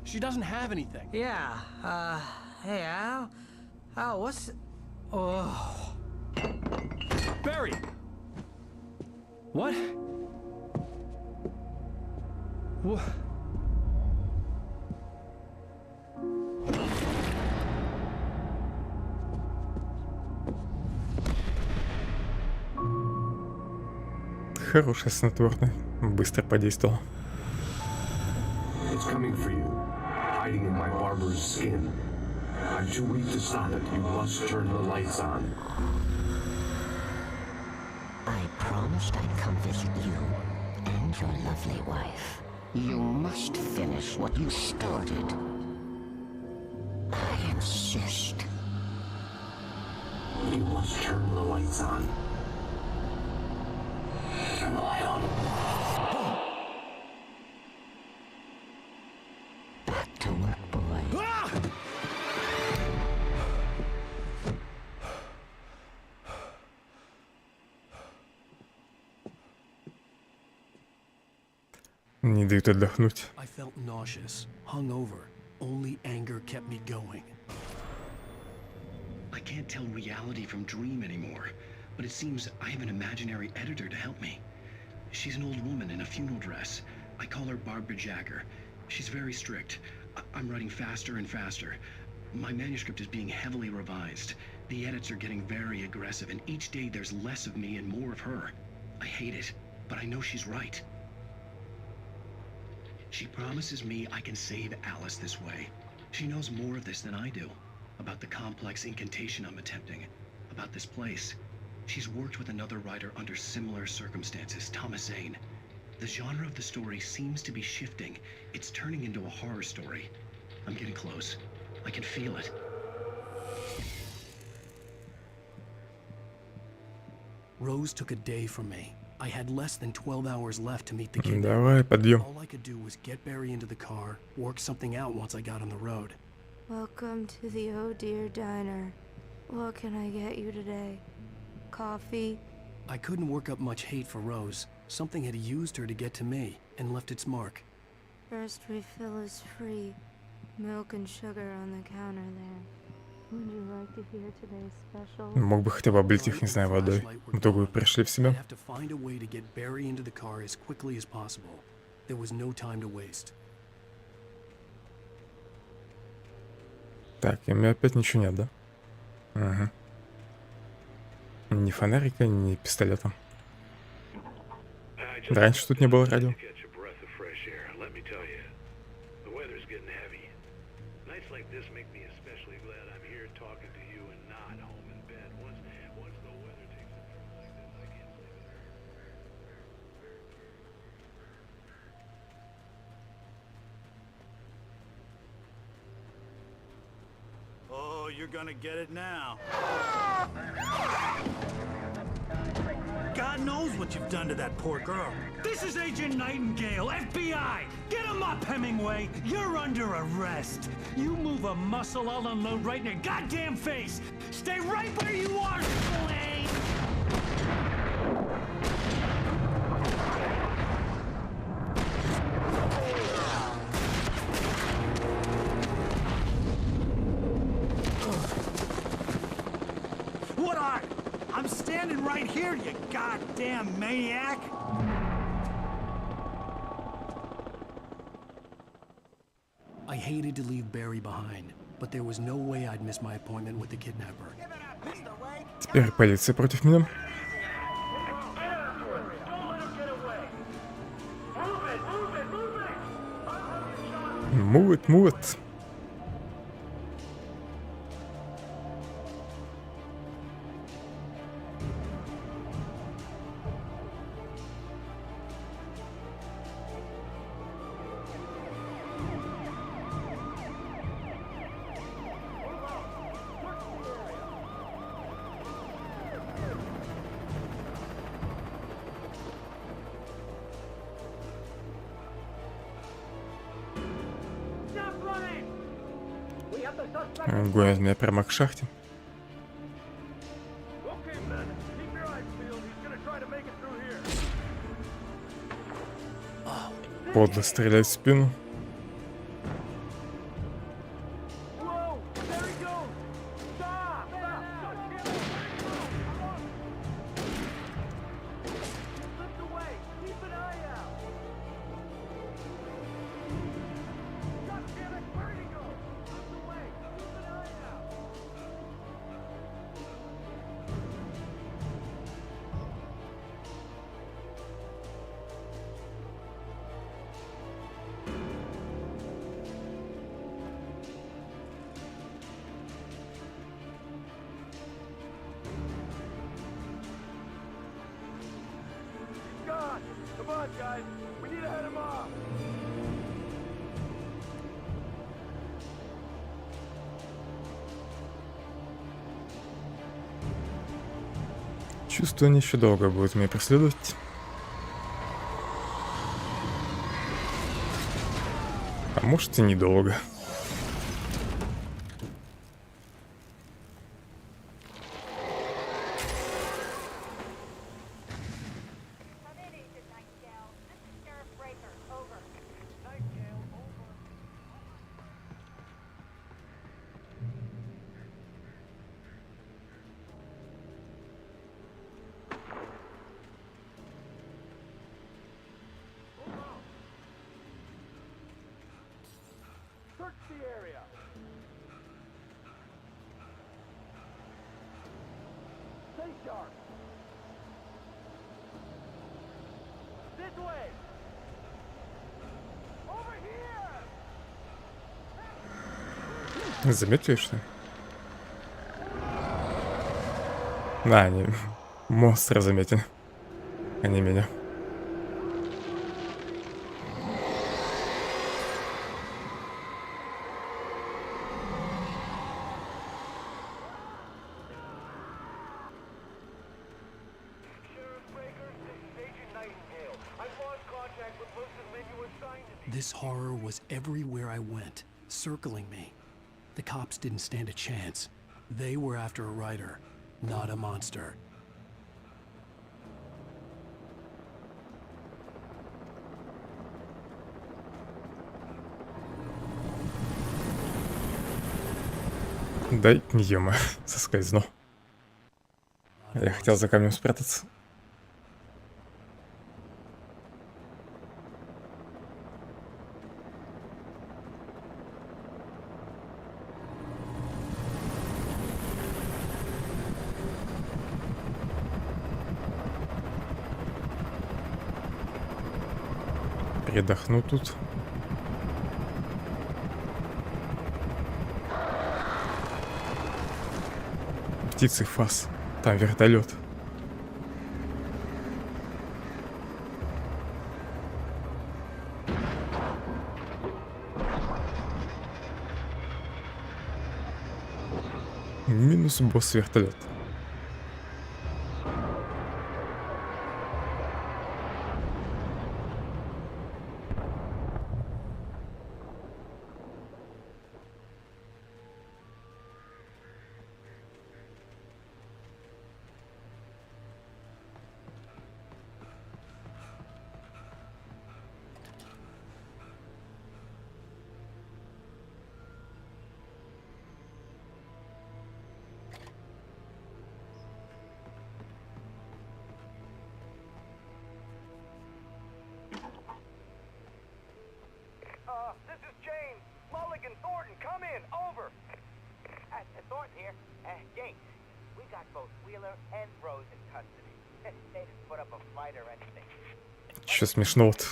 She doesn't have anything. Yeah, hey, Al? Al, what's... Oh... Barry! What? What? Хорошее снотворное. Быстро подействовало. It's coming for you, hiding in my barber's skin. I'm too weak to stop it. You must turn the lights on. I promised I'd come visit you and your lovely wife. You must finish what you started. I insist. You must turn the lights on. Turn the light on. Back to work, boy. Не дают отдохнуть. I felt nauseous, hungover. Only anger kept me going. I can't tell reality from dream anymore, but it seems I have an imaginary editor to help me. She's an old woman in a funeral dress. I call her Barbara Jagger. She's very strict. I'm writing faster and faster. My manuscript is being heavily revised. The edits are getting very aggressive, and each day there's less of me and more of her. I hate it, but I know she's right. She promises me I can save Alice this way. She knows more of this than I do. About the complex incantation I'm attempting. About this place. She's worked with another writer under similar circumstances, Thomas Zane. The genre of the story seems to be shifting. It's turning into a horror story. I'm getting close. I can feel it. Rose took a day from me. I had less than 12 hours left to meet the kid. Давай, подъем. All I could do was get Barry into the car, work something out once I got on the road. Welcome to the Oh Dear Diner. What can I get you today? Coffee? I couldn't work up much hate for Rose. Something had used her to get to me and left its mark. First refill is free. Milk and sugar on the counter there. Would you like to hear today's special? Мог бы хотя бы облить их, не знаю, водой. В итоге пришли в себя. I have to find a way to get Barry into the car as quickly as possible. There was no time to waste. Так, и у меня опять ничего нет, да? Ага. Ни фонарика, ни пистолета. Раньше тут не было радио. Oh, you're gonna get it now. God knows what you've done to that poor girl. This is Agent Nightingale, FBI! Get him up, Hemingway! You're under arrest! You move a muscle, I'll unload right in your goddamn face! Stay right where you are, Slade! What are? I'm standing right here, you goddamn maniac! I hated to leave Barry behind, but there was no way I'd miss my appointment with the kidnapper. Теперь полиция против меня. Move it. Гонят меня прямо к шахте. Подло стрелять в спину. Чувствую, они еще долго будут меня преследовать. А может и недолго. Search the area. Stay sharp. This way. Over here. Заметили, что ли? Да, они монстра заметили. Они меня. This horror was everywhere I went, circling me. The cops didn't stand a chance. They were after a writer, not a monster. Дай, ё-моё, соскользнул. Я хотел за камнем спрятаться. Передохну тут. Птицы фас. Там вертолет. Минус босс вертолет. Что смешного-то?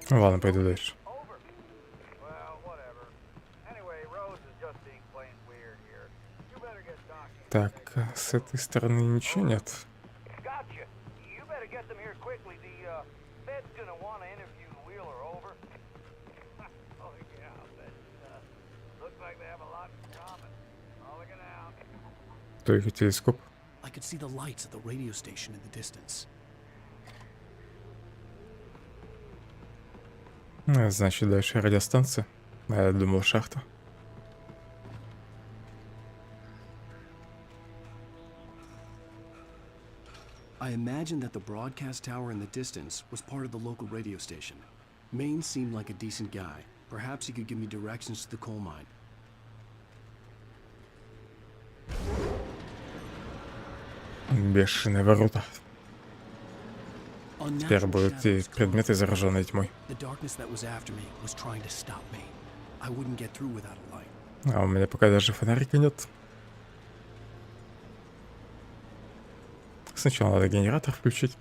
Ладно, пойду дальше. Так, с этой стороны ничего нет. Только телескоп. Значит, дальше радиостанция. А я думал, шахта. I imagined that the broadcast tower in the distance was part of the local radio station. Maine seemed like a decent guy. Perhaps he could give me directions to the coal mine. Бешеные ворота. Теперь будут и предметы, зараженные тьмой. А у меня пока даже фонарика нет. Сначала надо генератор включить.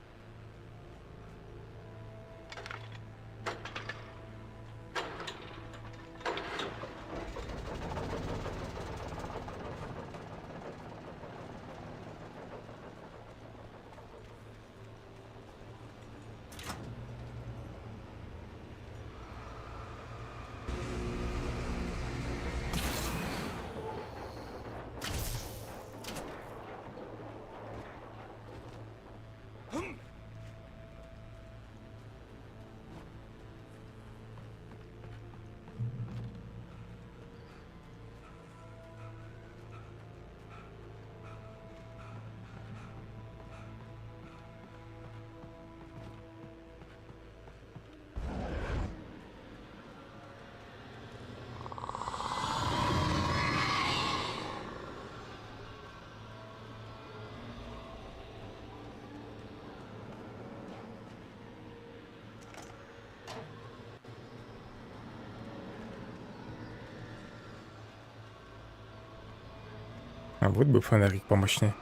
А вот бы фонарик помощнее.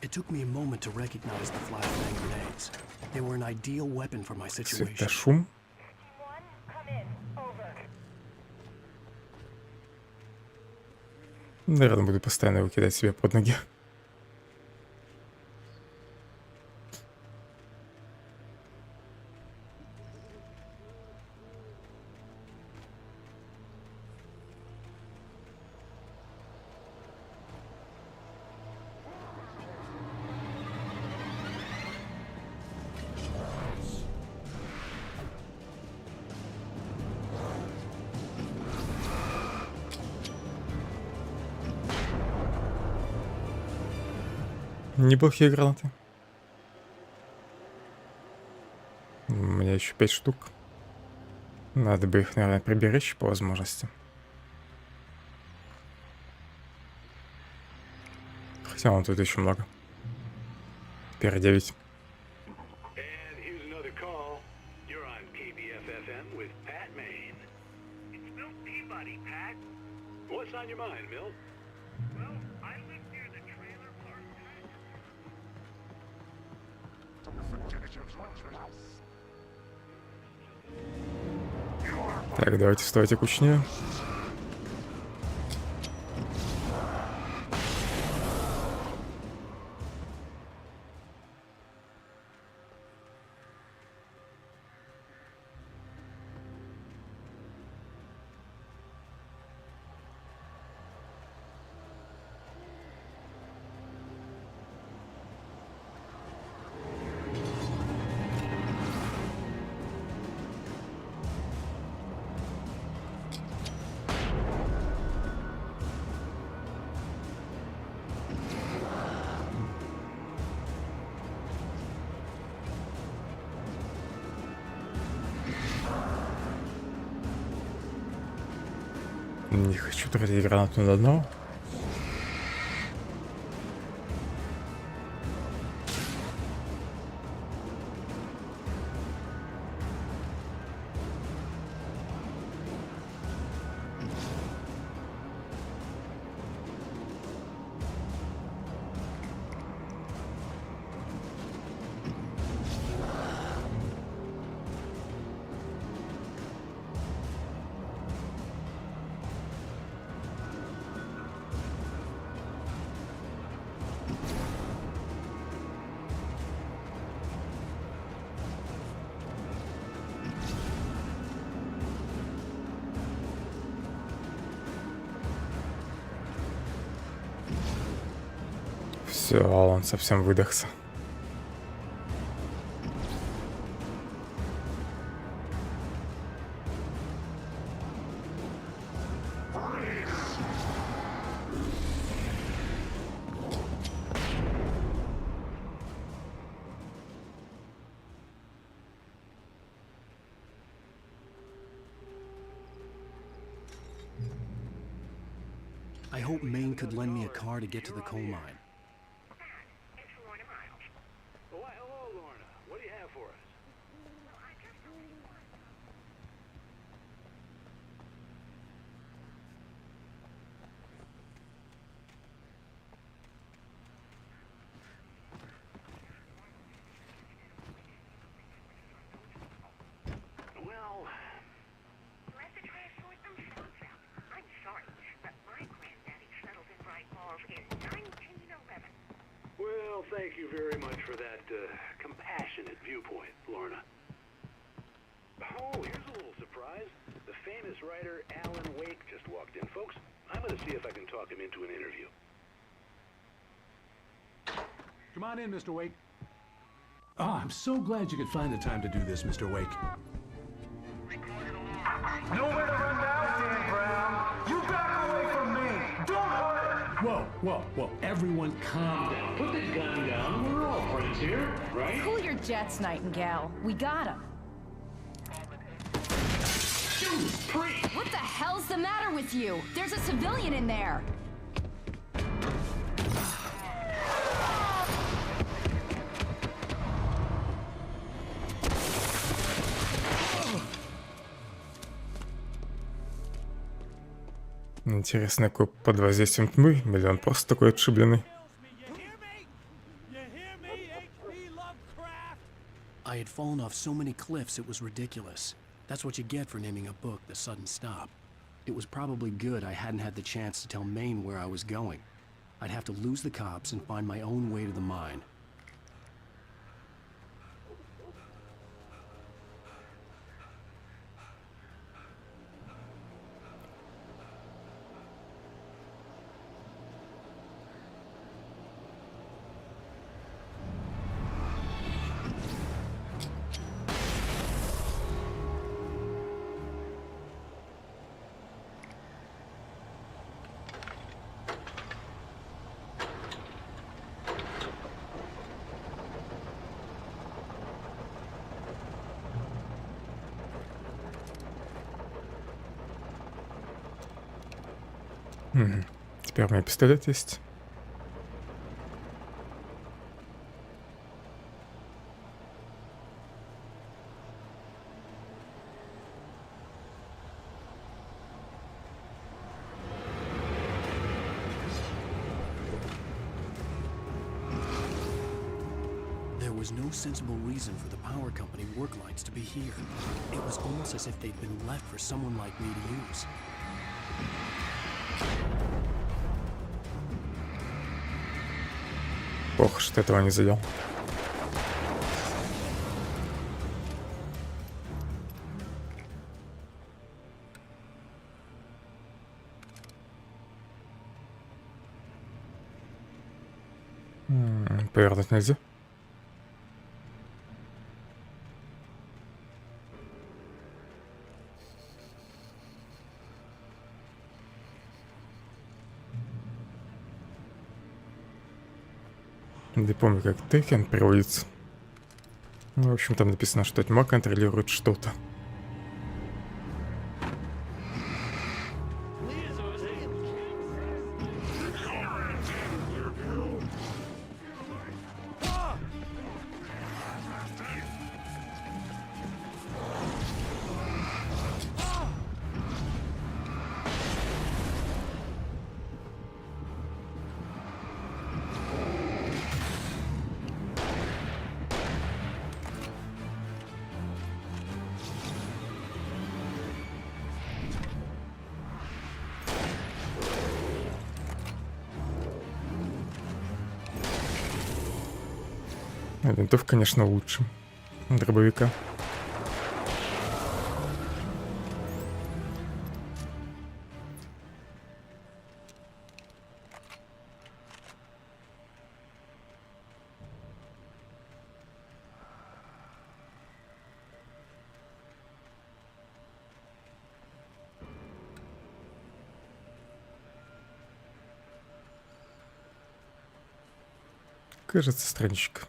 It took me a moment to recognize the flashbang grenades. They were an ideal weapon for my situation. Светошум. Наверное, буду постоянно его кидать себе под ноги. Неплохие гранаты. У меня еще 5 штук. Надо бы их, наверное, приберечь по возможности. Хотя вон тут еще много. Теперь 9. Так, давайте стойте кучнее. Не хочу тратить гранату на дно. Все, он совсем выдохся. I hope Maine could lend me a car to get to the coal mine. Well, thank you very much for that compassionate viewpoint, Lorna. Oh, here's a little surprise. The famous writer Alan Wake just walked in. Folks, I'm going to see if I can talk him into an interview. Come on in, Mr. Wake. Oh, I'm so glad you could find the time to do this, Mr. Wake. Nowhere to run now, Dan Brown. You back away from me. Don't hurt. Whoa, whoa, whoa. Everyone calm down. Put the gun down. We're all friends here, right? Cool your jets, Nightingale. We got him. Judas Priest! What the hell's the matter with you? There's a civilian in there. Интересно, какой под воздействием тьмы, или он просто такой отшибленный? I had fallen off so many cliffs it was ridiculous. That's what you get for naming a book The Sudden Stop. It was probably good I hadn't had the chance to tell Maine where I was going. I'd have to lose the cops and find my own way to the mine. Теперь у меня пистолет есть. There was no sensible reason for the power company work lights to be here. It was almost as if they'd been left for someone like me to use. Ох, что этого не задел. Повернуть нельзя. Не помню, как Текен переводится. Ну, в общем, там написано, что тьма контролирует что-то. Винтовка, конечно, лучше дробовика. Кажется, страничка.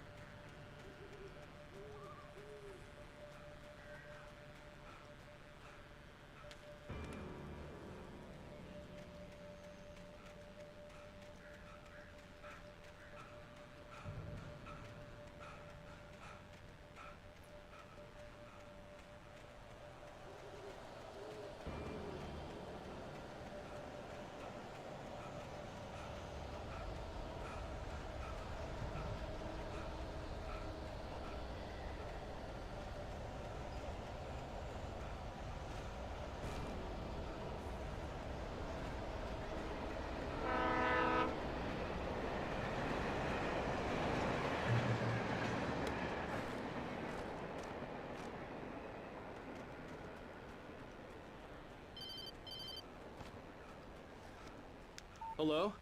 Hello?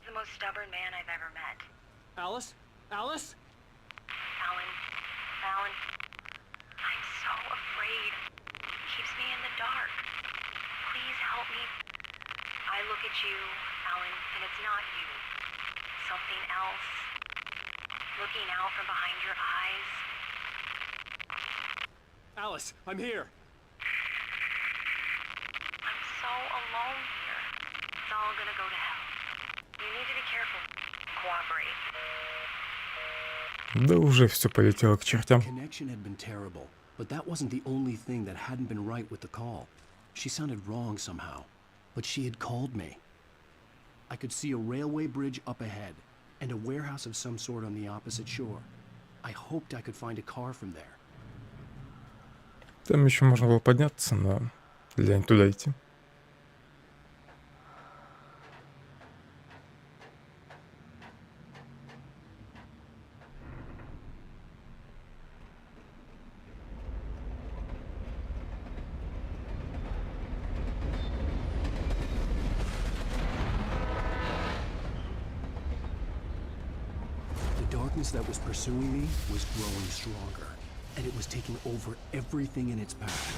The most stubborn man I've ever met. Alice? Alice? Phellon. Phellon. I'm so afraid. He keeps me in the dark. Please help me. I look at you, Phellon, and it's not you. Something else. Looking out from behind your eyes. Alice, I'm here. I'm so alone here. It's all gonna go to hell. You need to be careful. Cooperate. Да уже все полетело к чертям. Connection had been terrible, but that wasn't the only thing that hadn't been right with the call. She sounded wrong somehow. but she had called me. I could see a railway bridge up ahead, and a warehouse of some sort on the opposite shore. I hoped I could find a car from there. Там еще можно было подняться, но лень туда идти. The darkness that was pursuing me was growing stronger, and it was taking over everything in its path.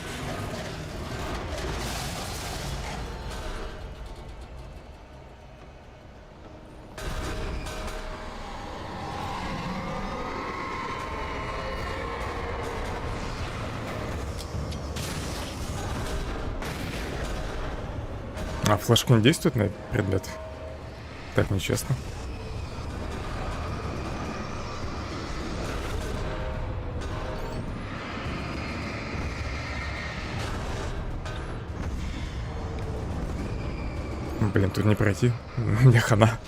А флешка не действует на предмет? Так нечестно. Блин, тут не пройти. Мне хана.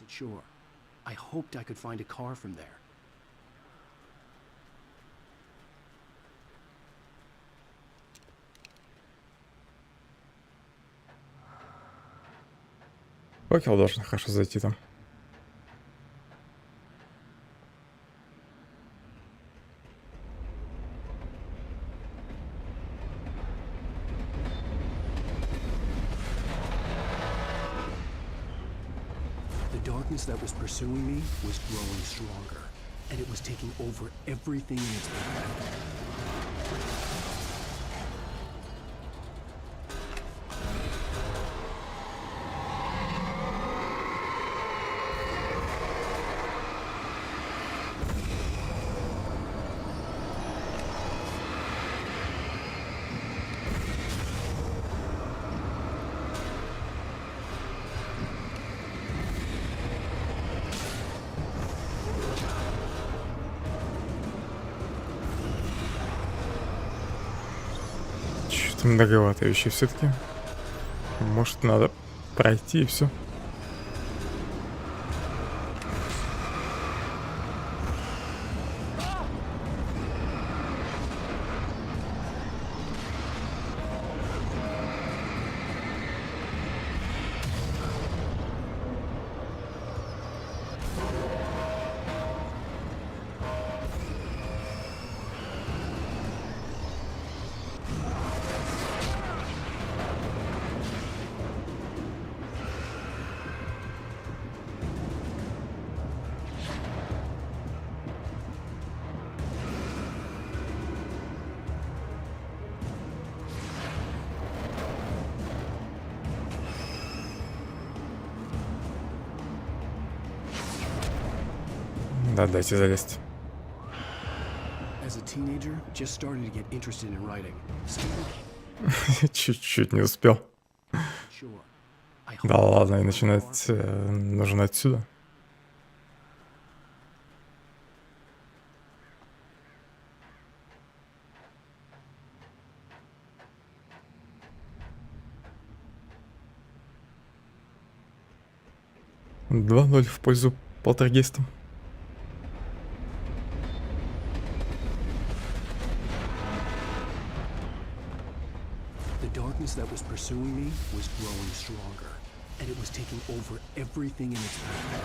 Sure. I hoped I could find a car from there. Факел должен хорошо зайти там. The darkness that was pursuing me was growing stronger, and it was taking over everything in its path. Многовато вещей все-таки. Может, надо пройти и все. Да, дайте залезть. As a teenager, just starting to get interested in writing. Чуть-чуть не успел. Да ладно, и начинать нужно отсюда. Два 0 в пользу полтергейста. The darkness that was pursuing me was growing stronger, and it was taking over everything in its path.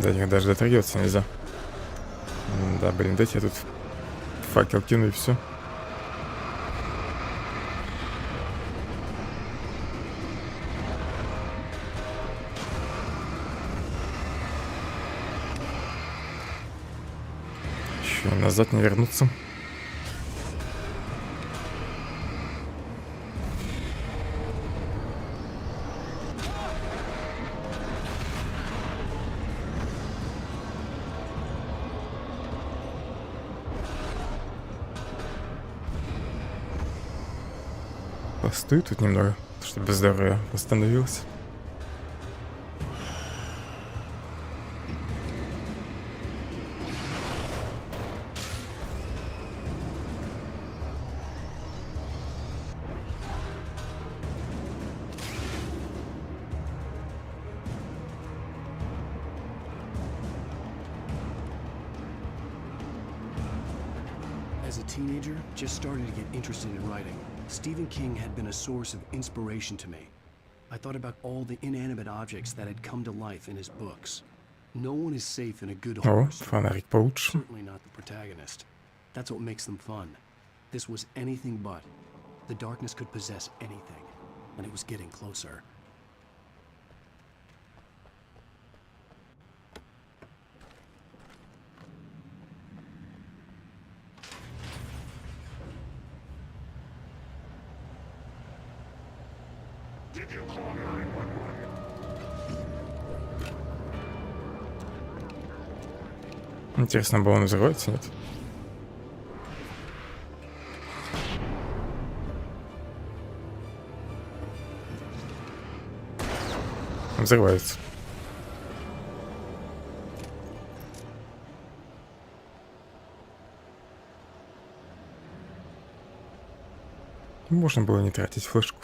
До них даже дотрагиваться нельзя. Да, блин, дайте я тут факел кину и все. Еще назад не вернуться. Постою тут немного, чтобы здоровье восстановилось. As a teenager, just starting to get interested in writing, Stephen King had been a source of inspiration to me. I thought about all the inanimate objects that had come to life in his books. No one is safe in a good horror story. Certainly not the protagonist. That's what makes them fun. This was anything but. The darkness could possess anything, and it was getting closer. Интересно, было он взрывается, нет? Взрывается. Можно было не тратить флешку.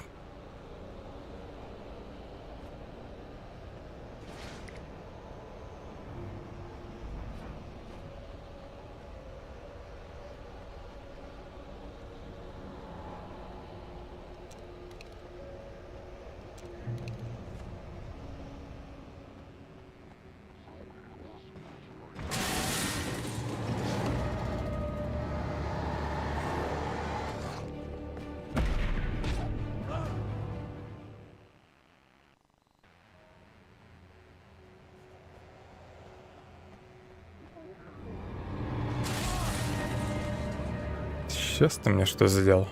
Сейчас ты мне что сделал?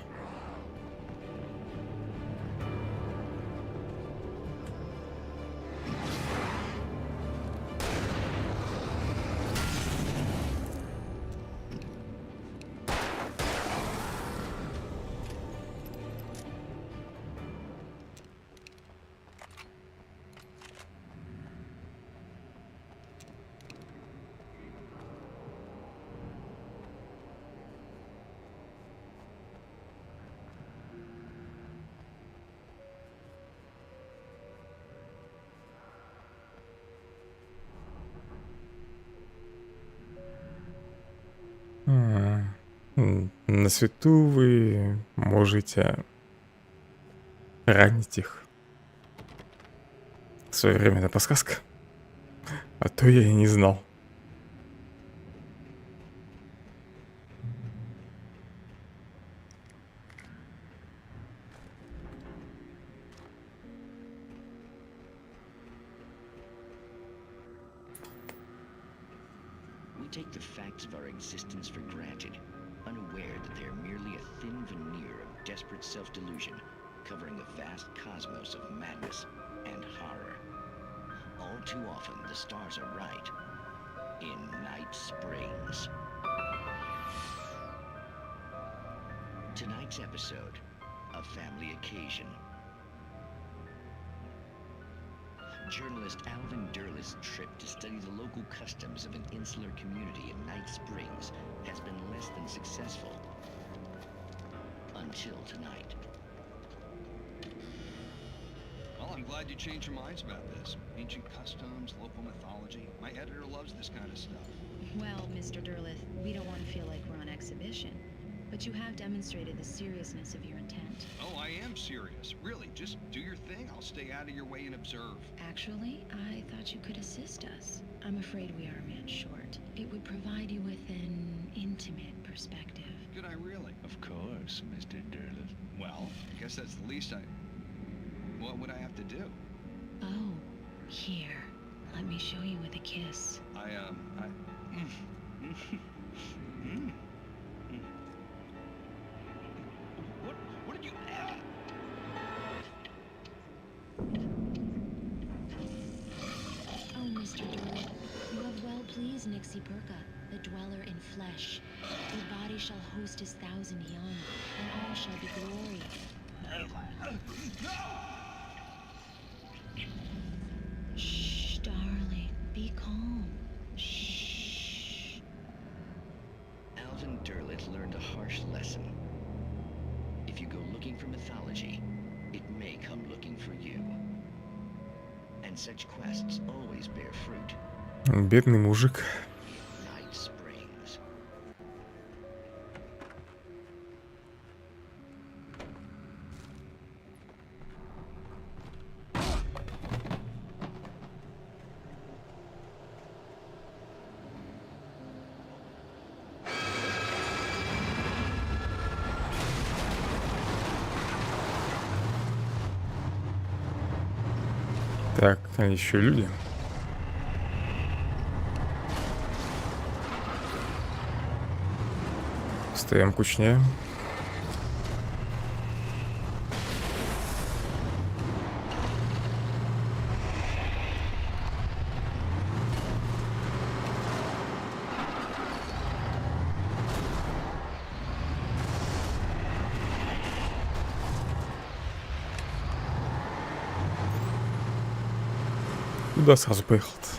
На свету вы можете ранить их. Своевременная подсказка. А то я и не знал. We take the facts of our existence for granted, unaware that they are merely a thin veneer of desperate self-delusion, covering a vast cosmos of madness and horror. All too often, the stars are right. In Night Springs. Tonight's episode, a family occasion. Journalist Alvin Derlis' trip to study the local customs of an insular community in Night Springs has been less than successful. Until tonight. Well, I'm glad you changed your minds about this. Ancient customs, local mythology. My editor loves this kind of stuff. Well, Mr. Derlith, we don't want to feel like we're on exhibition. But you have demonstrated the seriousness of your intent. Oh, I am serious. Really, just do your thing. I'll stay out of your way and observe. Actually, I thought you could assist us. I'm afraid we are a man short. It would provide you with an intimate perspective. Could I really? Of course, Mr. Derlith. Well, I guess that's the least What would I have to do? Oh, here. Let me show you with a kiss. What did you... Oh, Mr. Derlith, you have well pleased Nixie Perka, the dweller in flesh. Your body shall host his 1,000 young, and all shall be glory. Shh, darling, be calm. Alvin Derlet learned a harsh lesson. If you go looking for mythology, it may come looking for you. And such quests always bear fruit. Бедный мужик. Night springs. Так, а еще люди. Встаем кучнее. Куда сразу поехал-то?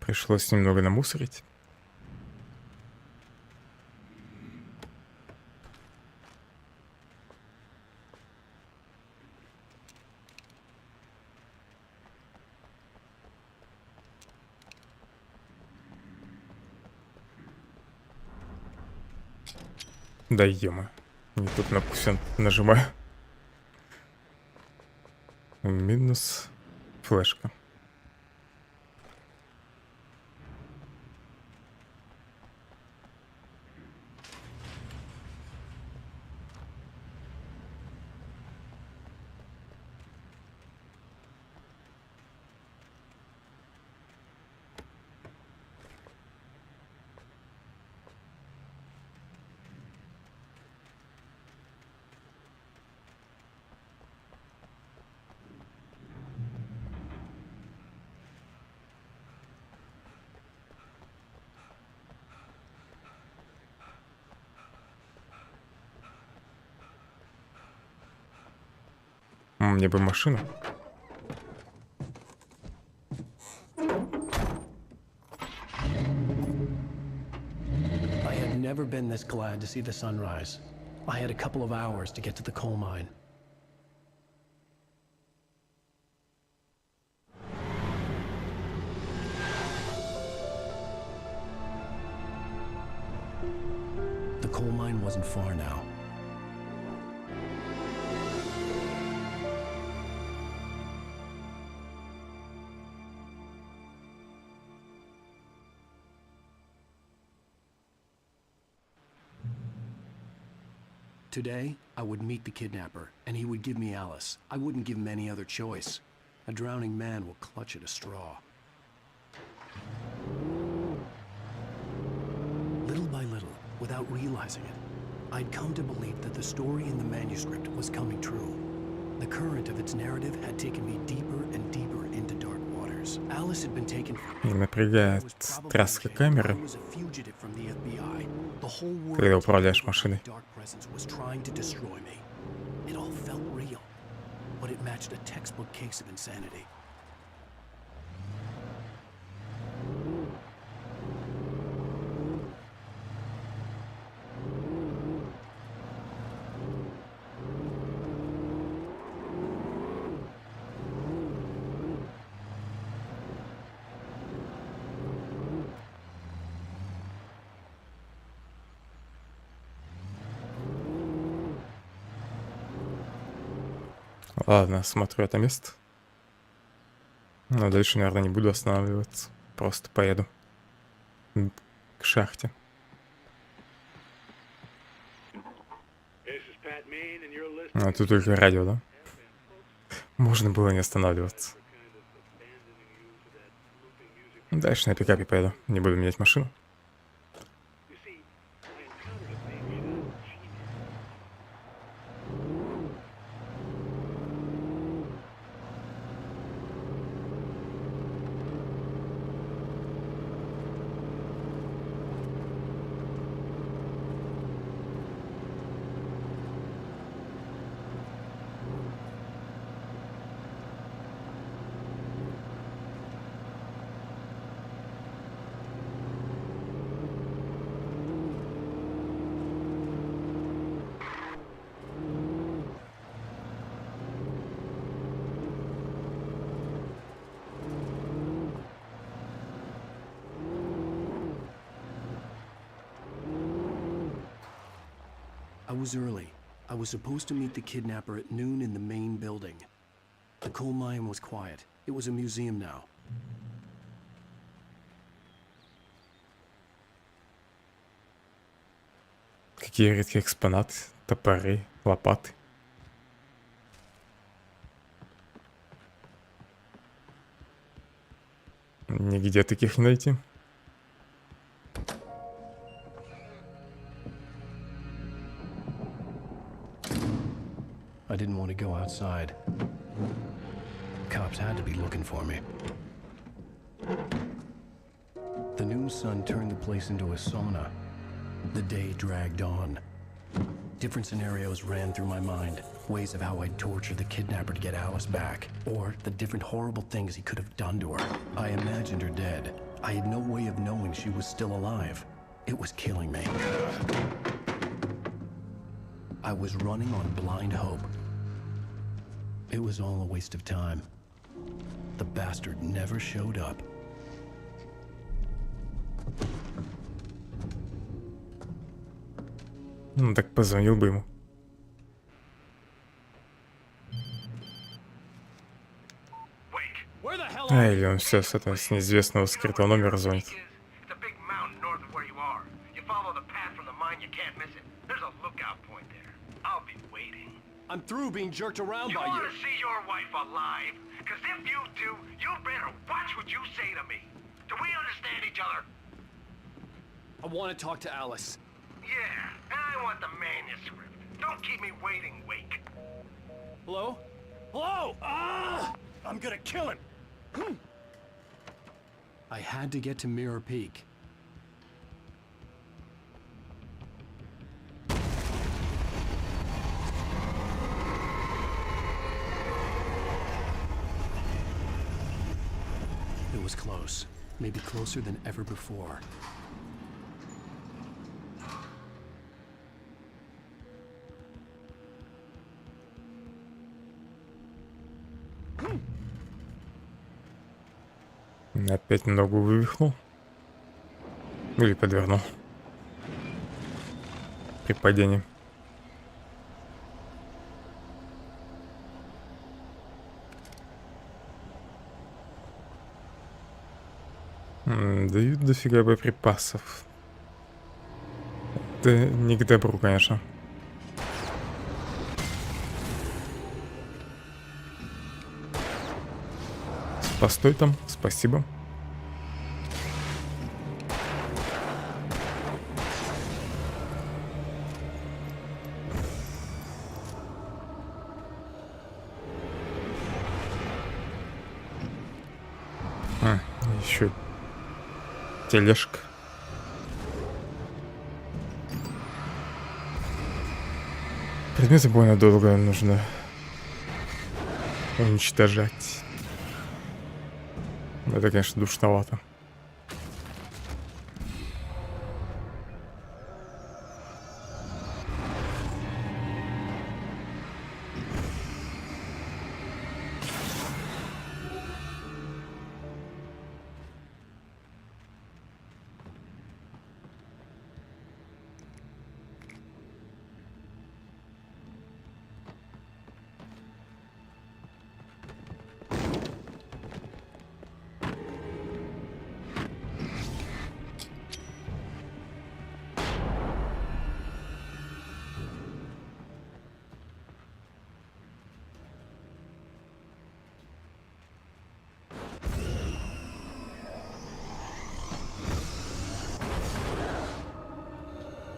Пришлось немного намусорить. Да ё-моё. Не тут кнопку все нажимаю. Минус флешка. Мне бы машину. I had never been this glad to see the sunrise. I had a couple of hours to get to the coal mine. The coal mine wasn't far now. Today, I would meet the kidnapper, and he would give me Alice. I wouldn't give him any other choice. A drowning man will clutch at a straw. Little by little, without realizing it, I'd come to believe that the story in the manuscript was coming true. The current of its narrative had taken me deeper and deeper into dark waters. Alice had been taken from me. Напрягает тряска камеры, когда управляешь машиной. It all felt real, but it matched a textbook case of insanity. Ладно, смотрю это место. Но дальше, наверное, не буду останавливаться. Просто поеду к шахте. А тут только радио, да? Можно было не останавливаться. Дальше на пикапе поеду. Не буду менять машину. I was early. I was supposed to meet the kidnapper at noon in the main building. The coal mine was quiet. It was a museum now. Какие редкие экспонаты. Топоры, лопаты. Нигде таких не найти. I didn't want to go outside. Cops had to be looking for me. The noon sun turned the place into a sauna. The day dragged on. Different scenarios ran through my mind. Ways of how I'd torture the kidnapper to get Alice back. Or the different horrible things he could have done to her. I imagined her dead. I had no way of knowing she was still alive. It was killing me. I was running on blind hope. It was all a waste of time. The bastard never showed up. Ну так позвонил бы ему. А, или он все с этого, с неизвестного скрытого номера звонит. I'm through being jerked around by you. You want to see your wife alive? Because if you do, you better watch what you say to me. Do we understand each other? I want to talk to Alice. Yeah, and I want the manuscript. Don't keep me waiting, Wake. Hello? Hello? Ah! I'm gonna kill him. I had to get to Mirror Peak. It was close. Maybe closer than ever before. Опять ногу вывихнул. Или подвернул. При падении. Дают дофига боеприпасов. Это не к добру, конечно. Постой там, спасибо. Еще тележка. Предметы больно долго нужно уничтожать. Это, конечно, душновато.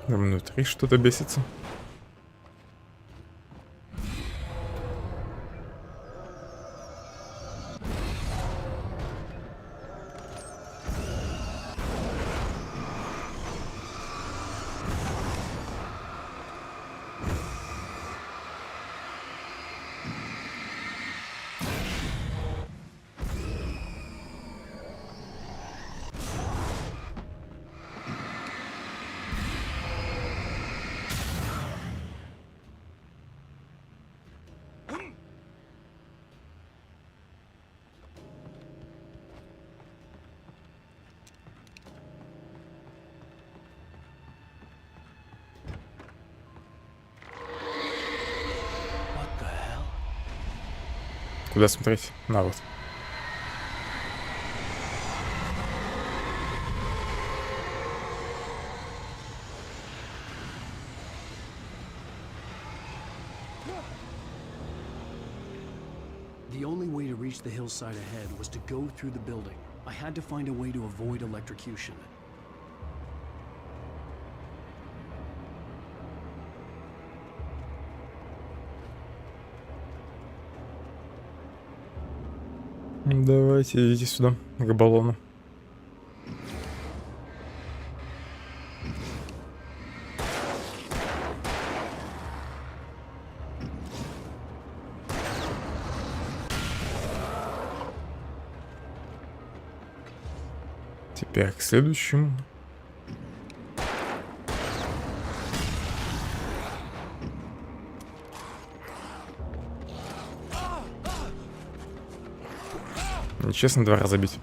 Внутри что-то бесится. Куда смотреть? На вот. The only way to reach the hillside ahead was to go through the building. I had to find a way to avoid electrocution. Давайте, идите сюда, к баллону. Теперь к следующему. Нечестно 2 раза бить.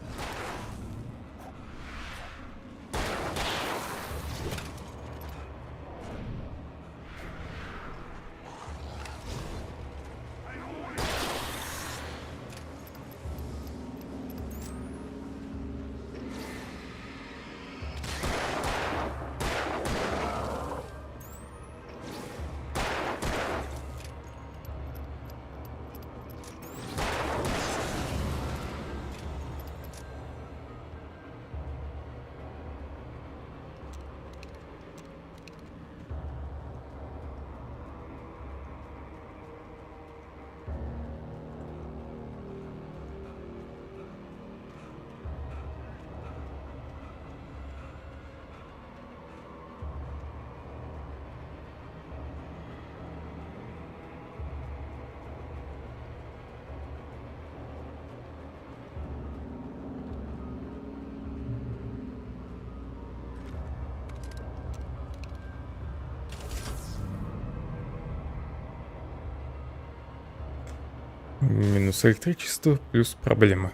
Минус электричество плюс проблемы.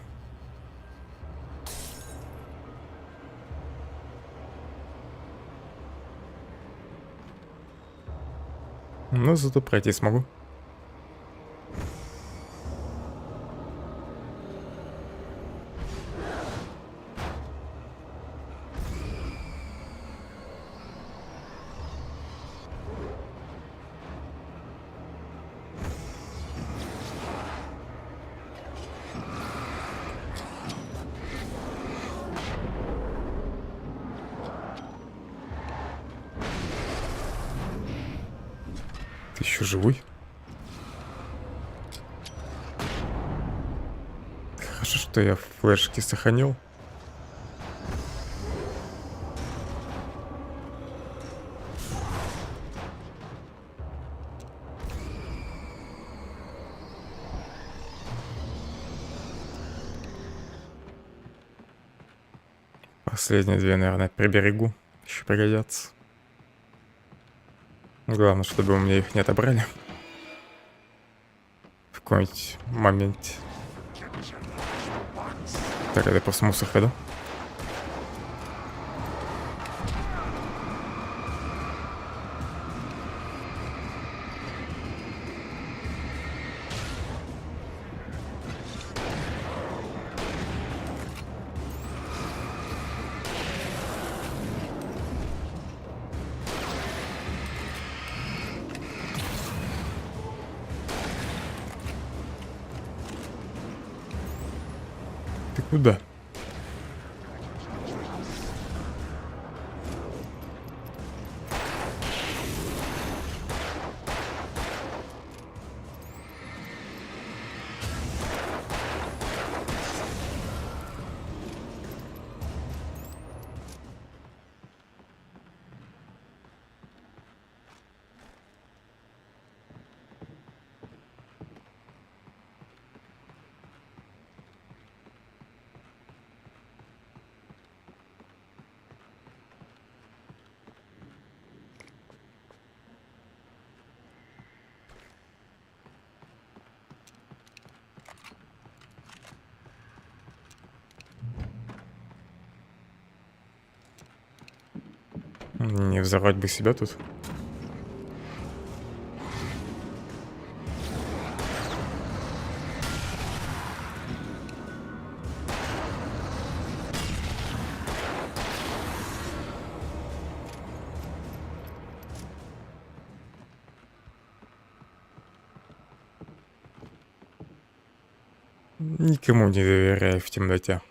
Но зато пройти смогу. Ты еще живой? Хорошо, что я флешки сохранил. Последние 2, наверное, приберегу. Еще пригодятся. Главное, чтобы у меня их не отобрали. В каком-нибудь моменте. Так, это просто мусор ходу. Ты куда? Не взорвать бы себя тут. Никому не доверяю в темноте.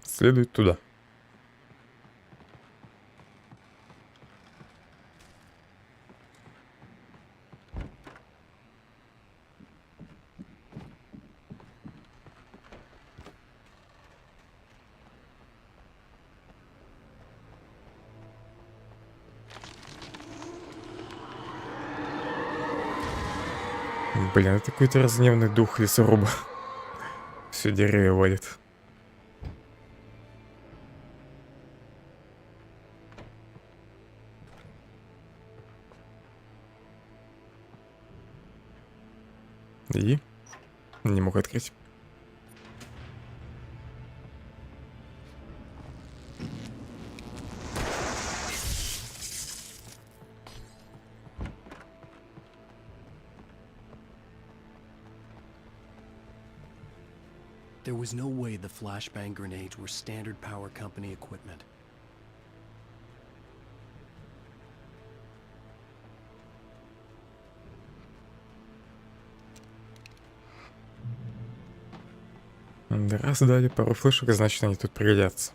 Следует туда. Блин, это какой-то разгневанный дух лесоруба. Все деревья валит. И не мог открыть. There was no way the flashbang grenades were standard power company equipment. Раз дали пару флешек, значит они тут пригодятся.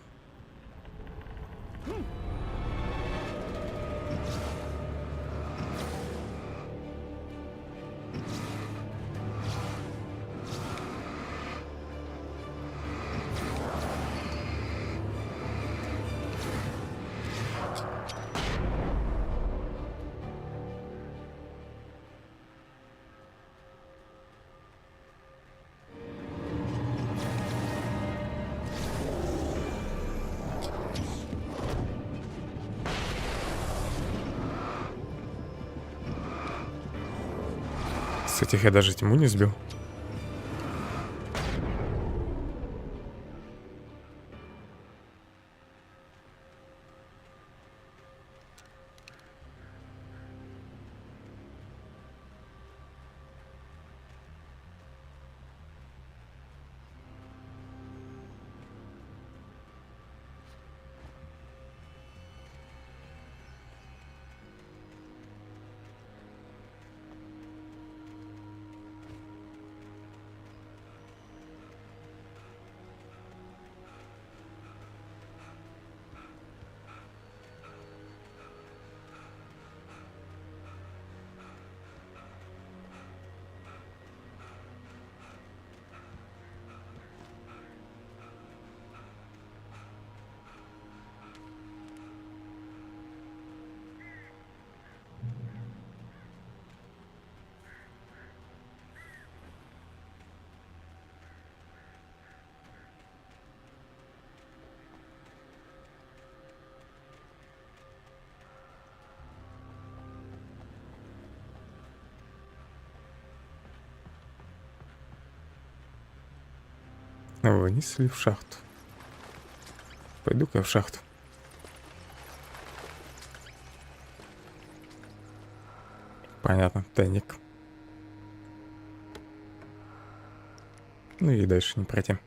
С этих я даже тьму не сбил. Вниз или в шахту? Пойду-ка я в шахту. Понятно, тайник. Ну и дальше не пройти.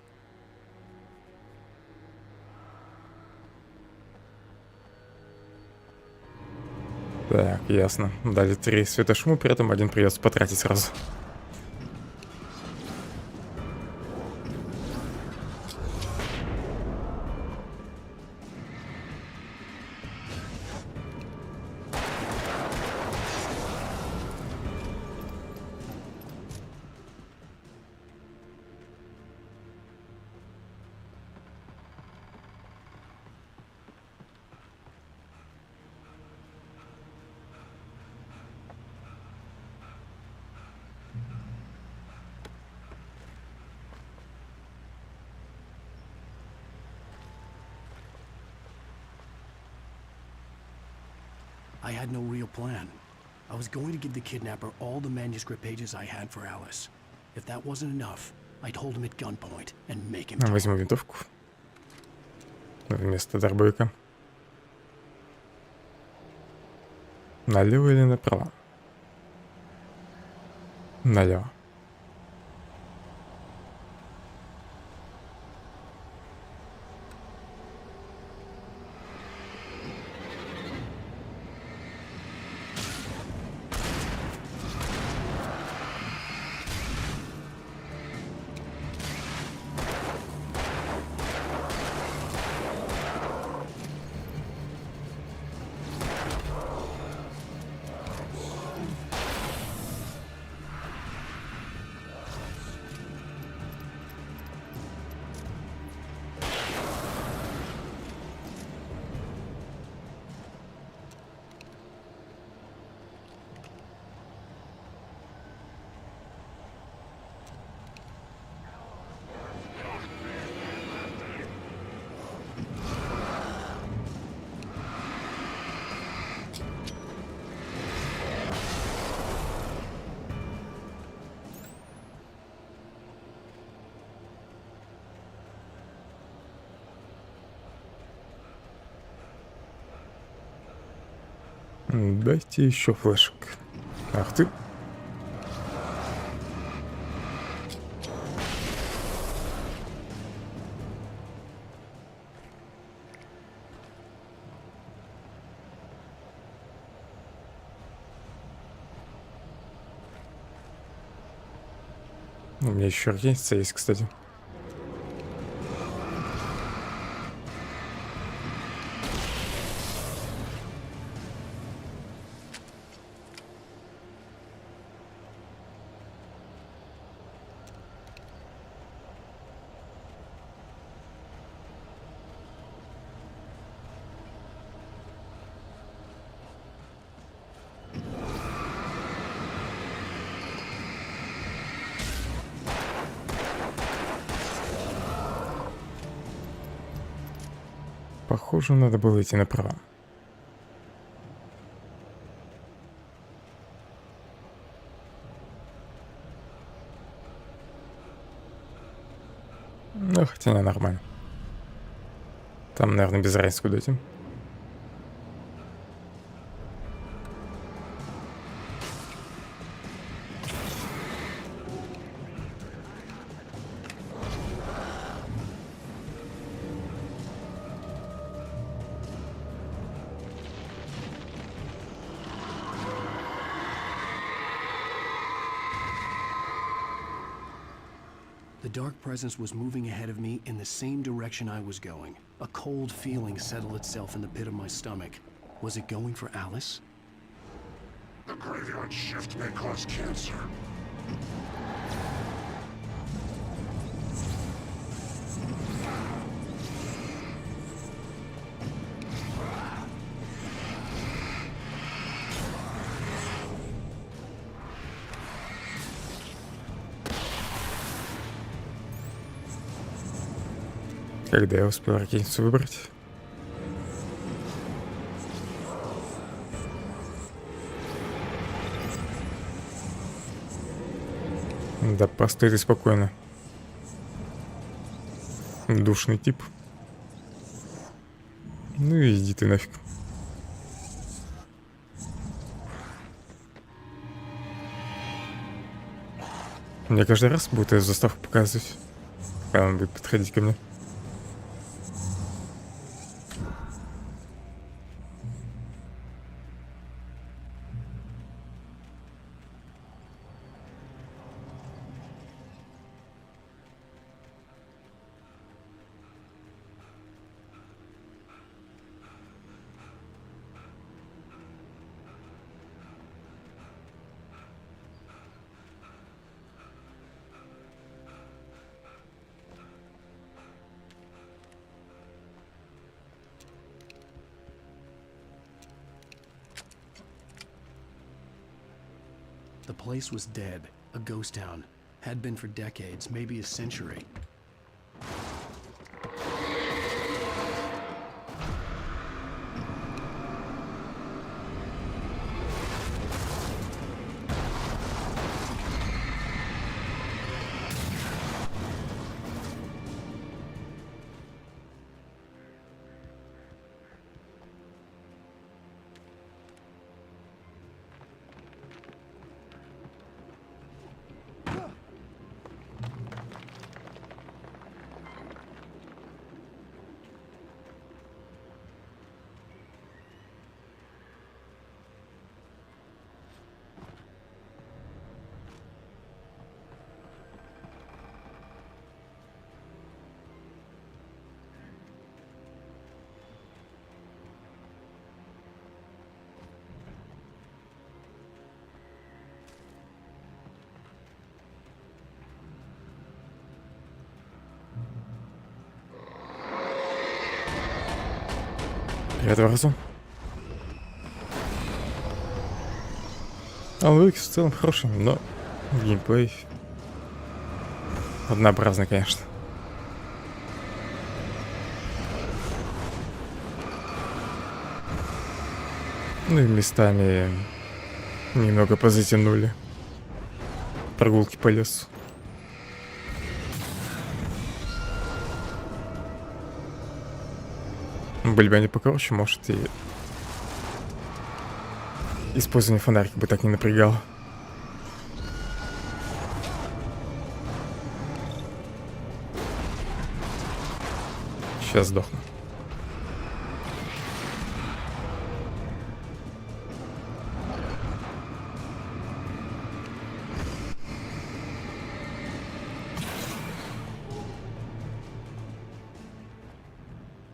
Так, ясно. Дали 3 светошуму, при этом один придется потратить сразу. I had no real plan. I was going to give the kidnapper all the manuscript pages I had for Alice. If that wasn't enough, I'd hold him at gunpoint and make him talk. Возьму винтовку вместо дробовика. Налево или направо? Налево. Дайте еще флешек. Ах ты. У меня еще рейса есть, кстати. Похоже, надо было идти направо. Ну, хотя не, нормально. Там, наверное, без разницы, куда идти. The dark presence was moving ahead of me in the same direction I was going. A cold feeling settled itself in the pit of my stomach. Was it going for Alice? The graveyard shift may cause cancer. Когда я успел ракетницу выбрать? Да постой ты спокойно. Душный тип. Ну и иди ты нафиг. Мне каждый раз будет эту заставку показывать, когда он будет подходить ко мне. The place was dead, a ghost town. Had been for decades, maybe a century. Привет, Варзон. Логика в целом хороший, но геймплей однообразный, конечно. Ну и местами немного позатянули прогулки по лесу. Были бы они покороче, может, и использование фонарика бы так не напрягало. Сейчас сдохну.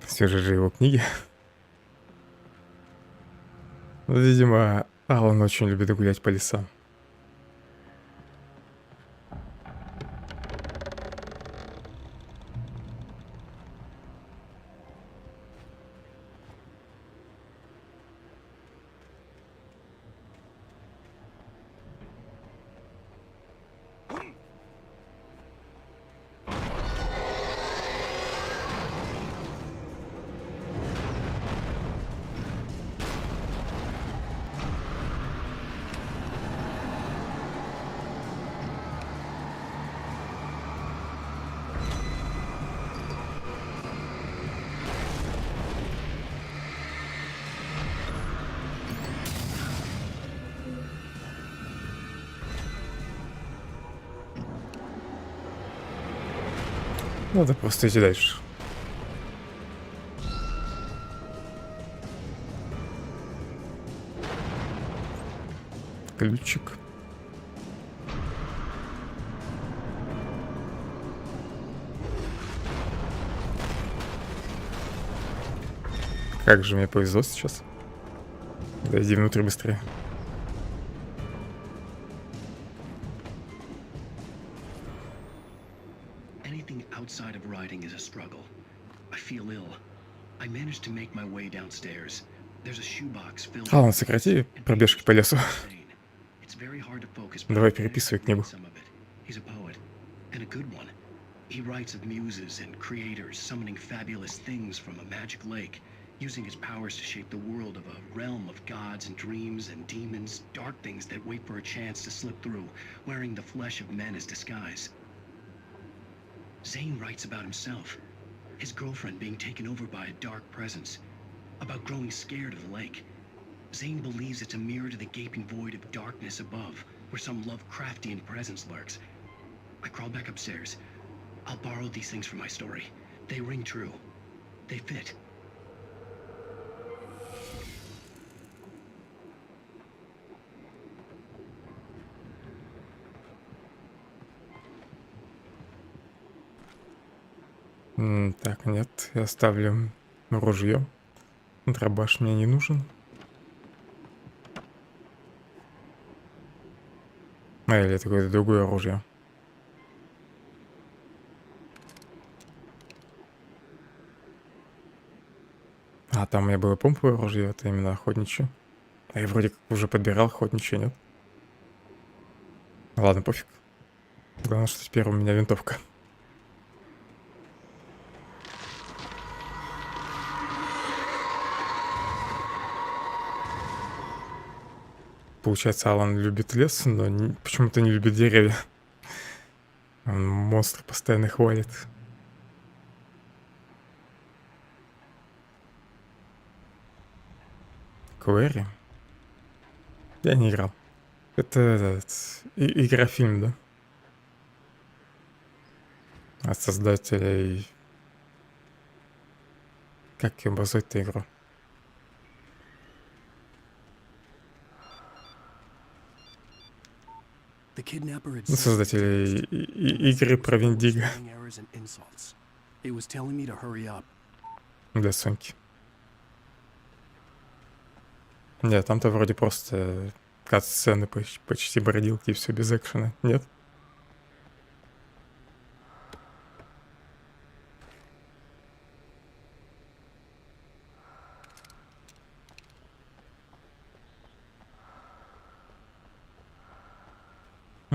Свежие же его книги. Видимо, Алан очень любит гулять по лесам. Надо просто идти дальше. Ключик. Как же мне повезло сейчас. Да иди внутрь быстрее. Outside of riding is a struggle. I feel ill. I managed to make my way downstairs. There's a shoebox filled. Алан, сократи пробежки по лесу. Давай переписывай книгу. He's a poet, and a good one. He writes of muses and creators summoning fabulous things from a magic lake, using his powers to shape the world of a realm of gods and dreams and demons, dark things that wait for a chance to slip through, wearing the flesh of men as disguise. Zane writes about himself, his girlfriend being taken over by a dark presence, about growing scared of the lake. Zane believes it's a mirror to the gaping void of darkness above, where some Lovecraftian presence lurks. I crawl back upstairs. I'll borrow these things for my story. They ring true. They fit. Так, нет, я оставлю ружье. Дробаш мне не нужен. Или это какое-то другое оружие. А, там у меня было помповое оружие, это именно охотничье. А я вроде как уже подбирал охотничье, нет? Ладно, пофиг. Главное, что теперь у меня винтовка. Получается, Алан любит лес, но почему-то не любит деревья. Он монстр постоянно хвалит. Квери? Я не играл. Это игра-фильм, да? От создателей... Как обозвать-то игру? Создатели игры про Виндиго. Для Соньки. Нет, там-то вроде просто кат-сцены почти бродилки и все без экшена. Нет?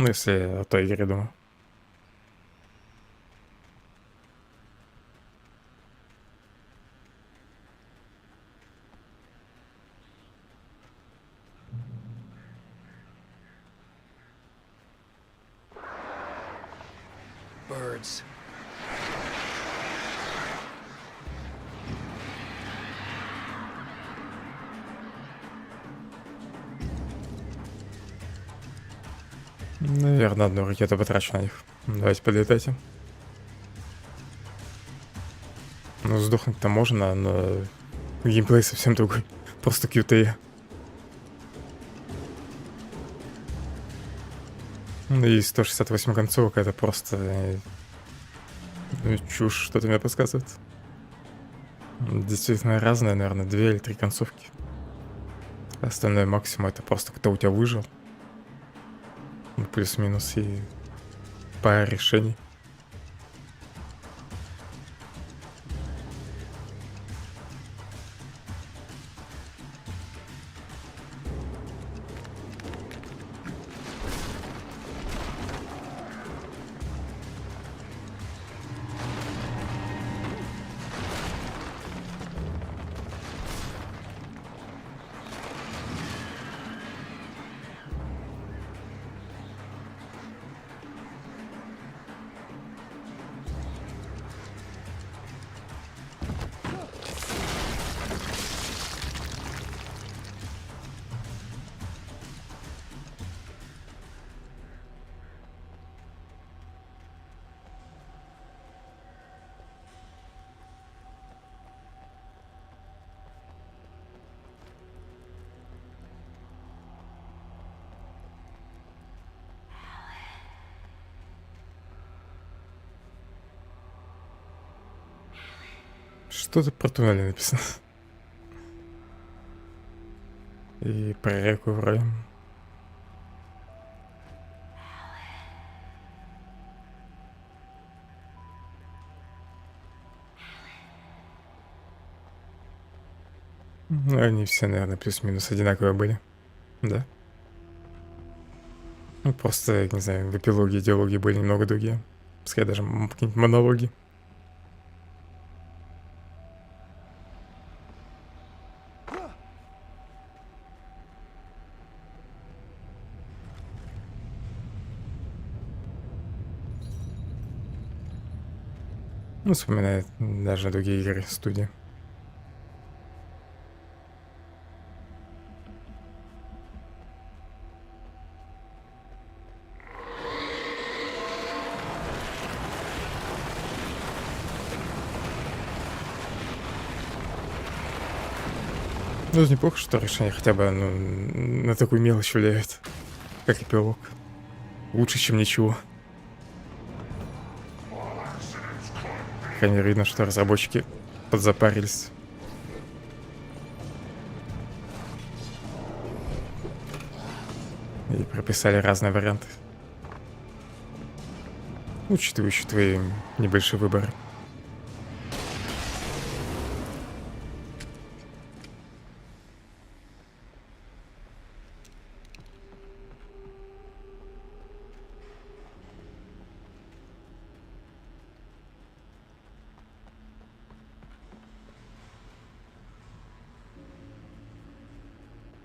Ну, если о той игре думаю. Birds. Наверное, одну ракету потрачу на них. Давайте подлетайте. Ну, сдохнуть-то можно, но геймплей совсем другой. Просто QTE. Ну и 168 концовок, это просто чушь, что-то мне подсказывает. Действительно разные, наверное, 2 или 3 концовки. Остальное максимум это просто кто у тебя выжил. Плюс-минус и пара решений. Что-то про туннели написано. И про реку вроде. Ну, они все, наверное, плюс-минус одинаковые были. Да? Ну, просто, не знаю, в эпилоге и диалоги были немного другие. Пускай даже какие-нибудь монологи. Ну, вспоминает даже другие игры студии. Ну, неплохо, что решение хотя бы на такую мелочь влияет, как эпилог. Лучше, чем ничего. Крайне видно, что разработчики подзапарились. И прописали разные варианты. Учитывающие твои небольшие выборы.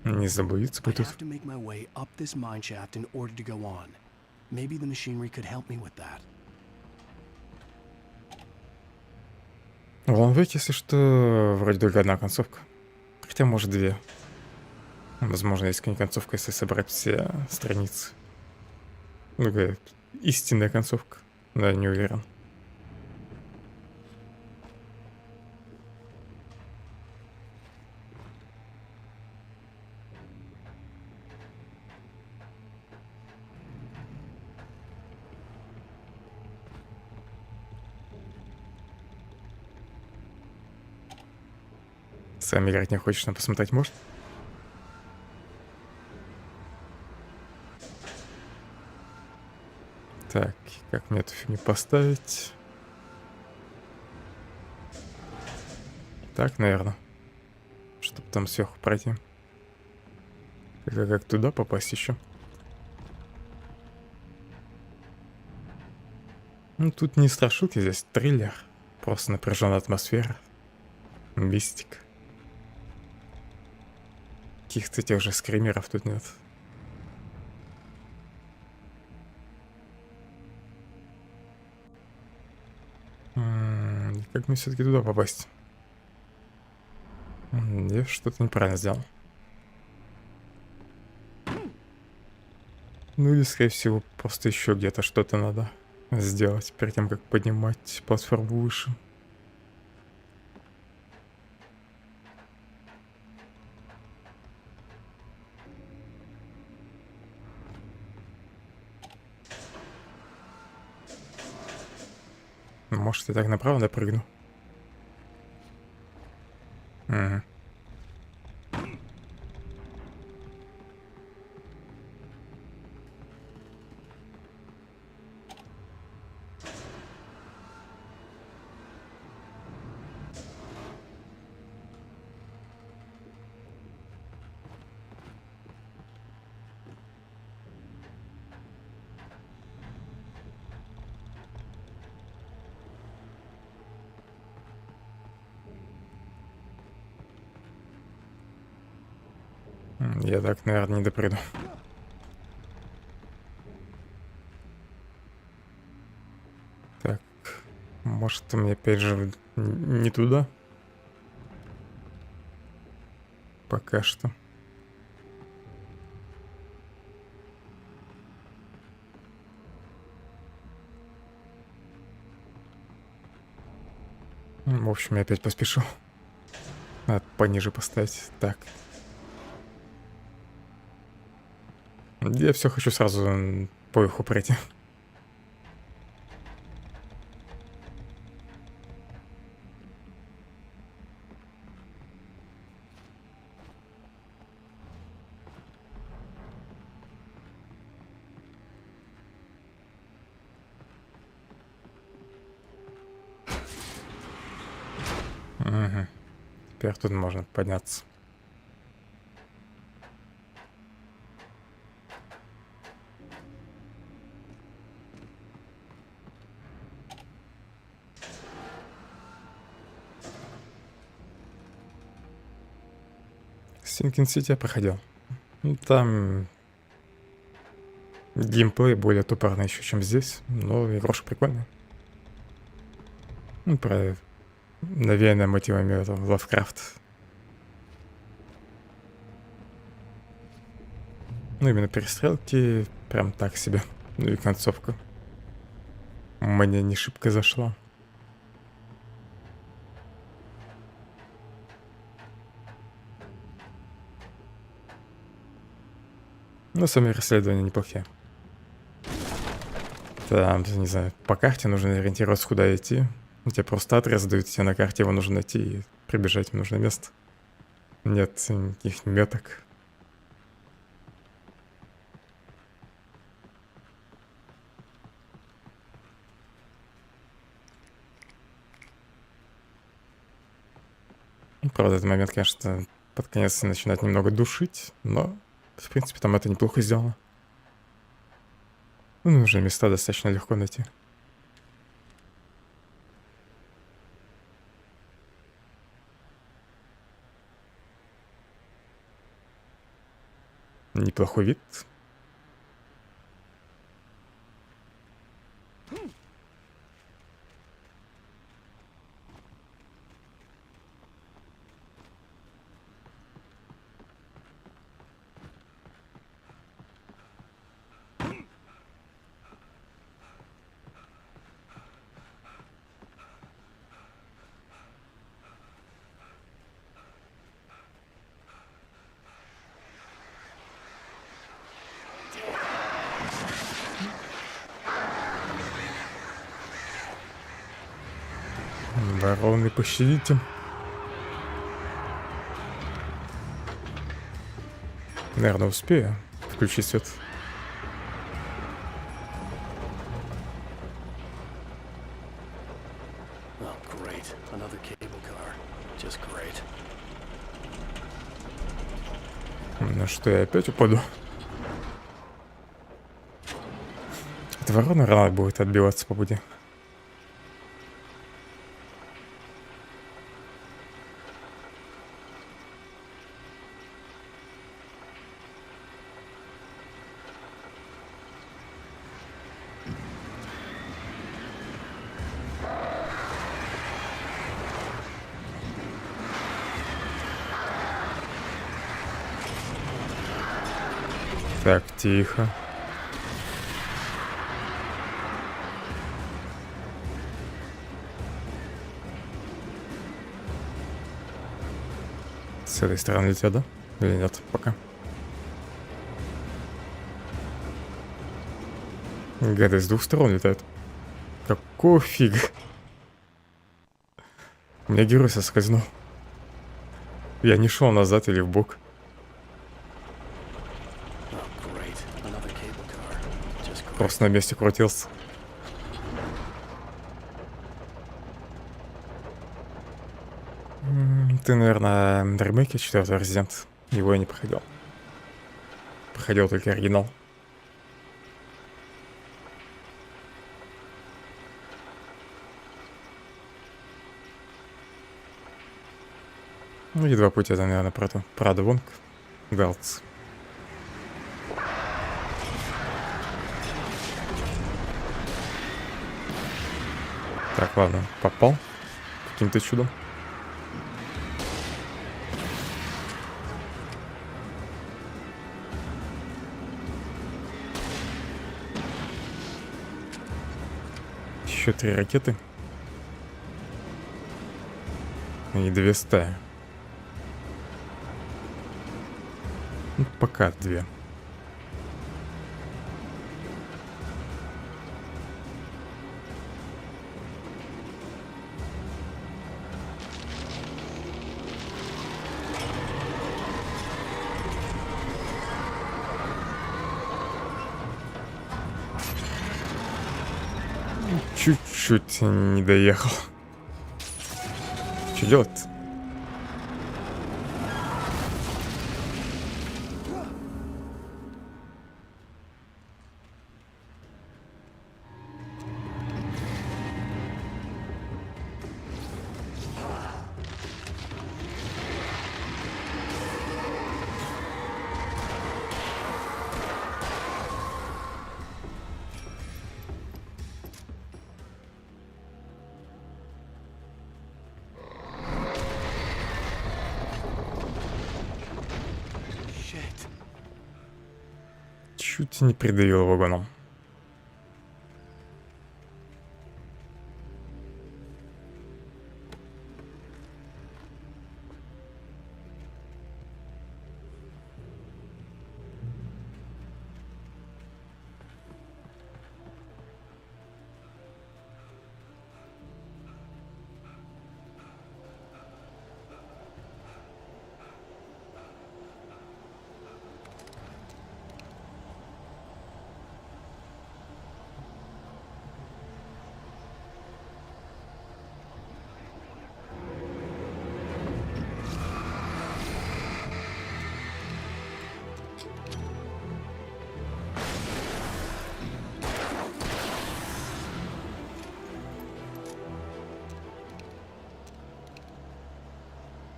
Не заблудиться бы тут. I have to make my way up this mine shaft in order to go on. Maybe the machinery could help me with that. Вон, если что, вроде только одна концовка. Хотя, может, 2. Возможно, есть какая-нибудь концовка, если собрать все страницы. Ну, какая истинная концовка. Да, не уверен. Сам играть не хочешь, но посмотреть может? Так, как мне эту фигню поставить? Так, наверное. Чтобы там сверху пройти. Как туда попасть еще? Ну, тут не страшилки, здесь триллер. Просто напряженная атмосфера. Мистика. Каких-то тех же скримеров тут нет. Как мне все-таки туда попасть? Я что-то неправильно сделал. Ну или, скорее всего, просто еще где-то что-то надо сделать перед тем, как поднимать платформу выше. Может, я так направо допрыгну? Угу. Я так, наверное, не допрыгну. Так, может, мне опять же не туда? Пока что. В общем, я опять поспешил. Надо пониже поставить. Так. Я все хочу сразу по иху пройти. Угу. Теперь тут можно подняться. Синкин-Сити я проходил. Ну, там геймплей более тупорный еще, чем здесь, но игрушка прикольная. Ну, про навеянная мотивами этого Лавкрафт. Ну, именно перестрелки прям так себе. Ну и концовка мне не шибко зашла. Но сами расследования неплохие. Там, не знаю, по карте нужно ориентироваться, куда идти. Тебе просто отрез дают, тебе на карте его нужно найти и прибежать в нужное место. Нет никаких меток. Правда, этот момент, конечно, под конец начинает немного душить, но, в принципе, там это неплохо сделано. Ну, нужные места достаточно легко найти. Неплохой вид. Вороны, пощадите. Наверное, успею включить свет. Ну что, я опять упаду? Эта ворона рано будет отбиваться по пути. Так, тихо. С этой стороны летят, да? Или нет? Пока. Гады с двух сторон летают. Какого фига? У меня герой соскользнул. Я не шел назад или в бок. Просто на месте крутился. Ты, наверное, на ремейке 4-й Resident. Его я не проходил. Проходил только оригинал. Ну и 2 пути, это, наверное, про эту Прада Вонг. Галц. Так, ладно, попал. Каким-то чудом. Еще 3 ракеты. И 2 стаи. Ну, пока 2. Чуть-чуть не доехал. Что делать? Чуть не придавил вагоном.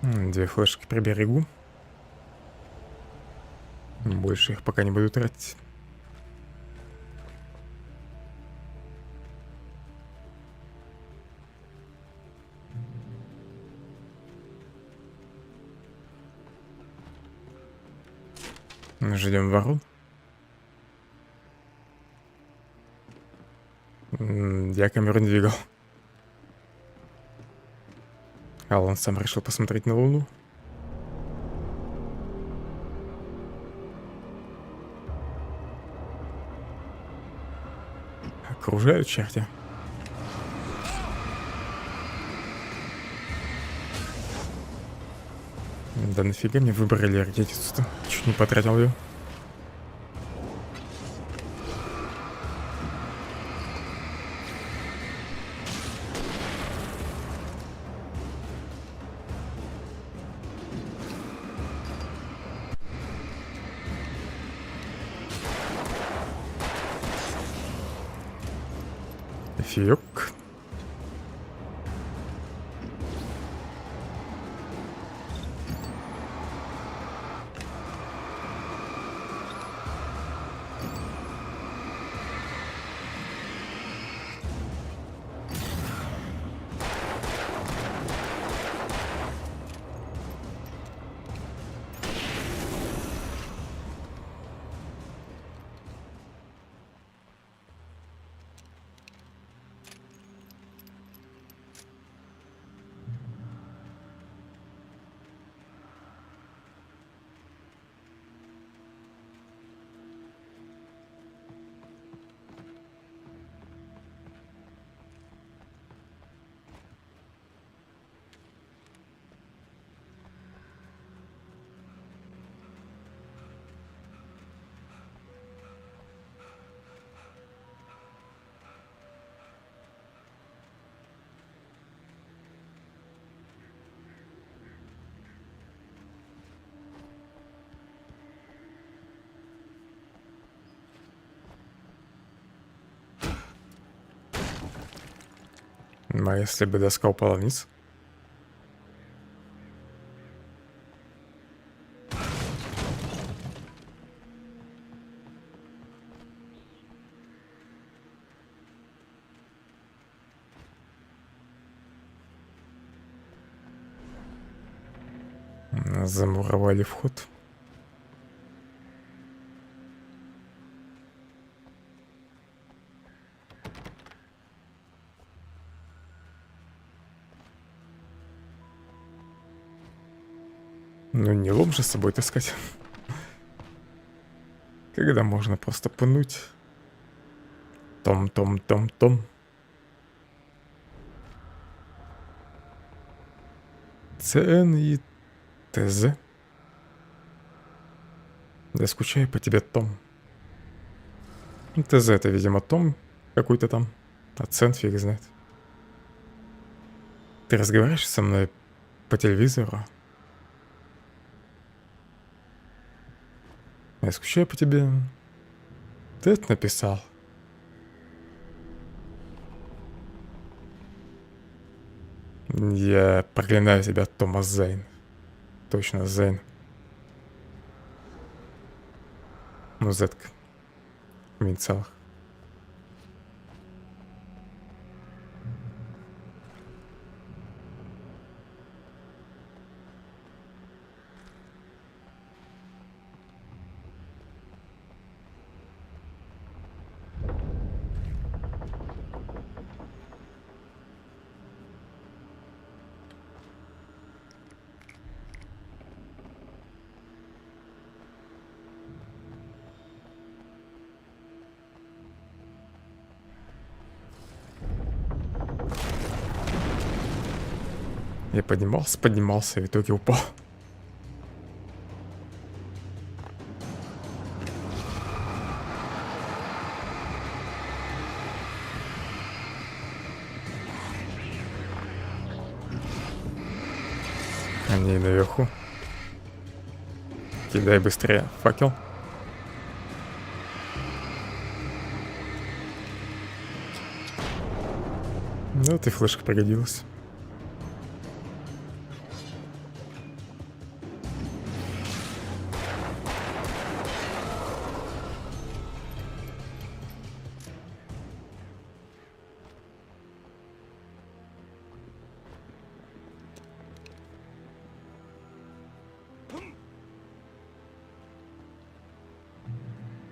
Две флешки приберегу. Больше их пока не буду тратить. Ждем ворон. Я камеру не двигал. Алан сам решил посмотреть на Луну. Окружают черти. Да нафига мне выбрали ракетицу-то? Чуть не потратил ее. Фиок. А если бы доска упала вниз? Замуровали вход. Ну не лом же с собой таскать. Когда можно просто пнуть. Том. ЦН и ТЗ. Я скучаю по тебе, Том. ТЗ это, видимо, Том какой-то там. А ЦН фиг знает. Ты разговариваешь со мной по телевизору? Я скучаю по тебе. Ты это написал. Я проклинаю тебя, Томас Зейн. Точно, Зейн. Ну, зетка. В инициалах. Я поднимался, и в итоге упал. Они наверху. Кидай быстрее факел. Ну, ты флешка пригодилась.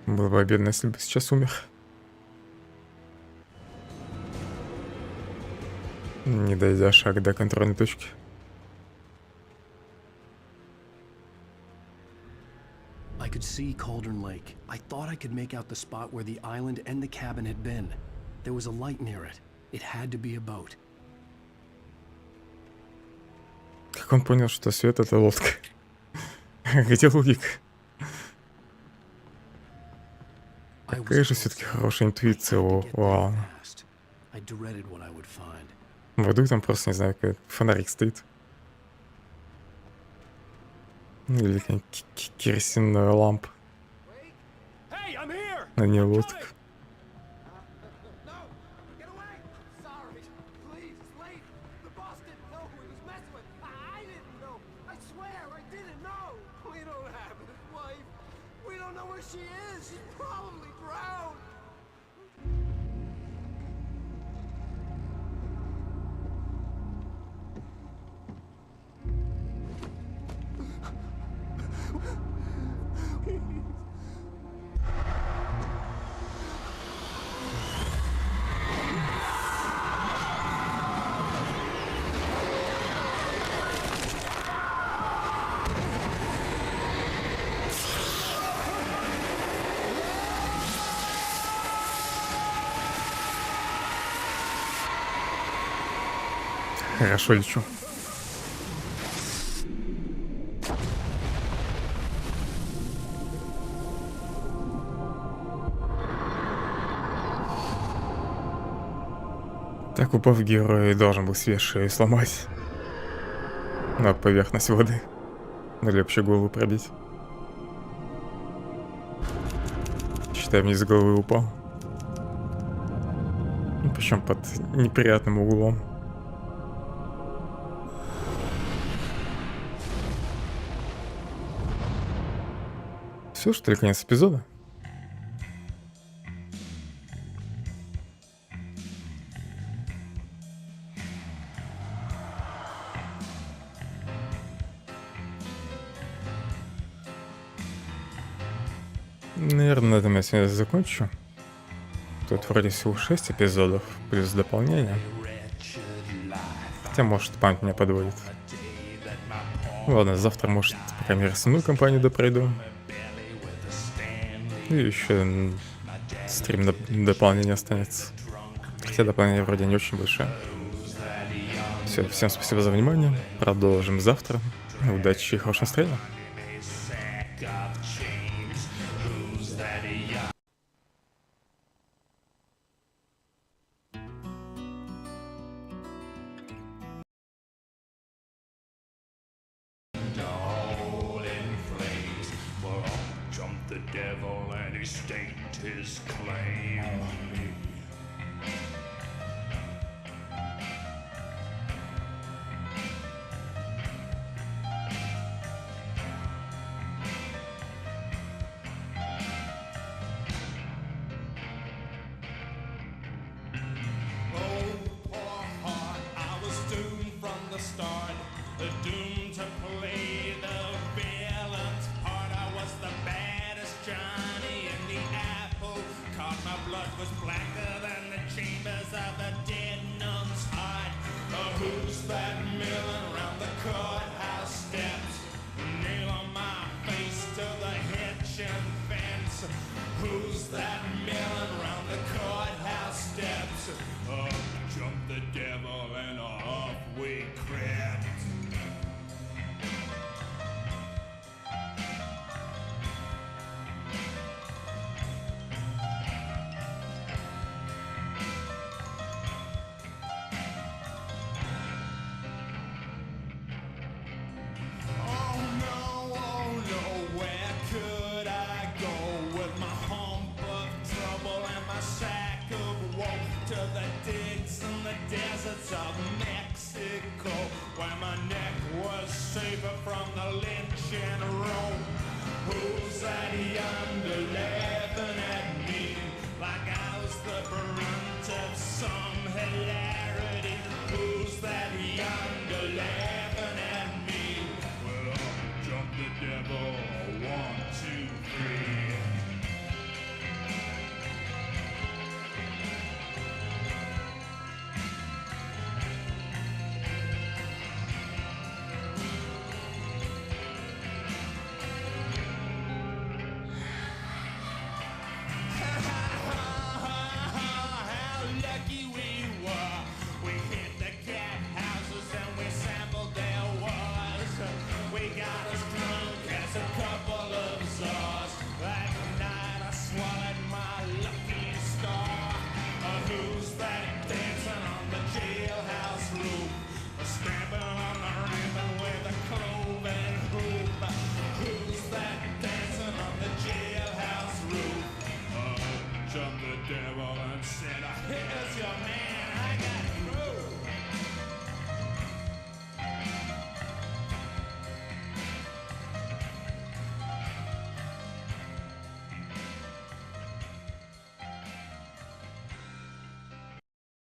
Было бы обидно, если бы сейчас умер. Не дойдя шаг до контрольной точки. I could see Cauldron Lake. I thought I could make out the spot where the island and the cabin had been. There was a light near it. It had to be a boat. Как он понял, что свет — это лодка? Где логика? Какая же все-таки хорошая интуиция у Алана. Вдруг там просто, не знаю, какой фонарик стоит. Или какая-нибудь керосиновая лампа. А не лодка. Хорошо лечу. Так, упав, герой должен был себе шею сломать. На поверхность воды. Или вообще голову пробить. Считай, вниз головы упал. Причем под неприятным углом. Все, что ли, конец эпизода? Наверное, на этом я сегодня закончу. Тут вроде всего 6 эпизодов, плюс дополнение. Хотя, может, память меня подводит. Ладно, завтра, может, по крайней мере, самую компанию допройду. И еще стрим дополнения останется. Хотя дополнение вроде не очень большое. Все, всем спасибо за внимание. Продолжим завтра. Удачи и хорошего настроения. The devil and he staked his claim. Doomed to play the villain's part. I was the baddest Johnny in the apple cart. My blood was blacker than the chambers of a dead nun's heart. Who's that milling around the courthouse steps? Nail on my face to the hitching fence. Who's that milling around the courthouse steps? Up jumped the devil and off we crept. Of Mexico, where my neck was safer from the lynching rope. Who's that yonder laughing at me like I was the brunt of some hilarious